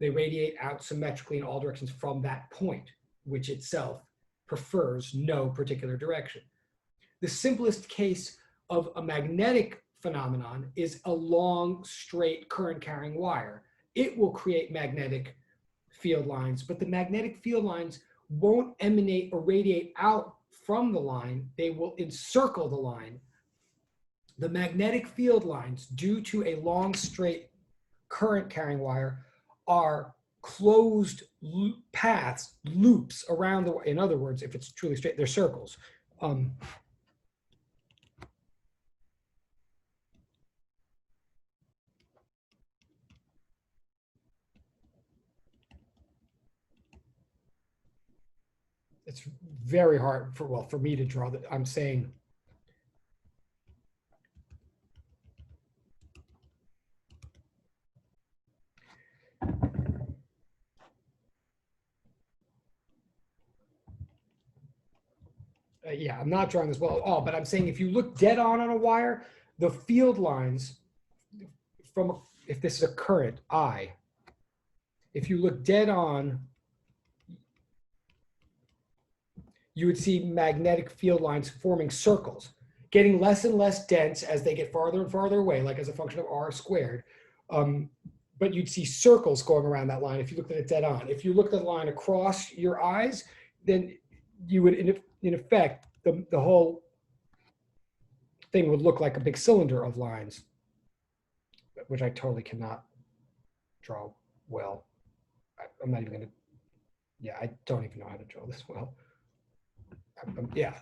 They radiate out symmetrically in all directions from that point, which itself prefers no particular direction. The simplest case of a magnetic phenomenon is a long, straight current-carrying wire. It will create magnetic field lines, but the magnetic field lines won't emanate or radiate out from the line. They will encircle the line. The magnetic field lines, due to a long, straight current-carrying wire, are closed paths, loops around the, in other words, if it's truly straight, they're circles. It's very hard for, well, for me to draw that. I'm saying yeah, I'm not drawing this well at all, but I'm saying if you look dead on a wire, the field lines from, if this is a current I, if you look dead on, you would see magnetic field lines forming circles, getting less and less dense as they get farther and farther away, like as a function of r squared. But you'd see circles going around that line if you looked at it dead on. If you looked at the line across your eyes, then you would, in effect, the whole thing would look like a big cylinder of lines, which I totally cannot draw well. I'm not even going to, yeah, I don't even know how to draw this well. Yeah.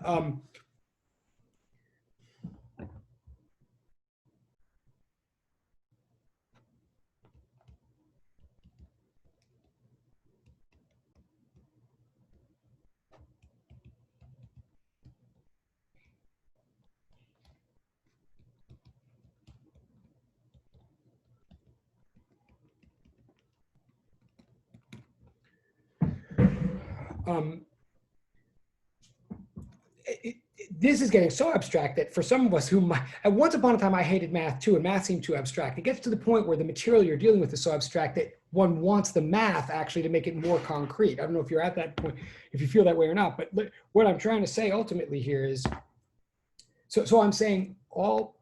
This is getting so abstract that for some of us who, at once upon a time I hated math too, and math seemed too abstract. It gets to the point where the material you're dealing with is so abstract that one wants the math actually to make it more concrete. I don't know if you're at that point, if you feel that way or not, but what I'm trying to say ultimately here is, so I'm saying all,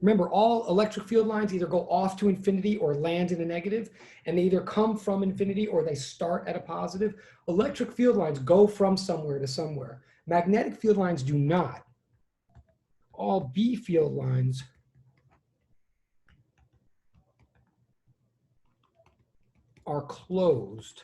remember, all electric field lines either go off to infinity or land in a negative, and they either come from infinity or they start at a positive. Electric field lines go from somewhere to somewhere. Magnetic field lines do not. All B field lines are closed.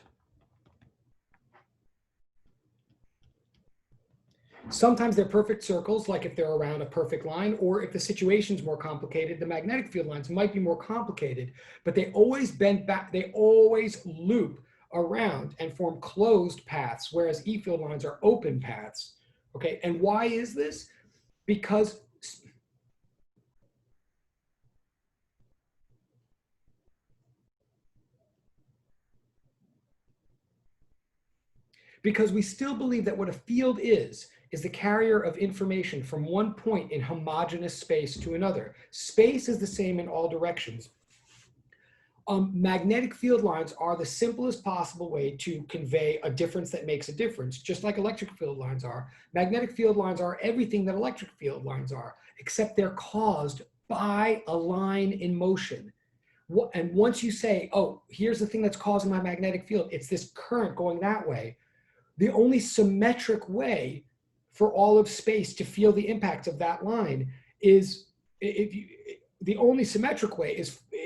Sometimes they're perfect circles, like if they're around a perfect line, or if the situation's more complicated, the magnetic field lines might be more complicated, but they always bend back, they always loop around and form closed paths, whereas E field lines are open paths. Okay, and why is this? Because we still believe that what a field is the carrier of information from one point in homogeneous space to another. Space is the same in all directions. Magnetic field lines are the simplest possible way to convey a difference that makes a difference, just like electric field lines are. Magnetic field lines are everything that electric field lines are, except they're caused by a line in motion. And once you say, oh, here's the thing that's causing my magnetic field, it's this current going that way, the only symmetric way for all of space to feel the impacts of that line is, the only symmetric way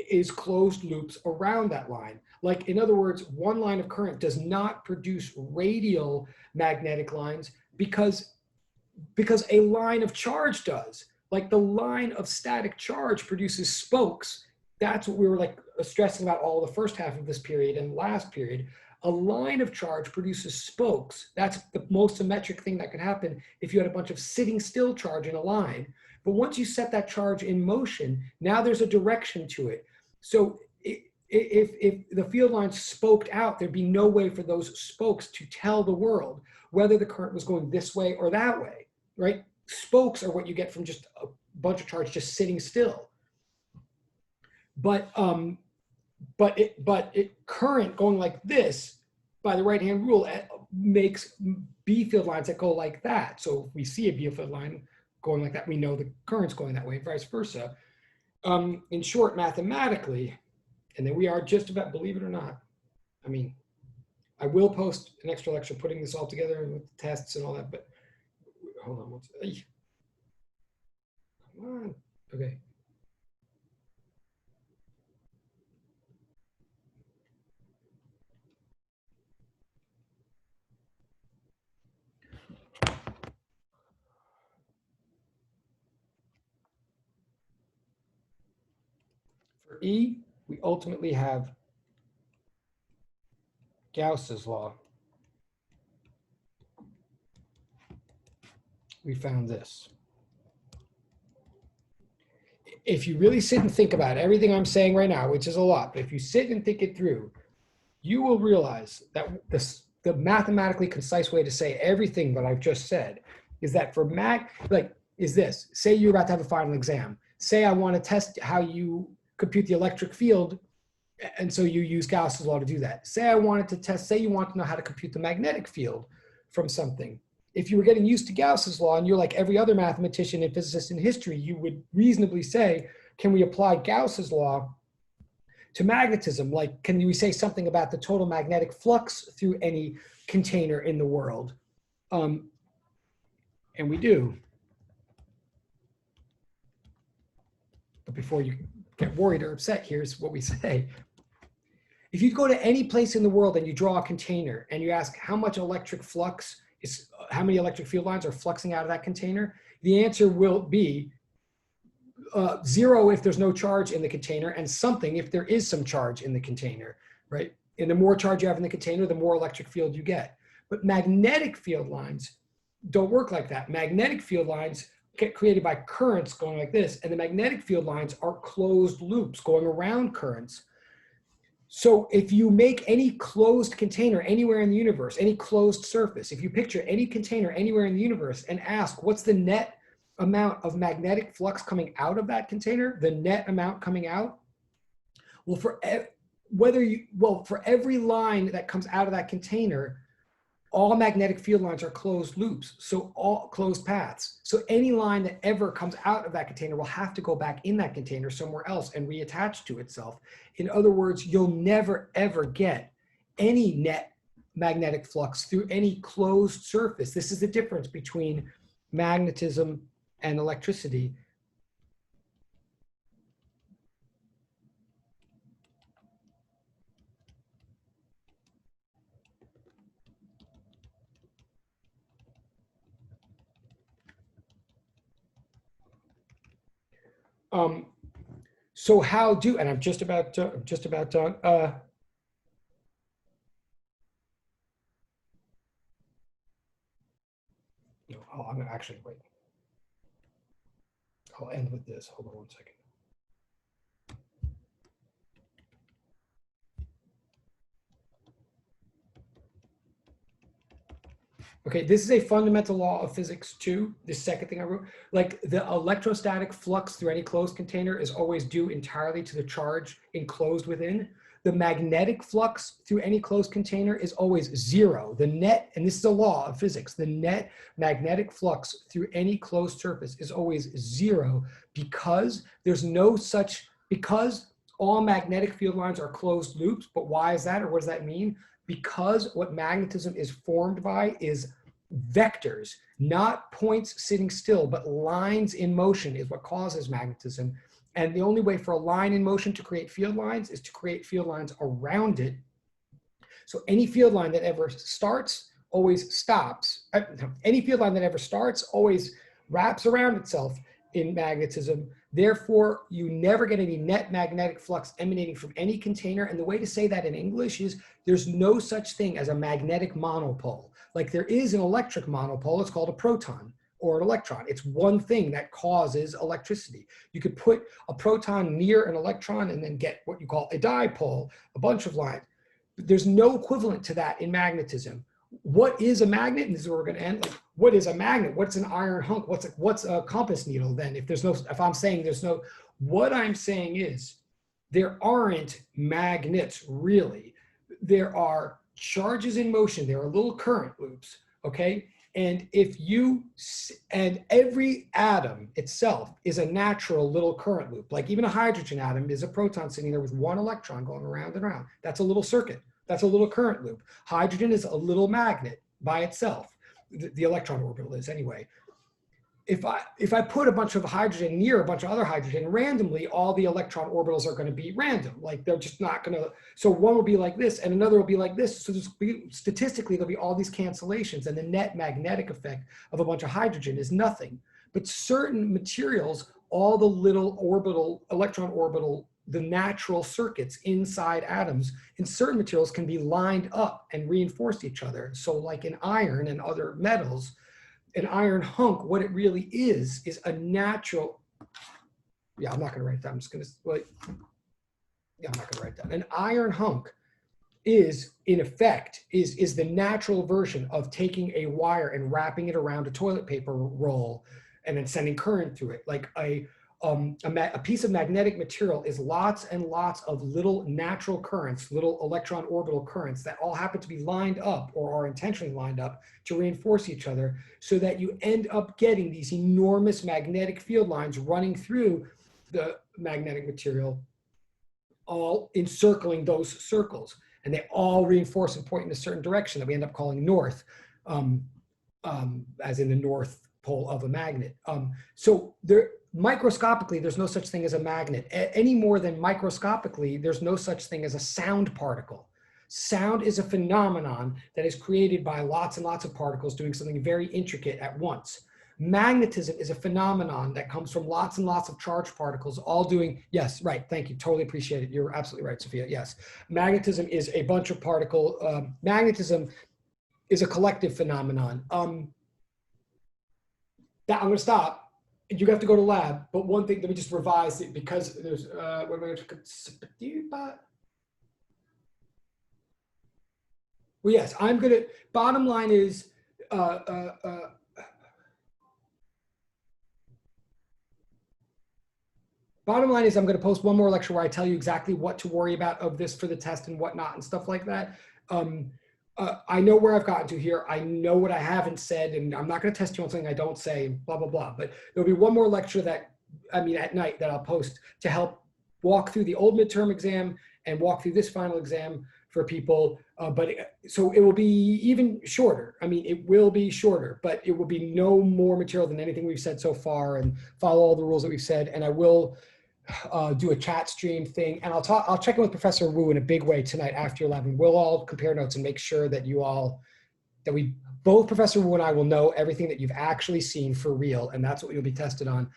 is closed loops around that line. Like, in other words, one line of current does not produce radial magnetic lines because a line of charge does. Like, the line of static charge produces spokes. That's what we were like stressing about all the first half of this period and last period. A line of charge produces spokes. That's the most symmetric thing that could happen if you had a bunch of sitting still charge in a line. But once you set that charge in motion, now there's a direction to it. So if the field lines spoked out, there'd be no way for those spokes to tell the world whether the current was going this way or that way, right? Spokes are what you get from just a bunch of charge just sitting still. But current going like this by the right-hand rule makes B field lines that go like that. So if we see a B field line going like that, we know the current's going that way, vice versa. In short, mathematically, and then we are just about, believe it or not, I mean, I will post an extra lecture putting this all together with the tests and all that, but hold on one second. Come on, okay. For E, we ultimately have Gauss's law. We found this. If you really sit and think about everything I'm saying right now, which is a lot, but if you sit and think it through, you will realize that the mathematically concise way to say everything that I've just said is that for is this. Say you're about to have a final exam. Say I want to test how you compute the electric field, and so you use Gauss's law to do that. Say I wanted to test, say you want to know how to compute the magnetic field from something. If you were getting used to Gauss's law and you're like every other mathematician and physicist in history, you would reasonably say, can we apply Gauss's law to magnetism? Like, can we say something about the total magnetic flux through any container in the world? And we do. But before you get worried or upset, here's what we say. If you go to any place in the world and you draw a container and you ask how much electric flux is, how many electric field lines are fluxing out of that container, the answer will be 0 if there's no charge in the container, and something if there is some charge in the container, right? And the more charge you have in the container, the more electric field you get. But magnetic field lines don't work like that. Magnetic field lines get created by currents going like this, and the magnetic field lines are closed loops going around currents. So if you make any closed container anywhere in the universe, any closed surface, if you picture any container anywhere in the universe and ask what's the net amount of magnetic flux coming out of that container, the net amount coming out, well, for every line that comes out of that container, all magnetic field lines are closed loops, so all closed paths. So any line that ever comes out of that container will have to go back in that container somewhere else and reattach to itself. In other words, you'll never, ever get any net magnetic flux through any closed surface. This is the difference between magnetism and electricity. So how do, and I'm just about done. Oh, I'm gonna actually wait. I'll end with this. Hold on one second. Okay, this is a fundamental law of physics too. This second thing I wrote, like the electrostatic flux through any closed container is always due entirely to the charge enclosed within. The magnetic flux through any closed container is always 0. The net, and this is a law of physics, the net magnetic flux through any closed surface is always 0 because there's no such, because all magnetic field lines are closed loops. But why is that, or what does that mean? Because what magnetism is formed by is vectors, not points sitting still, but lines in motion is what causes magnetism. And the only way for a line in motion to create field lines is to create field lines around it. So any field line that ever starts always stops. Any field line that ever starts always wraps around itself in magnetism. Therefore, you never get any net magnetic flux emanating from any container. And the way to say that in English is there's no such thing as a magnetic monopole. Like there is an electric monopole, it's called a proton or an electron. It's one thing that causes electricity. You could put a proton near an electron and then get what you call a dipole, a bunch of lines. But there's no equivalent to that in magnetism. What is a magnet? And this is where we're going to end. Like, what is a magnet? What's an iron hunk? What's a compass needle then? If I'm saying there's no, what I'm saying is there aren't magnets really. There are charges in motion. There are little current loops, okay? And and every atom itself is a natural little current loop. Like even a hydrogen atom is a proton sitting there with one electron going around and around. That's a little circuit. That's a little current loop. Hydrogen is a little magnet by itself. The electron orbital is anyway. If I put a bunch of hydrogen near a bunch of other hydrogen, randomly, all the electron orbitals are going to be random. Like they're just not going to, so one will be like this and another will be like this. So statistically, there'll be all these cancellations and the net magnetic effect of a bunch of hydrogen is nothing. But certain materials, all the little electron orbital, the natural circuits inside atoms in certain materials can be lined up and reinforce each other. So like in iron and other metals, an iron hunk, what it really is a natural, yeah, I'm not gonna write that, I'm just gonna, well, yeah, I'm not gonna write that. An iron hunk is, in effect, is the natural version of taking a wire and wrapping it around a toilet paper roll and then sending current through it. Like a piece of magnetic material is lots and lots of little natural currents, little electron orbital currents that all happen to be lined up or are intentionally lined up to reinforce each other so that you end up getting these enormous magnetic field lines running through the magnetic material, all encircling those circles. And they all reinforce and point in a certain direction that we end up calling north, as in the north pole of a magnet. So microscopically, there's no such thing as a magnet. Any more than microscopically, there's no such thing as a sound particle. Sound is a phenomenon that is created by lots and lots of particles doing something very intricate at once. Magnetism is a phenomenon that comes from lots and lots of charged particles all doing, yes, right, thank you, totally appreciate it. You're absolutely right, Sophia, yes. Magnetism is a bunch of magnetism is a collective phenomenon. I'm gonna stop. You have to go to lab, but one thing, let me just revise it because there's, what am I going to, well, yes, I'm gonna, bottom line is, bottom line is I'm gonna post one more lecture where I tell you exactly what to worry about of this for the test and whatnot and stuff like that. I know where I've gotten to here. I know what I haven't said, and I'm not going to test you on something I don't say, blah, blah, blah. But there'll be one more lecture that, at night that I'll post to help walk through the old midterm exam and walk through this final exam for people. So it will be even shorter. It will be shorter, but it will be no more material than anything we've said so far and follow all the rules that we've said. And I will do a chat stream thing, and I'll check in with Professor Wu in a big way tonight after 11. We'll all compare notes and make sure that both Professor Wu and I will know everything that you've actually seen for real, and that's what you'll be tested on.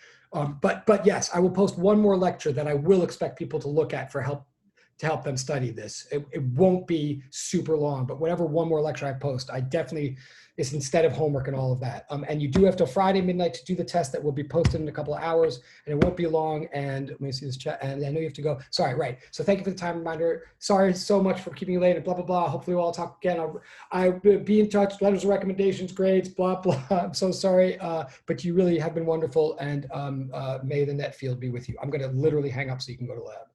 But yes, I will post one more lecture that I will expect people to look at to help them study this. It won't be super long, but whatever one more lecture I post, I definitely is instead of homework and all of that. And you do have till Friday midnight to do the test that will be posted in a couple of hours, and it won't be long. And let me see this chat, and I know you have to go. Sorry, right. So thank you for the time reminder. Sorry so much for keeping you late and blah, blah, blah. Hopefully we'll all talk again. I'll be in touch, letters of recommendations, grades, blah, blah. I'm so sorry, but you really have been wonderful, and may the net field be with you. I'm gonna literally hang up so you can go to lab.